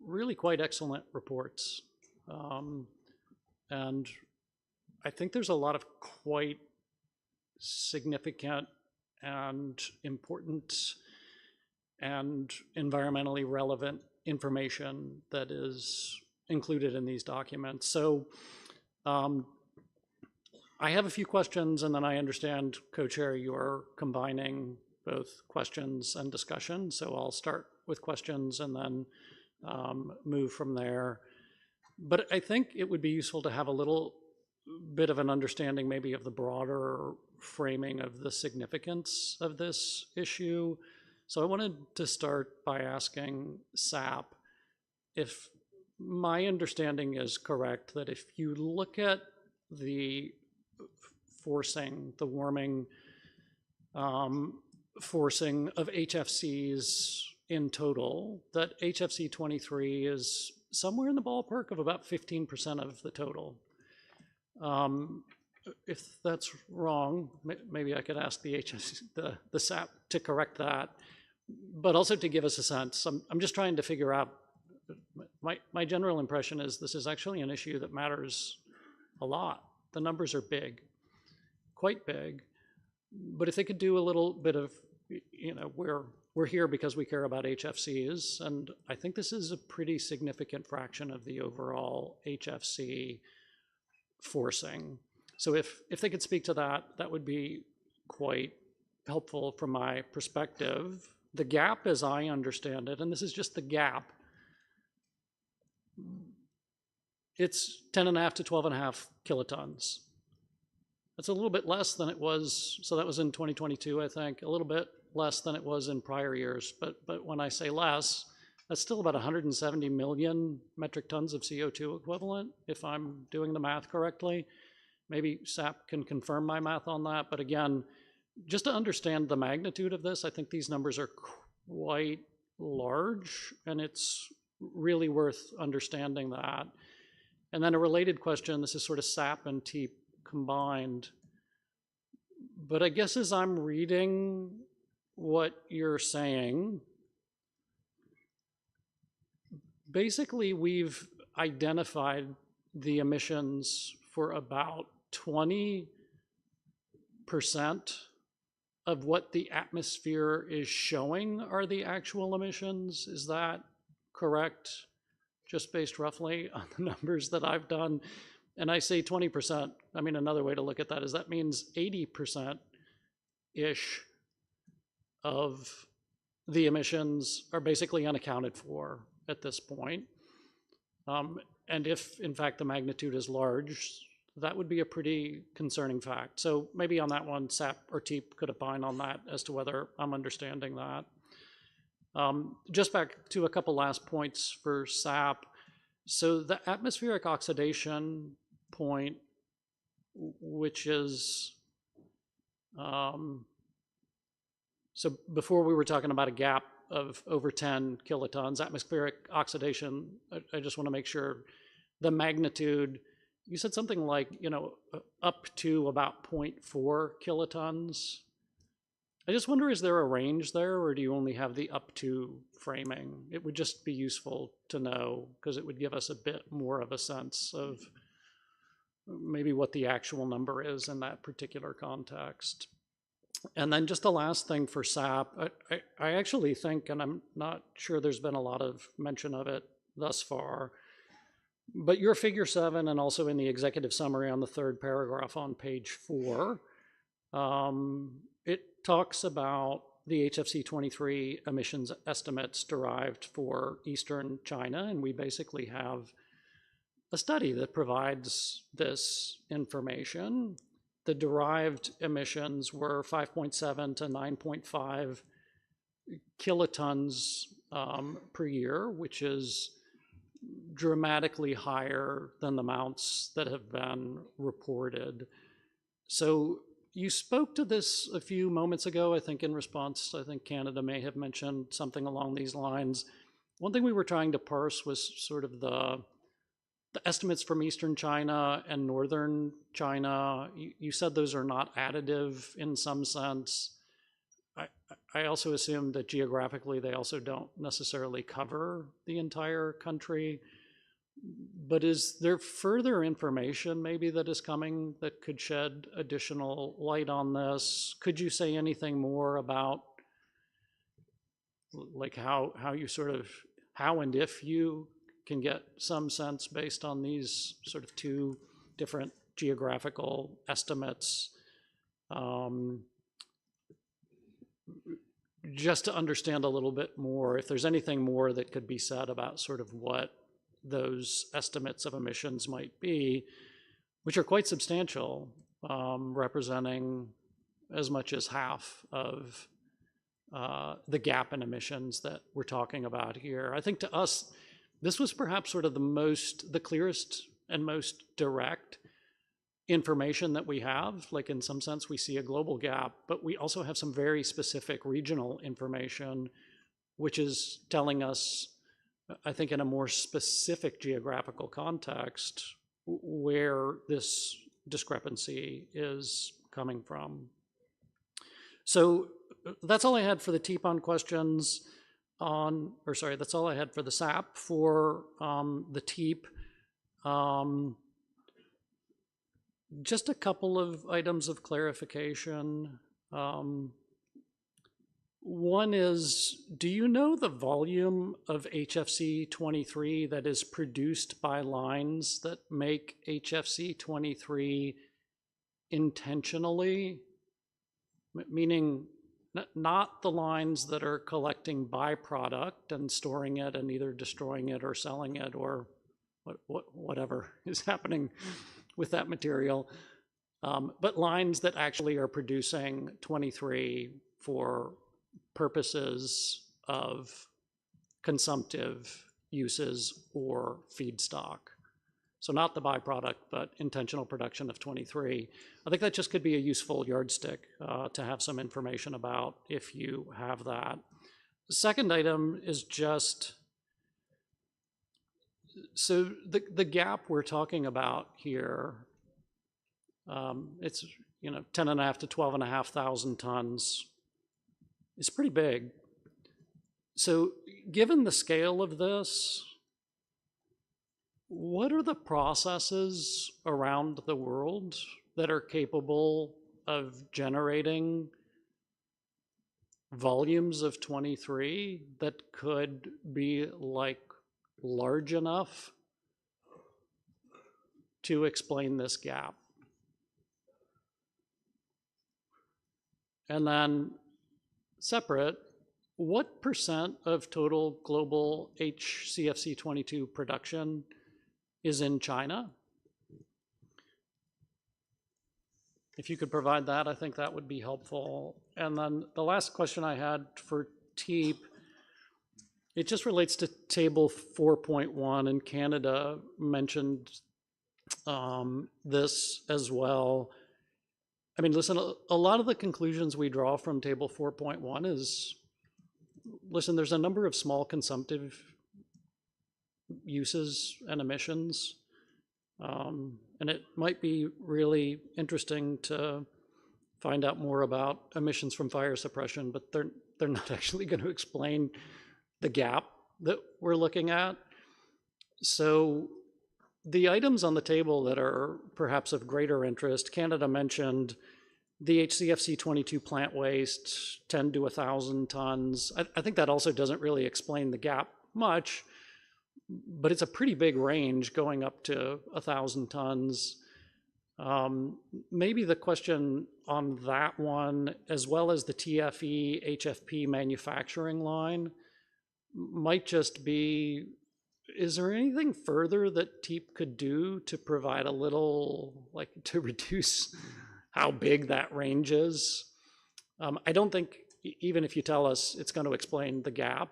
really quite excellent reports. And I think there's a lot of quite significant and important and environmentally relevant information that is included in these documents. So I have a few questions, and then I understand, Co-Chair, you're combining both questions and discussion. So I'll start with questions and then move from there. But I think it would be useful to have a little bit of an understanding maybe of the broader framing of the significance of this issue. So I wanted to start by asking SAP if my understanding is correct, that if you look at the forcing, the warming forcing of HFCs in total, that HFC 23 is somewhere in the ballpark of about 15% of the total. If that's wrong, maybe I could ask the HFC, the SAP to correct that, but also to give us a sense. I'm just trying to figure out, my general impression is this is actually an issue that matters a lot. The numbers are big, quite big, but if they could do a little bit of, we're here because we care about HFCs, and I think this is a pretty significant fraction of the overall HFC forcing. So if they could speak to that, that would be quite helpful from my perspective. The gap, as I understand it, and this is just the gap, it's 10.5 to 12.5 kilotons. That's a little bit less than it was, so that was in 2022, I think, a little bit less than it was in prior years. But when I say less, that's still about 170 million metric tons of CO2 equivalent, if I'm doing the math correctly. Maybe SAP can confirm my math on that. But again, just to understand the magnitude of this, I think these numbers are quite large, and it's really worth understanding that. And then a related question, this is sort of SAP and TEEP combined. But I guess as I'm reading what you're saying, basically we've identified the emissions for about 20% of what the atmosphere is showing are the actual emissions. Is that correct? Just based roughly on the numbers that I've done. And I say 20%, I mean, another way to look at that is that means 80%-ish of the emissions are basically unaccounted for at this point. And if, in fact, the magnitude is large, that would be a pretty concerning fact. So maybe on that one, SAP or TEEP could opine on that as to whether I'm understanding that. Just back to a couple last points for SAP. So the atmospheric oxidation point, which is, so before we were talking about a gap of over 10 kilotons, atmospheric oxidation, I just want to make sure the magnitude, you said something like, up to about 0.4 kilotons. I just wonder, is there a range there, or do you only have the up to framing? It would just be useful to know, because it would give us a bit more of a sense of maybe what the actual number is in that particular context. And then just the last thing for SAP, I actually think, and I'm not sure there's been a lot of mention of it thus far, but your figure 7 and also in the executive summary on the third paragraph on page 4, it talks about the HFC 23 emissions estimates derived for Eastern China, and we basically have a study that provides this information. The derived emissions were 5.7 to 9.5 kilotons per year, which is dramatically higher than the amounts that have been reported. So you spoke to this a few moments ago, I think in response, I think Canada may have mentioned something along these lines. One thing we were trying to parse was sort of the estimates from Eastern China and Northern China. You said those are not additive in some sense. I also assume that geographically they also don't necessarily cover the entire country. But is there further information maybe that is coming that could shed additional light on this? Could you say anything more about like how you sort of, how and if you can get some sense based on these sort of two different geographical estimates, just to understand a little bit more, if there's anything more that could be said about sort of what those estimates of emissions might be, which are quite substantial, representing as much as half of the gap in emissions that we're talking about here. I think to us, this was perhaps sort of the clearest and most direct information that we have. Like in some sense, we see a global gap, but we also have some very specific regional information, which is telling us, I think in a more specific geographical context, where this discrepancy is coming from. So that's all I had for the TPON questions that's all I had for the SAP. For the TEEP, just a couple of items of clarification. One is, do you know the volume of HFC 23 that is produced by lines that make HFC 23 intentionally? Meaning not the lines that are collecting byproduct and storing it and either destroying it or selling it or whatever is happening with that material, but lines that actually are producing 23 for purposes of consumptive uses or feedstock. So not the byproduct, but intentional production of 23. I think that just could be a useful yardstick to have some information about if you have that. The second item is just, so the gap we're talking about here, it's 10.5 to 12,500 tons. It's pretty big. So given the scale of this, what are the processes around the world that are capable of generating volumes of 23 that could be like large enough to explain this gap? And then separate, what percent of total global HCFC 22 production is in China? If you could provide that, I think that would be helpful. And then the last question I had for TEEP, it just relates to table 4.1, and Canada mentioned this as well. I mean, listen, a lot of the conclusions we draw from table 4.1 is, listen, there's a number of small consumptive uses and emissions. And it might be really interesting to find out more about emissions from fire suppression, but they're not actually going to explain the gap that we're looking at. So the items on the table that are perhaps of greater interest, Canada mentioned the HCFC 22 plant waste, 10 to 1,000 tons. I think that also doesn't really explain the gap much, but it's a pretty big range going up to 1,000 tons. Maybe the question on that one, as well as the TFE HFP manufacturing line, might just be, is there anything further that TEEP could do to provide a little, like to reduce how big that range is? I don't think, even if you tell us it's going to explain the gap,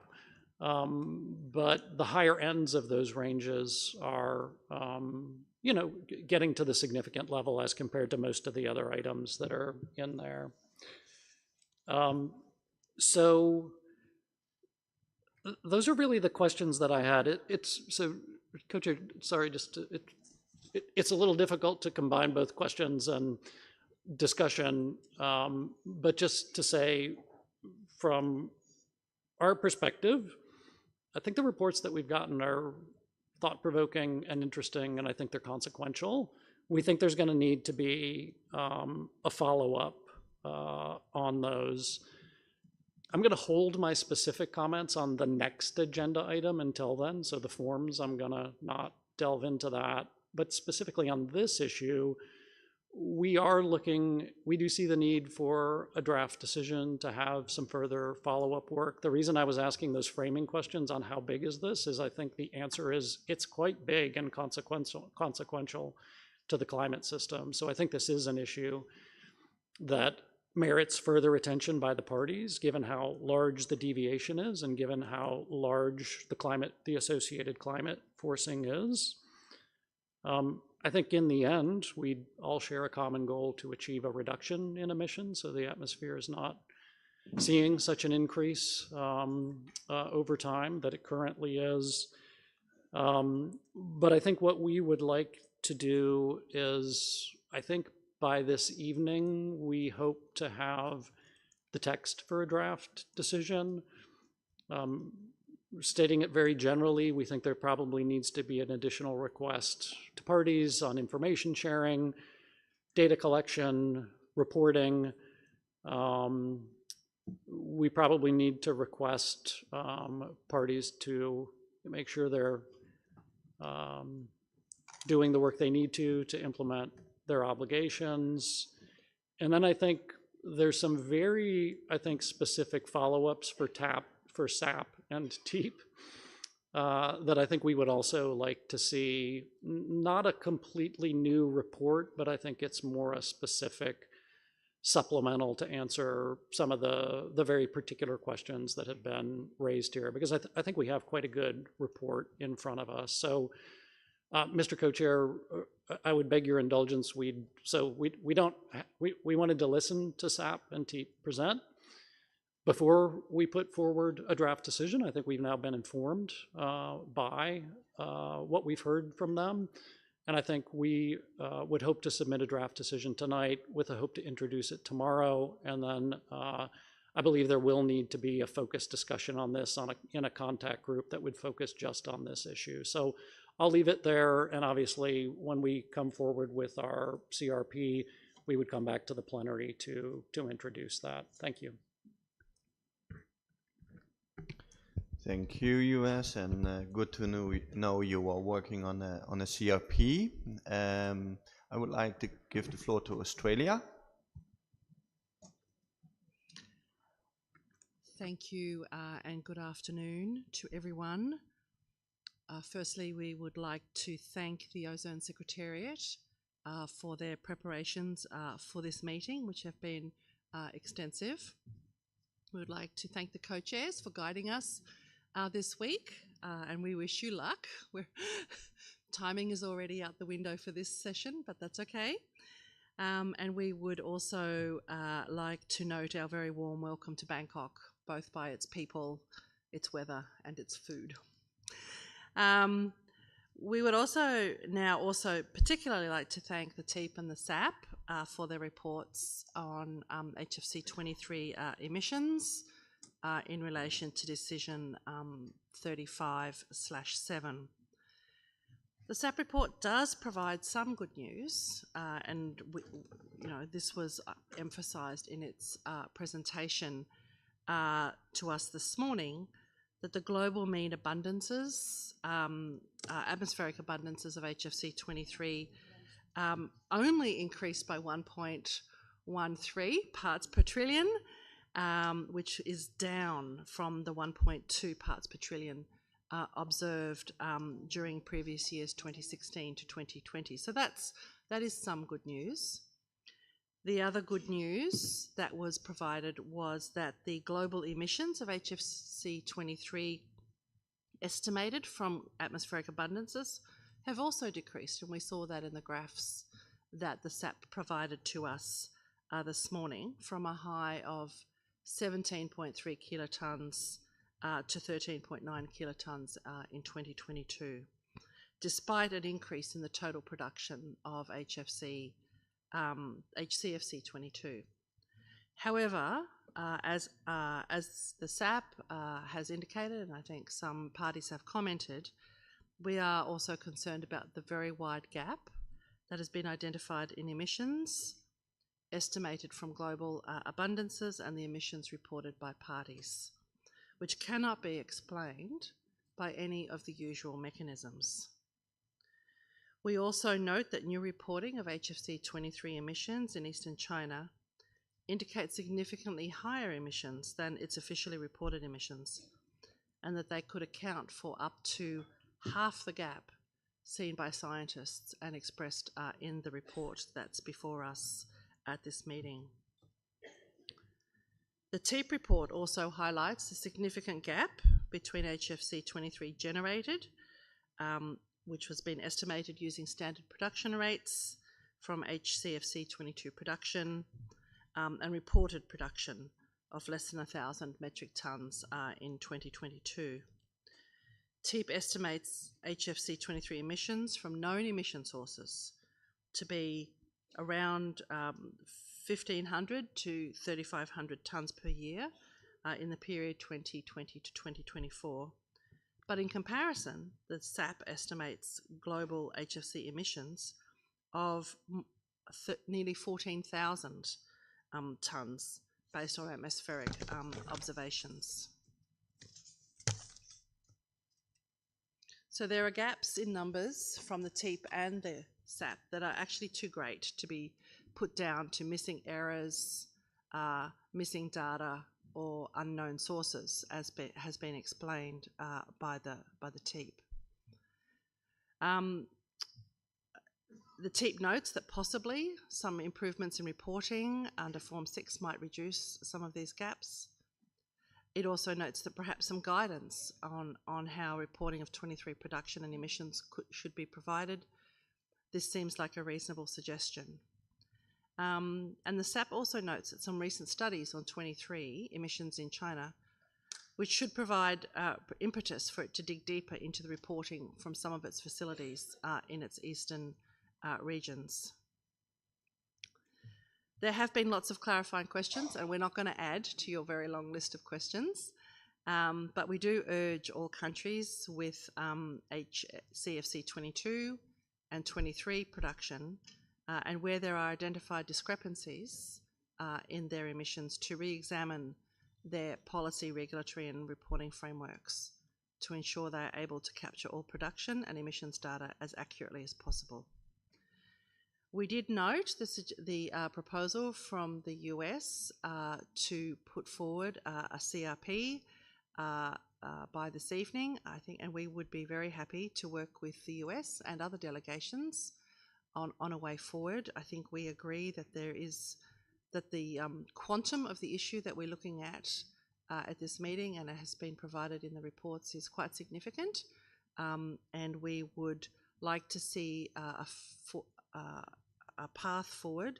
but the higher ends of those ranges are, getting to the significant level as compared to most of the other items that are in there. So those are really the questions that I had. So, Co-Chair, sorry, it's a little difficult to combine both questions and discussion, but just to say, from our perspective, I think the reports that we've gotten are thought-provoking and interesting, and I think they're consequential. We think there's going to need to be a follow-up on those. I'm going to hold my specific comments on the next agenda item until then, so the forms, I'm going to not delve into that. But specifically on this issue, we do see the need for a draft decision to have some further follow-up work. The reason I was asking those framing questions on how big is this is I think the answer is it's quite big and consequential to the climate system. So I think this is an issue that merits further attention by the parties, given how large the deviation is and given how large the associated climate forcing is. I think in the end, we all share a common goal to achieve a reduction in emissions, so the atmosphere is not seeing such an increase over time that it currently is. But I think what we would like to do is, I think by this evening, we hope to have the text for a draft decision. Stating it very generally, we think there probably needs to be an additional request to parties on information sharing, data collection, reporting. We probably need to request parties to make sure they're doing the work they need to implement their obligations. And then I think there's some very, specific follow-ups for SAP and TEEP that I think we would also like to see. Not a completely new report, but I think it's more a specific supplemental to answer some of the very particular questions that have been raised here, because I think we have quite a good report in front of us. So, Mr. Co-Chair, I would beg your indulgence. We wanted to listen to SAP and TEEP present before we put forward a draft decision. I think we've now been informed by what we've heard from them. And I think we would hope to submit a draft decision tonight with a hope to introduce it tomorrow. And then I believe there will need to be a focused discussion on this in a contact group that would focus just on this issue. So I'll leave it there. And obviously, when we come forward with our CRP, we would come back to the plenary to introduce that. Thank you. Thank you, US, and good to know you are working on a CRP. I would like to give the floor to Australia. Thank you, and good afternoon to everyone. Firstly, we would like to thank the Ozone Secretariat for their preparations for this meeting, which have been extensive. We would like to thank the co-chairs for guiding us this week, and we wish you luck. Timing is already out the window for this session, but that's okay. And we would also like to note our very warm welcome to Bangkok, both by its people, its weather, and its food. We would also particularly like to thank the TEEP and the SAP for their reports on HFC 23 emissions in relation to decision 35/7. The SAP report does provide some good news, and this was emphasised in its presentation to us this morning, that the global mean abundances, atmospheric abundances of HFC 23 only increased by 1.13 parts per trillion, which is down from the 1.2 parts per trillion observed during previous years 2016 to 2020. So that is some good news. The other good news that was provided was that the global emissions of HFC 23 estimated from atmospheric abundances have also decreased, and we saw that in the graphs that the SAP provided to us this morning, from a high of 17.3 kilotons to 13.9 kilotons in 2022, despite an increase in the total production of HCFC 22. However, as the SAP has indicated, and I think some parties have commented, we are also concerned about the very wide gap that has been identified in emissions estimated from global abundances and the emissions reported by parties, which cannot be explained by any of the usual mechanisms. We also note that new reporting of HFC 23 emissions in eastern China indicates significantly higher emissions than its officially reported emissions, and that they could account for up to half the gap seen by scientists and expressed in the report that's before us at this meeting. The TEEP report also highlights the significant gap between HFC 23 generated, which was being estimated using standard production rates from HCFC 22 production, and reported production of less than 1,000 metric tonnes in 2022. TEEP estimates HFC 23 emissions from known emission sources to be around 1,500 to 3,500 tonnes per year in the period 2020 to 2024. But in comparison, the SAP estimates global HFC emissions of nearly 14,000 tonnes based on atmospheric observations. So there are gaps in numbers from the TEEP and the SAP that are actually too great to be put down to missing errors, missing data, or unknown sources, as has been explained by the TEEP. The TEEP notes that possibly some improvements in reporting under Form 6 might reduce some of these gaps. It also notes that perhaps some guidance on how reporting of 23 production and emissions should be provided. This seems like a reasonable suggestion. And the SAP also notes that some recent studies on 23 emissions in China, which should provide impetus for it to dig deeper into the reporting from some of its facilities in its eastern regions. There have been lots of clarifying questions, and we're not going to add to your very long list of questions, but we do urge all countries with HCFC 22 and 23 production, and where there are identified discrepancies in their emissions, to re-examine their policy, regulatory and reporting frameworks to ensure they are able to capture all production and emissions data as accurately as possible. We did note the proposal from the US to put forward a CRP by this evening, I think, and we would be very happy to work with the US and other delegations on a way forward. I think we agree that the quantum of the issue that we're looking at this meeting, and it has been provided in the reports, is quite significant, and we would like to see a path forward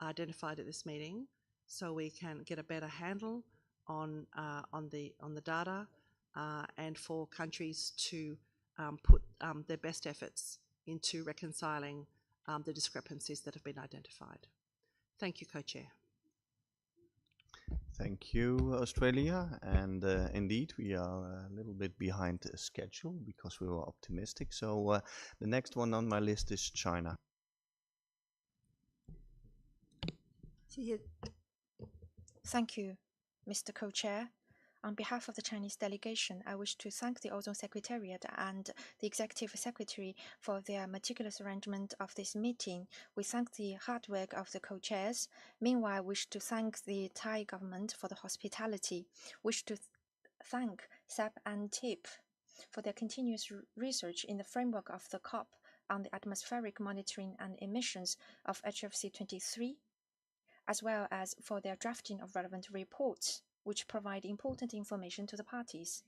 identified at this meeting, so we can get a better handle on the data, and for countries to put their best efforts into reconciling the discrepancies that have been identified. Thank you, Co-Chair. Thank you, Australia. And indeed, we are a little bit behind schedule because we were optimistic. So the next one on my list is China. Thank you, Mr. Co-Chair. On behalf of the Chinese delegation, I wish to thank the Ozone Secretariat and the Executive Secretary for their meticulous arrangement of this meeting. We thank the hard work of the co-chairs. Meanwhile, I wish to thank the Thai government for the hospitality. Wish to thank SAP and TEEP for their continuous research in the framework of the COP on the atmospheric monitoring and emissions of HFC 23, as well as for their drafting of relevant reports, which provide important information to the parties.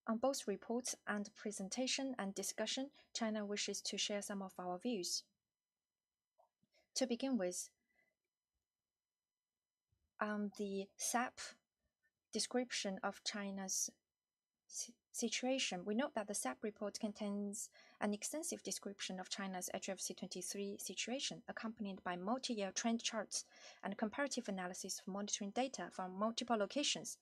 On both reports and presentation and discussion, China wishes to share some of our views. To begin with, the SAP description of China's situation, we note that the SAP report contains an extensive description of China's HFC 23 situation, accompanied by multi-year trend charts and comparative analysis of monitoring data from multiple locations,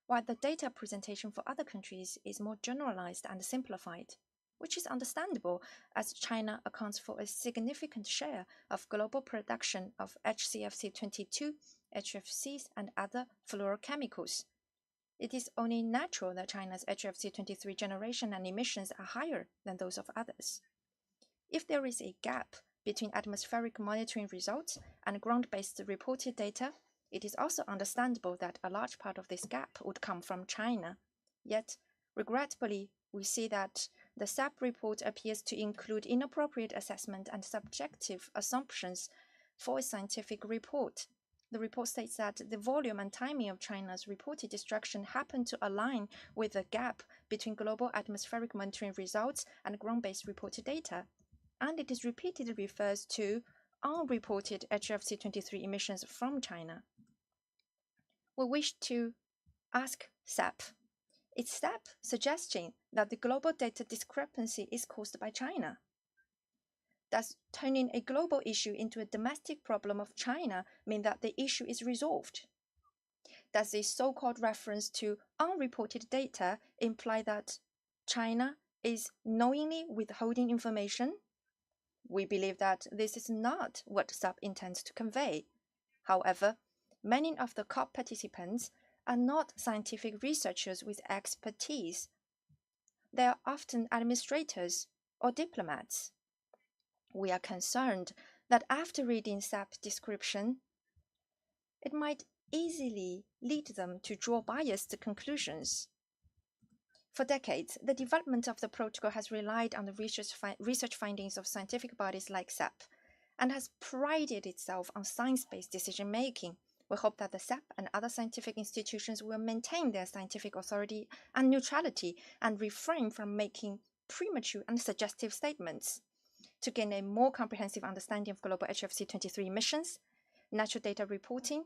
while the data presentation for other countries is more generalized and simplified, which is understandable as China accounts for a significant share of global production of HCFC 22, HFCs, and other fluorochemicals. It is only natural that China's HFC 23 generation and emissions are higher than those of others. If there is a gap between atmospheric monitoring results and ground-based reported data, it is also understandable that a large part of this gap would come from China. Yet, regrettably, we see that the SAP report appears to include inappropriate assessment and subjective assumptions for a scientific report. The report states that the volume and timing of China's reported destruction happen to align with the gap between global atmospheric monitoring results and ground-based reported data, and it is repeatedly refers to unreported HFC 23 emissions from China. We wish to ask SAP, is SAP suggesting that the global data discrepancy is caused by China? Does turning a global issue into a domestic problem of China mean that the issue is resolved? Does the so-called reference to unreported data imply that China is knowingly withholding information? We believe that this is not what SAP intends to convey. However, many of the COP participants are not scientific researchers with expertise. They are often administrators or diplomats. We are concerned that after reading SAP's description, it might easily lead them to draw biased conclusions. For decades, the development of the protocol has relied on the research findings of scientific bodies like SAP and has prided itself on science-based decision-making. We hope that the SAP and other scientific institutions will maintain their scientific authority and neutrality and refrain from making premature and suggestive statements. To gain a more comprehensive understanding of global HFC 23 emissions, national data reporting,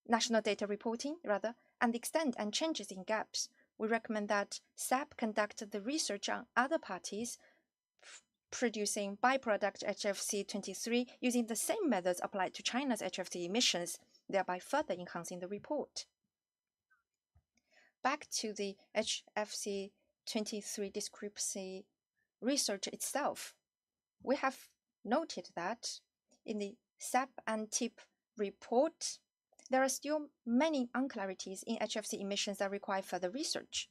and the extent and changes in gaps, we recommend that SAP conduct the research on other parties producing byproduct HFC 23 using the same methods applied to China's HFC emissions, thereby further enhancing the report. Back to the HFC 23 discrepancy research itself. We have noted that in the SAP and TIP report, there are still many unclarities in HFC emissions that require further research.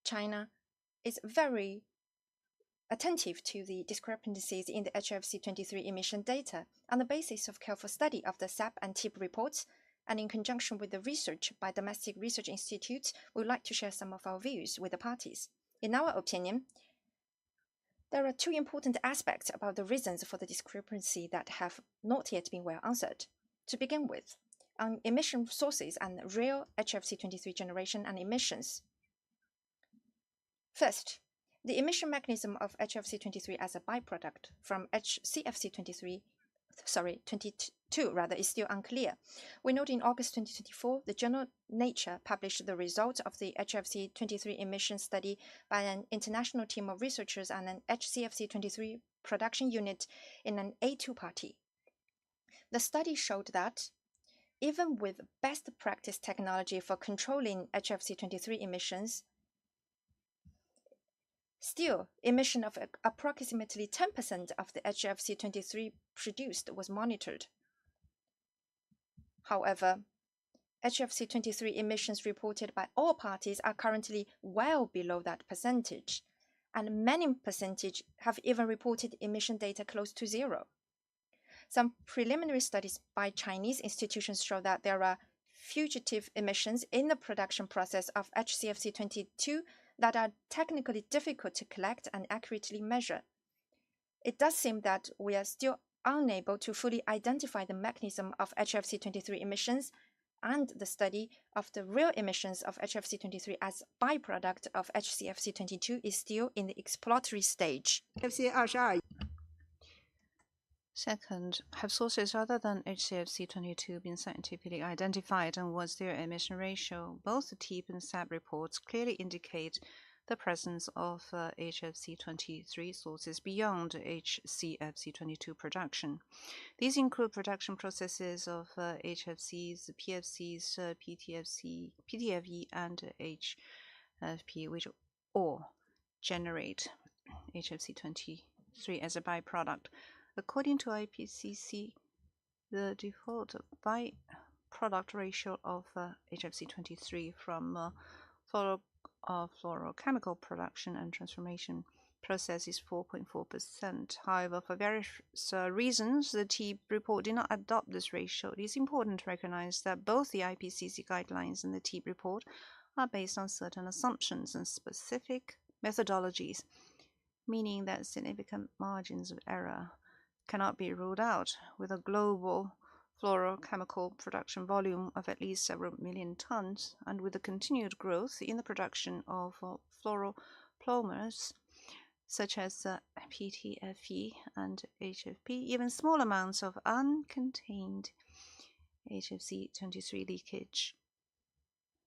China is very attentive to the discrepancies in the HFC 23 emission data. On the basis of careful study of the SAP and TIP reports, and in conjunction with the research by domestic research institutes, we would like to share some of our views with the parties. In our opinion, there are two important aspects about the reasons for the discrepancy that have not yet been well answered. To begin with, on emission sources and real HFC 23 generation and emissions. First, the emission mechanism of HFC 23 as a byproduct from HCFC 22 is still unclear. We note in August 2024, the journal Nature published the results of the HFC 23 emission study by an international team of researchers and an HCFC 23 production unit in an A2 party. The study showed that even with best practice technology for controlling HFC 23 emissions, still, emission of approximately 10% of the HFC 23 produced was monitored. However, HFC 23 emissions reported by all parties are currently well below that percentage, and many percentage have even reported emission data close to zero. Some preliminary studies by Chinese institutions show that there are fugitive emissions in the production process of HCFC 22 that are technically difficult to collect and accurately measure. It does seem that we are still unable to fully identify the mechanism of HFC 23 emissions, and the study of the real emissions of HFC 23 as byproduct of HCFC 22 is still in the exploratory stage. Second, have sources other than HCFC 22 been scientifically identified, and what's their emission ratio? Both the TIP and SAP reports clearly indicate the presence of HFC 23 sources beyond HCFC 22 production. These include production processes of HFCs, PFCs, PTFE, and HFP, which all generate HFC 23 as a byproduct. According to IPCC, the default byproduct ratio of HFC 23 from fluorochemical production and transformation process is 4.4%. However, for various reasons, the TEEP report did not adopt this ratio. It is important to recognize that both the IPCC guidelines and the TEEP report are based on certain assumptions and specific methodologies, meaning that significant margins of error cannot be ruled out. With a global fluorochemical production volume of at least several million tons, and with the continued growth in the production of fluoropolymers such as PTFE and HFP, even small amounts of uncontained HFC 23 leakage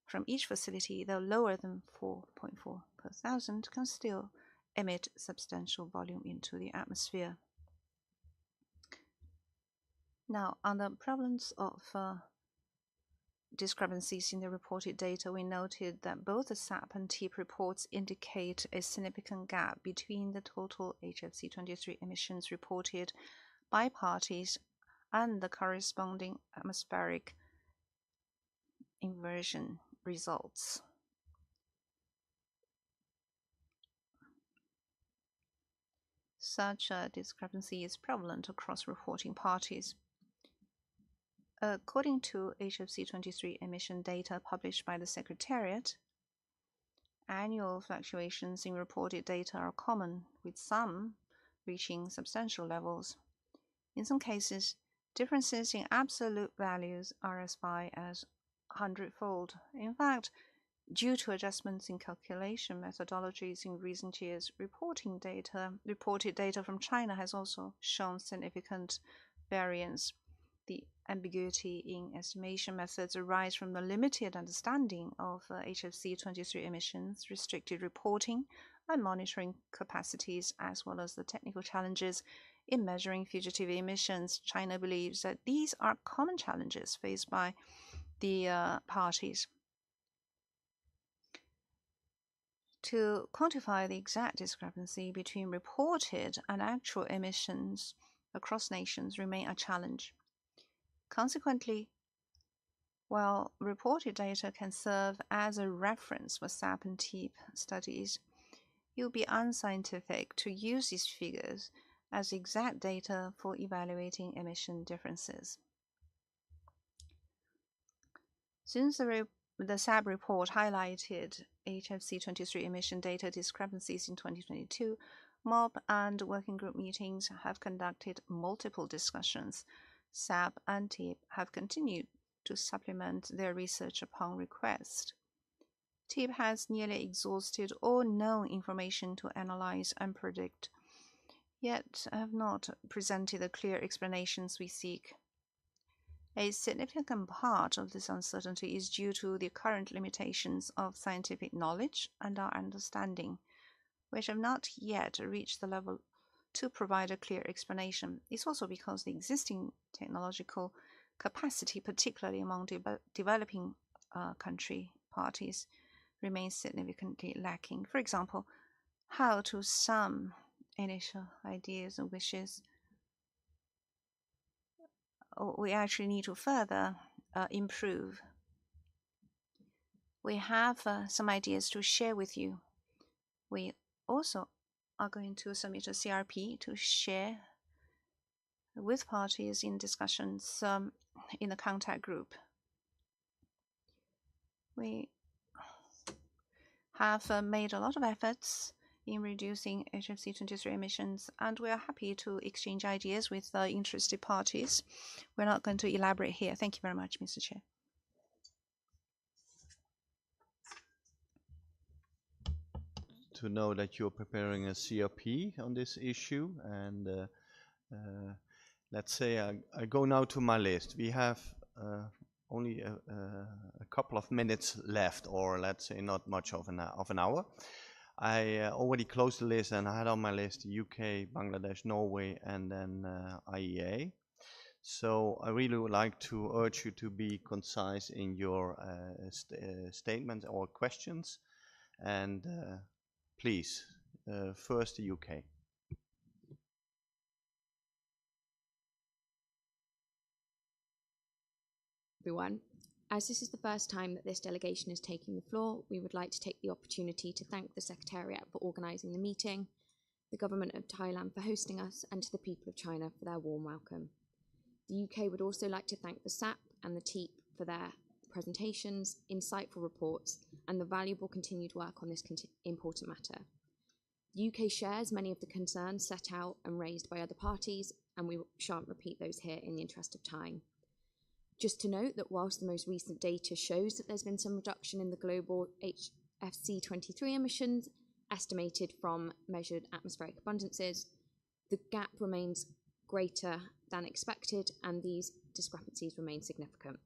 from each facility, though lower than 4.4 per thousand, can still emit substantial volume into the atmosphere. Now, on the problems of discrepancies in the reported data, we noted that both the SAP and TEEP reports indicate a significant gap between the total HFC 23 emissions reported by parties and the corresponding atmospheric inversion results. Such a discrepancy is prevalent across reporting parties. According to HFC 23 emission data published by the Secretariat, annual fluctuations in reported data are common, with some reaching substantial levels. In some cases, differences in absolute values are as high as 100-fold. In fact, due to adjustments in calculation methodologies in recent years, reported data from China has also shown significant variance. The ambiguity in estimation methods arise from the limited understanding of HFC 23 emissions, restricted reporting and monitoring capacities, as well as the technical challenges in measuring fugitive emissions. China believes that these are common challenges faced by the parties. To quantify the exact discrepancy between reported and actual emissions across nations remain a challenge. Consequently, while reported data can serve as a reference for SAP and TEEP studies, it would be unscientific to use these figures as exact data for evaluating emission differences. Since the SAP report highlighted HFC 23 emission data discrepancies in 2022, MOP and working group meetings have conducted multiple discussions. SAP and TEEP have continued to supplement their research upon request. TEEP has nearly exhausted all known information to analyze and predict, yet have not presented the clear explanations we seek. A significant part of this uncertainty is due to the current limitations of scientific knowledge and our understanding, which have not yet reached the level to provide a clear explanation. It's also because the existing technological capacity, particularly among developing country parties, remains significantly lacking. For example, how to sum initial ideas and wishes. We actually need to further improve. We have some ideas to share with you. We also are going to submit a CRP to share with parties in discussions in the contact group. We have made a lot of efforts in reducing HFC 23 emissions, and we are happy to exchange ideas with interested parties. We're not going to elaborate here. Thank you very much, Mr. Chair. To know that you're preparing a CRP on this issue, and let's say I go now to my list. We have only a couple of minutes left, or let's say not much of an hour. I already closed the list, and I had on my list UK, Bangladesh, Norway, and then IEA. So I really would like to urge you to be concise in your statements or questions, and please, first the UK. Everyone. As this is the first time that this delegation is taking the floor, we would like to take the opportunity to thank the Secretariat for organising the meeting the government of Thailand for hosting us, and to the people of China for their warm welcome. The UK would also like to thank the SAP and the TEEP for their presentations, insightful reports, and the valuable continued work on this important matter. The UK shares many of the concerns set out and raised by other parties, and we shan't repeat those here in the interest of time. Just to note that whilst the most recent data shows that there's been some reduction in the global HFC 23 emissions, estimated from measured atmospheric abundances, the gap remains greater than expected, and these discrepancies remain significant.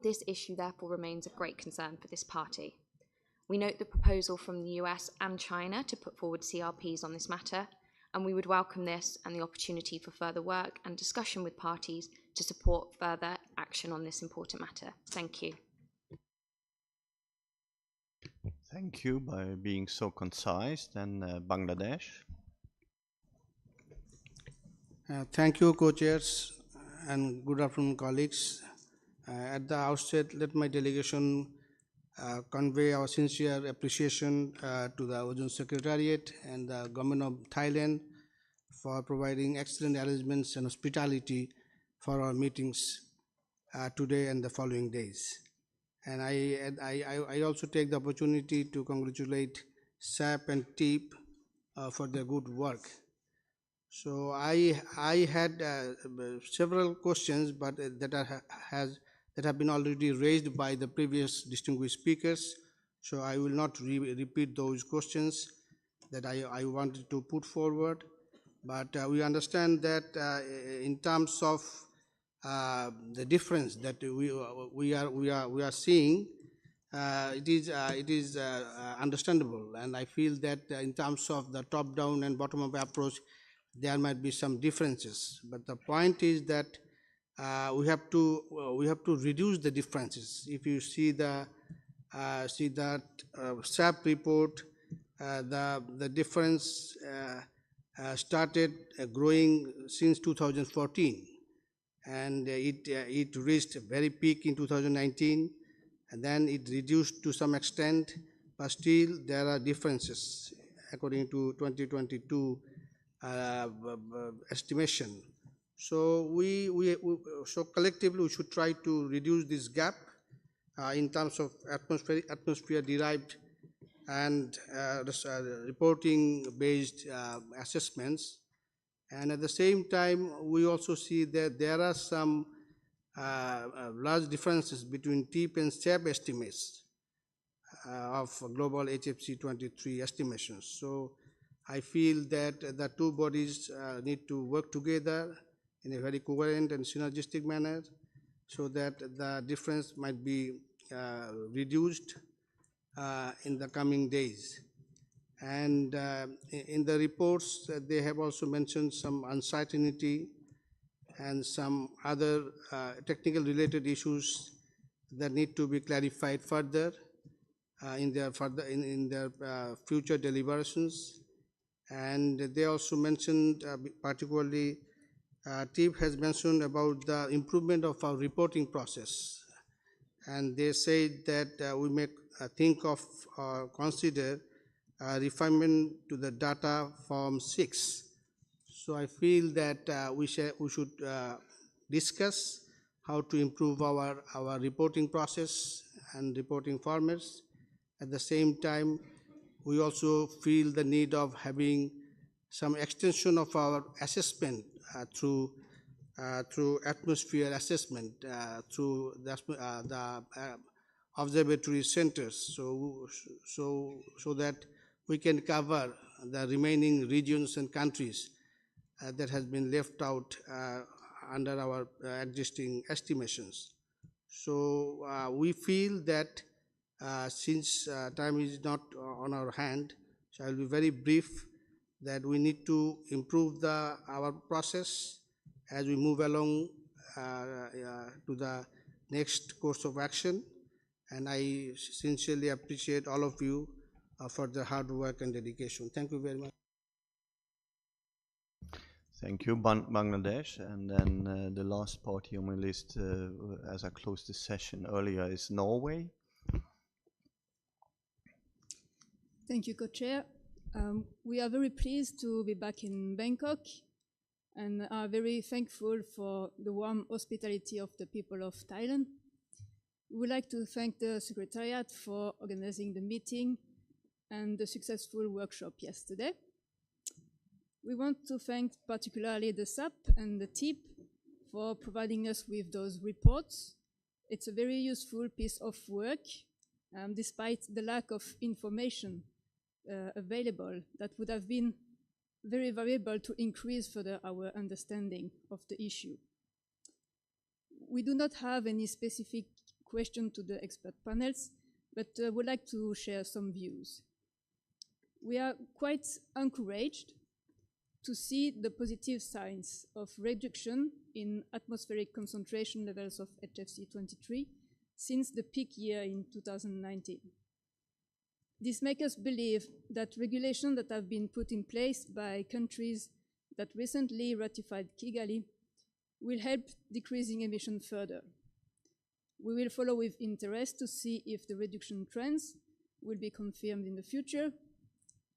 This issue therefore remains of great concern for this party. We note the proposal from the US and China to put forward CRPs on this matter, and we would welcome this and the opportunity for further work and discussion with parties to support further action on this important matter. Thank you. Thank you by being so concise. Then Bangladesh. Thank you, co-chairs, and good afternoon, colleagues. At the outset, let my delegation convey our sincere appreciation to the Ozone Secretariat and the Government of Thailand for providing excellent arrangements and hospitality for our meetings today and the following days. And I also take the opportunity to congratulate SAP and TEEP for their good work. So I had several questions, but that have been already raised by the previous distinguished speakers. So I will not repeat those questions that I wanted to put forward. But we understand that in terms of the difference that we are seeing, it is understandable, and I feel that in terms of the top-down and bottom-up approach, there might be some differences. But the point is that we have to reduce the differences. If you see that SAP report, the difference started growing since 2014, and it reached a very peak in 2019, and then it reduced to some extent, but still there are differences according to 2022 estimation. So so collectively we should try to reduce this gap in terms of atmosphere derived and reporting based assessments. And at the same time, we also see that there are some large differences between TEEP and SAP estimates of global HFC 23 estimations. So I feel that the two bodies need to work together in a very coherent and synergistic manner so that the difference might be reduced in the coming days. And in the reports, they have also mentioned some uncertainty and some other technical related issues that need to be clarified further in their future deliberations. And they also mentioned particularly TEEP has mentioned about the improvement of our reporting process, and they said that we may think of or consider refinement to the data form 6. So I feel that we should discuss how to improve our reporting process and reporting formats. At the same time, we also feel the need of having some extension of our assessment through atmosphere assessment through the observatory centers, so that we can cover the remaining regions and countries that has been left out under our existing estimations. So we feel that since time is not on our hand, so I will be very brief, that we need to improve our process as we move along to the next course of action. And I sincerely appreciate all of you for the hard work and dedication. Thank you very much. Thank you, Bangladesh. And then the last party on my list, as I closed the session earlier, is Norway. Thank you, Co-Chair. We are very pleased to be back in Bangkok and are very thankful for the warm hospitality of the people of Thailand. We would like to thank the Secretariat for organizing the meeting and the successful workshop yesterday. We want to thank particularly the SAP and the TIP for providing us with those reports. It's a very useful piece of work, despite the lack of information available that would have been very valuable to increase further our understanding of the issue. We do not have any specific question to the expert panels, but would like to share some views. We are quite encouraged to see the positive signs of reduction in atmospheric concentration levels of HFC-23 since the peak year in 2019. This makes us believe that regulations that have been put in place by countries that recently ratified Kigali will help decreasing emissions further. We will follow with interest to see if the reduction trends will be confirmed in the future,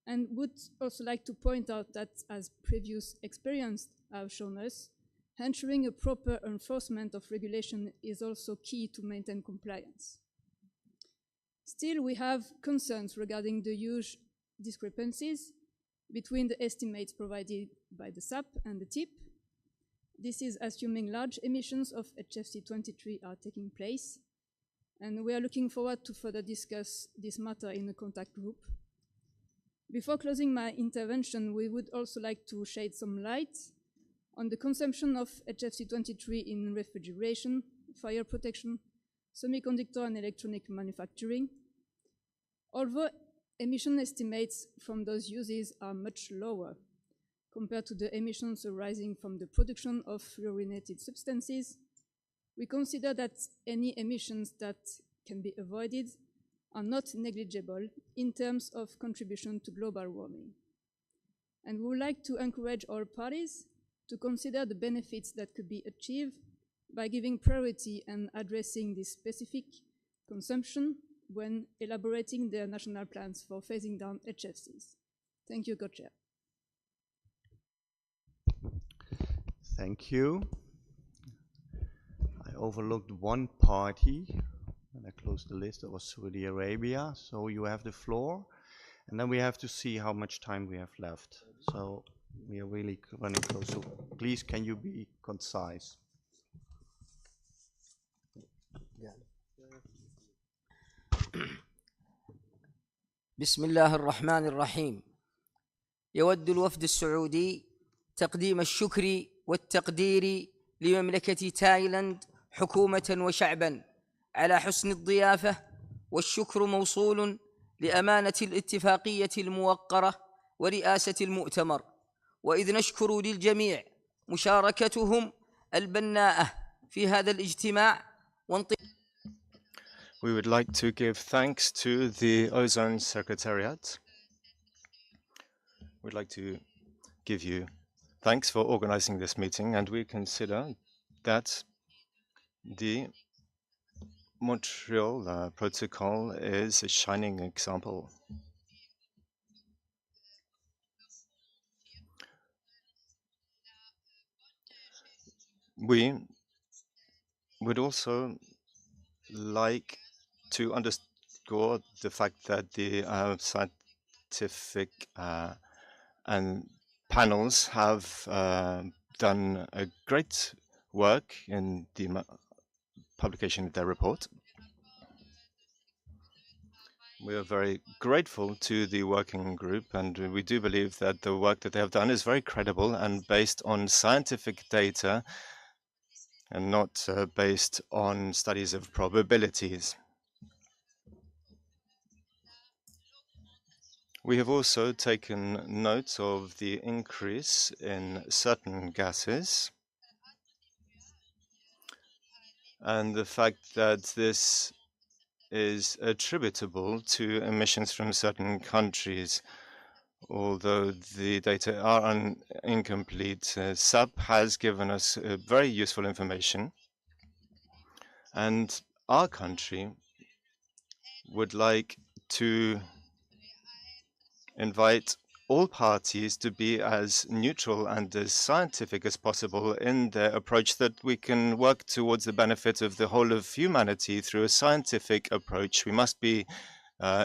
and would also like to point out that, as previous experience have shown us, ensuring a proper enforcement of regulation is also key to maintain compliance. Still, we have concerns regarding the huge discrepancies between the estimates provided by the SAP and the TIP. This is assuming large emissions of HFC-23 are taking place, and we are looking forward to further discuss this matter in a contact group. Before closing my intervention, we would also like to shed some light on the consumption of HFC-23 in refrigeration, fire protection, semiconductor and electronic manufacturing. Although emission estimates from those uses are much lower compared to the emissions arising from the production of fluorinated substances, we consider that any emissions that can be avoided are not negligible in terms of contribution to global warming. And we would like to encourage all parties to consider the benefits that could be achieved by giving priority and addressing this specific consumption when elaborating their national plans for phasing down HFCs. Thank you, Co-Chair. Thank you. I overlooked one party and I closed the list. That was Saudi Arabia. So you have the floor, and then we have to see how much time we have left. So we are really running close. So please, can you be concise? بسم الله الرحمن الرحيم. يود الوفد السعودي تقديم الشكر والتقدير لمملكة تايلاند حكومة وشعبا على حسن الضيافة، والشكر موصول لأمانة الاتفاقية الموقرة ورئاسة المؤتمر، وإذ نشكر للجميع مشاركتهم البناءة في هذا الاجتماع. We would like to give thanks to the Ozone Secretariat. We'd like to give you thanks for organizing this meeting, and we consider that the Montreal Protocol is a shining example. We would also like to underscore the fact that the scientific and panels have done a great work in the publication of their report. We are very grateful to the working group, and we do believe that the work that they have done is very credible and based on scientific data and not based on studies of probabilities. We have also taken note of the increase in certain gases and the fact that this is attributable to emissions from certain countries. Although the data are incomplete, SAP has given us very useful information, and our country would like to invite all parties to be as neutral and as scientific as possible in their approach, that we can work towards the benefit of the whole of humanity through a scientific approach. We must be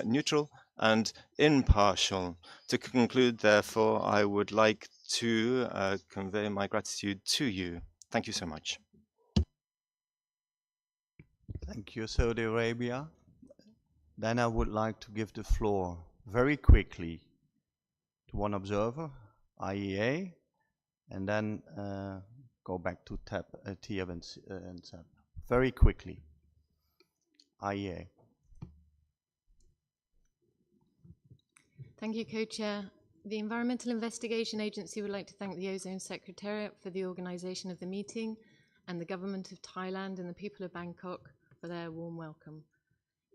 neutral and impartial. To conclude, therefore, I would like to convey my gratitude to you. Thank you so much. Thank you, Saudi Arabia. Then I would like to give the floor very quickly to one observer, IEA, and then go back to TIAB and SAP. Very quickly, IEA. Thank you, Co-Chair. The Environmental Investigation Agency would like to thank the Ozone Secretariat for the organisation of the meeting, and the Government of Thailand and the people of Bangkok for their warm welcome.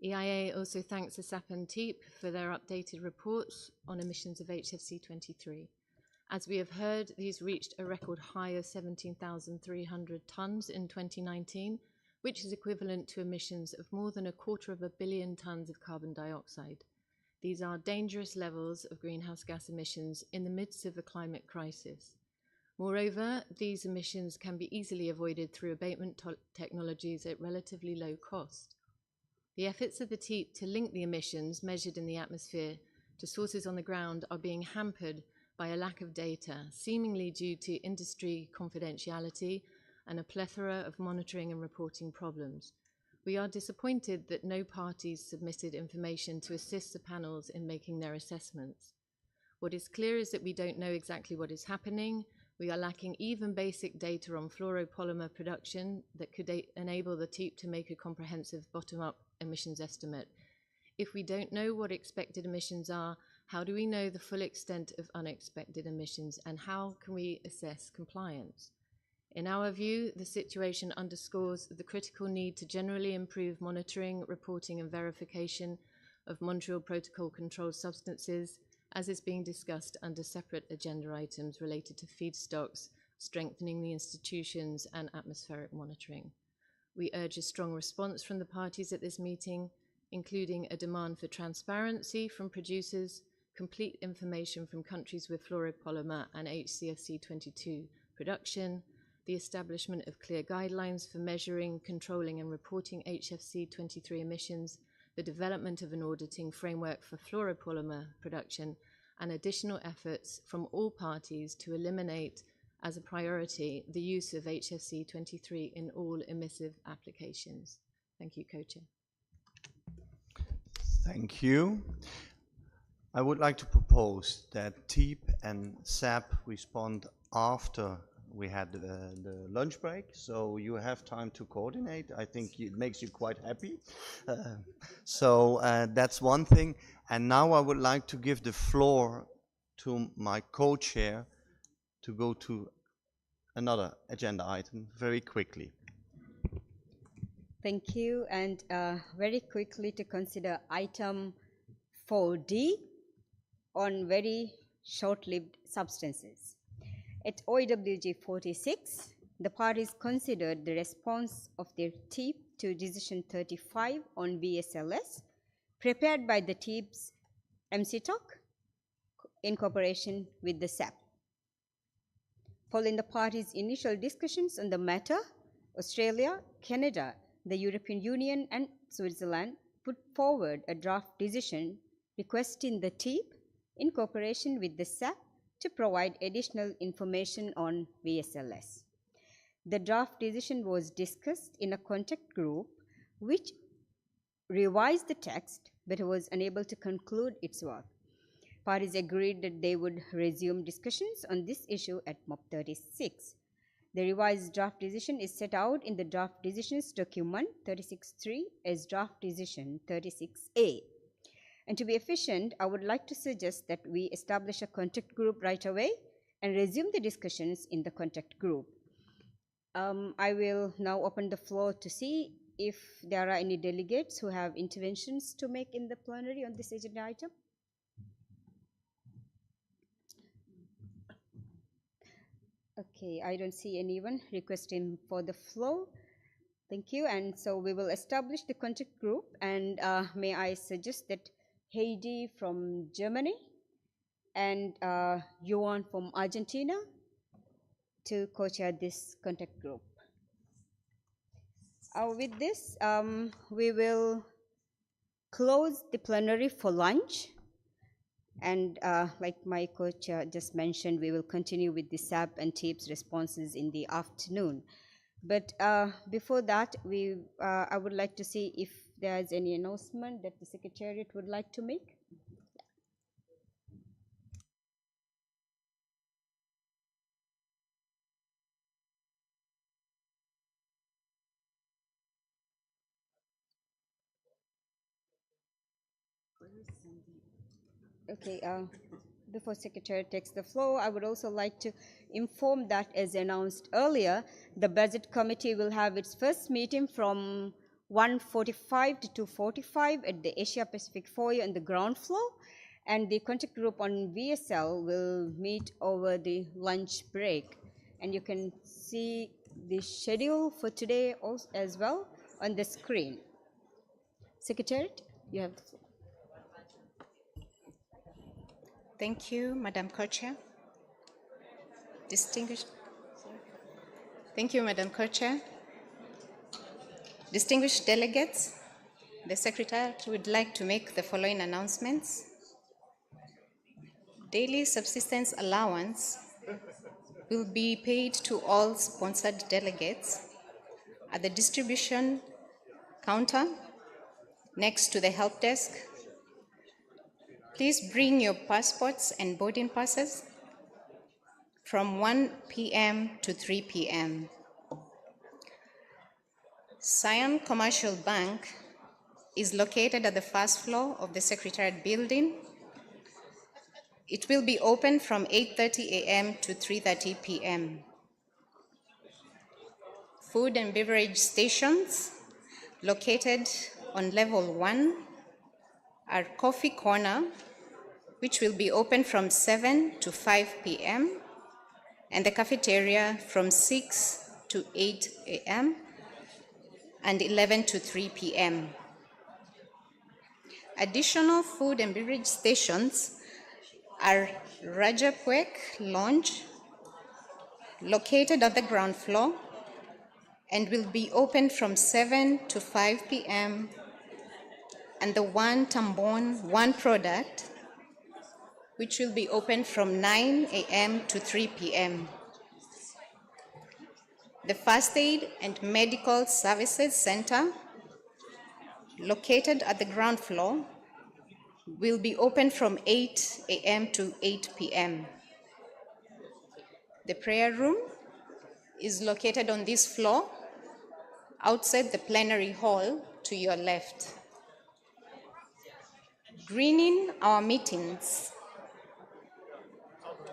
EIA also thanks the SAP and TEEP for their updated reports on emissions of HFC 23. As we have heard, these reached a record high of 17,300 tonnes in 2019, which is equivalent to emissions of more than 250 million tonnes of carbon dioxide. These are dangerous levels of greenhouse gas emissions in the midst of a climate crisis. Moreover, these emissions can be easily avoided through abatement technologies at relatively low cost. The efforts of the TEEP to link the emissions measured in the atmosphere to sources on the ground are being hampered by a lack of data, seemingly due to industry confidentiality and a plethora of monitoring and reporting problems. We are disappointed that no parties submitted information to assist the panels in making their assessments. What is clear is that we don't know exactly what is happening. We are lacking even basic data on fluoropolymer production that could enable the TEEP to make a comprehensive bottom-up emissions estimate. If we don't know what expected emissions are, how do we know the full extent of unexpected emissions, and how can we assess compliance? In our view, the situation underscores the critical need to generally improve monitoring, reporting and verification of Montreal Protocol controlled substances, as is being discussed under separate agenda items related to feedstocks, strengthening the institutions and atmospheric monitoring. We urge a strong response from the parties at this meeting, including a demand for transparency from producers, complete information from countries with fluoropolymer and HCFC 22 production, the establishment of clear guidelines for measuring, controlling and reporting HFC 23 emissions, the development of an auditing framework for fluoropolymer production, and additional efforts from all parties to eliminate as a priority the use of HFC 23 in all emissive applications. Thank you, Co-Chair. Thank you. I would like to propose that TEEP and SAP respond after we had the lunch break, so you have time to coordinate. I think it makes you quite happy. So that's one thing. And now I would like to give the floor to my co-chair to go to another agenda item very quickly. Thank you. And very quickly to consider item 4D on very short-lived substances. At OEWG 46, the parties considered the response of their TEEP to Decision 35 on VSLS, prepared by the TEEP's MCTOC in cooperation with the SAP. Following the parties' initial discussions on the matter, Australia, Canada, the European Union and Switzerland put forward a draft decision requesting the TEEP in cooperation with the SAP to provide additional information on VSLS. The draft decision was discussed in a contact group which revised the text but was unable to conclude its work. Parties agreed that they would resume discussions on this issue at MOP 36. The revised draft decision is set out in the draft decisions document 36.3 as draft decision 36A. And to be efficient, I would like to suggest that we establish a contact group right away and resume the discussions in the contact group. I will now open the floor to see if there are any delegates who have interventions to make in the plenary on this agenda item. Okay, I don't see anyone requesting for the floor. Thank you. And so we will establish the contact group, and may I suggest that Heidi from Germany and Yuan from Argentina to co-chair this contact group. With this, we will close the plenary for lunch. And like my co-chair just mentioned, we will continue with the SAP and TIPS responses in the afternoon. But before that, I would like to see if there's any announcement that the Secretariat would like to make. Okay, before Secretary takes the floor, I would also like to inform that, as announced earlier, the Budget Committee will have its first meeting from 1:45 to 2:45 at the Asia Pacific foyer on the ground floor, and the contact group on VSL will meet over the lunch break. And you can see the schedule for today also as well on the screen. Secretariat, you have the floor. Thank you, Madam Co-Chair. Thank you, Madam Co-Chair. Distinguished delegates, the Secretariat would like to make the following announcements. Daily subsistence allowance will be paid to all sponsored delegates at the distribution counter next to the help desk. Please bring your passports and boarding passes from 1 p.m. to 3 p.m. Sion Commercial Bank is located at the first floor of the Secretariat building. It will be open from 8:30 a.m. to 3:30 p.m. Food and beverage stations located on level 1 are Coffee Corner, which will be open from 7 to 5 p.m., and the cafeteria from 6 to 8 a.m. and 11 to 3 p.m. Additional food and beverage stations are Rajapwek Lounge, located on the ground floor, and will be open from 7 to 5 p.m., and the One Tambon One Product, which will be open from 9 a.m. to 3 p.m. The First Aid and Medical Services Center, located at the ground floor, will be open from 8 a.m. to 8 p.m. The prayer room is located on this floor, outside the plenary hall to your left. Greening our meetings.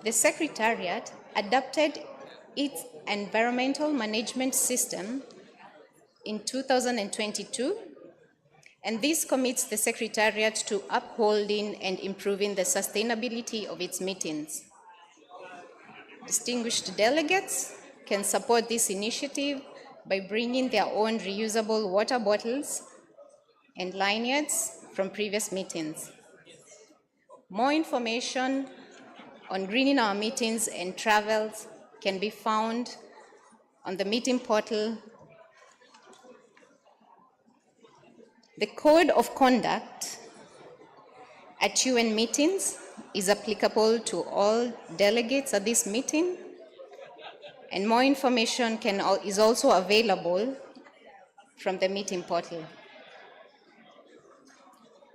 The Secretariat adopted its environmental management system in 2022, and this commits the Secretariat to upholding and improving the sustainability of its meetings. Distinguished delegates can support this initiative by bringing their own reusable water bottles and lanyards from previous meetings. More information on greening our meetings and travels can be found on the meeting portal. The Code of Conduct at UN meetings is applicable to all delegates at this meeting, and more information is also available from the meeting portal.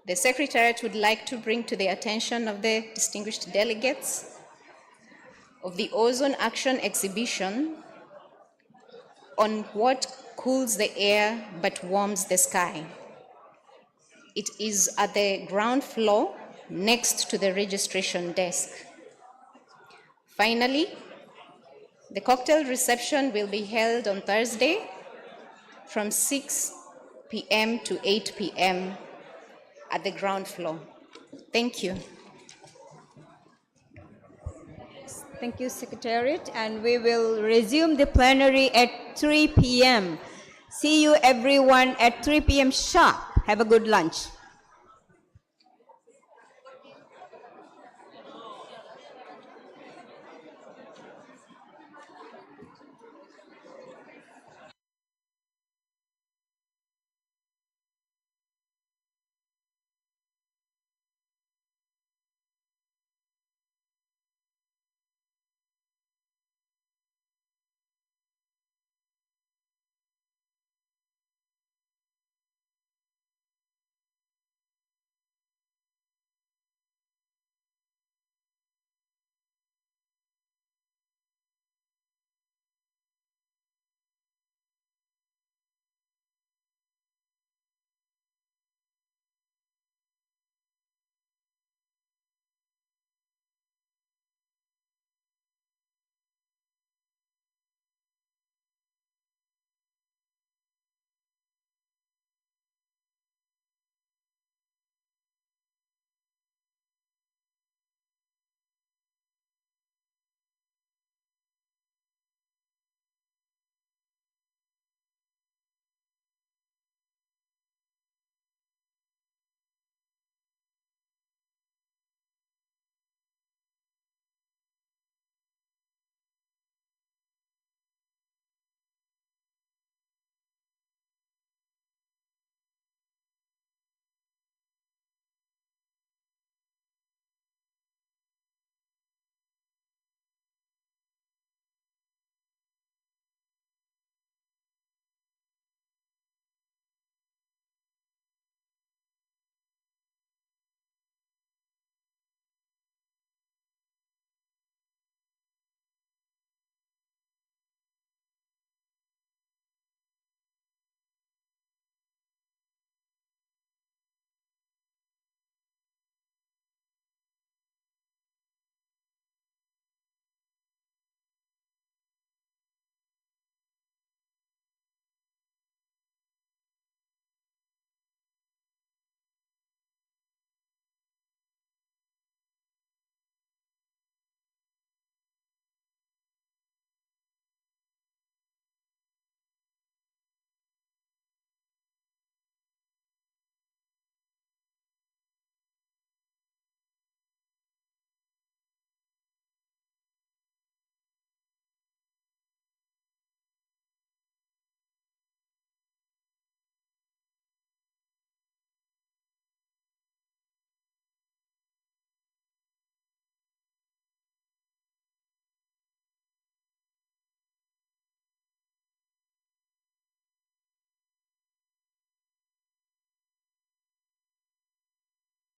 The Secretariat would like to bring to the attention of the distinguished delegates of the Ozone Action Exhibition on what cools the air but warms the sky. It is at the ground floor next to the registration desk. Finally, the cocktail reception will be held on Thursday from 6 p.m. to 8 p.m. at the ground floor. Thank you. Thank you, Secretariat, and we will resume the plenary at 3 p.m. See you everyone at 3 p.m. sharp. Have a good lunch.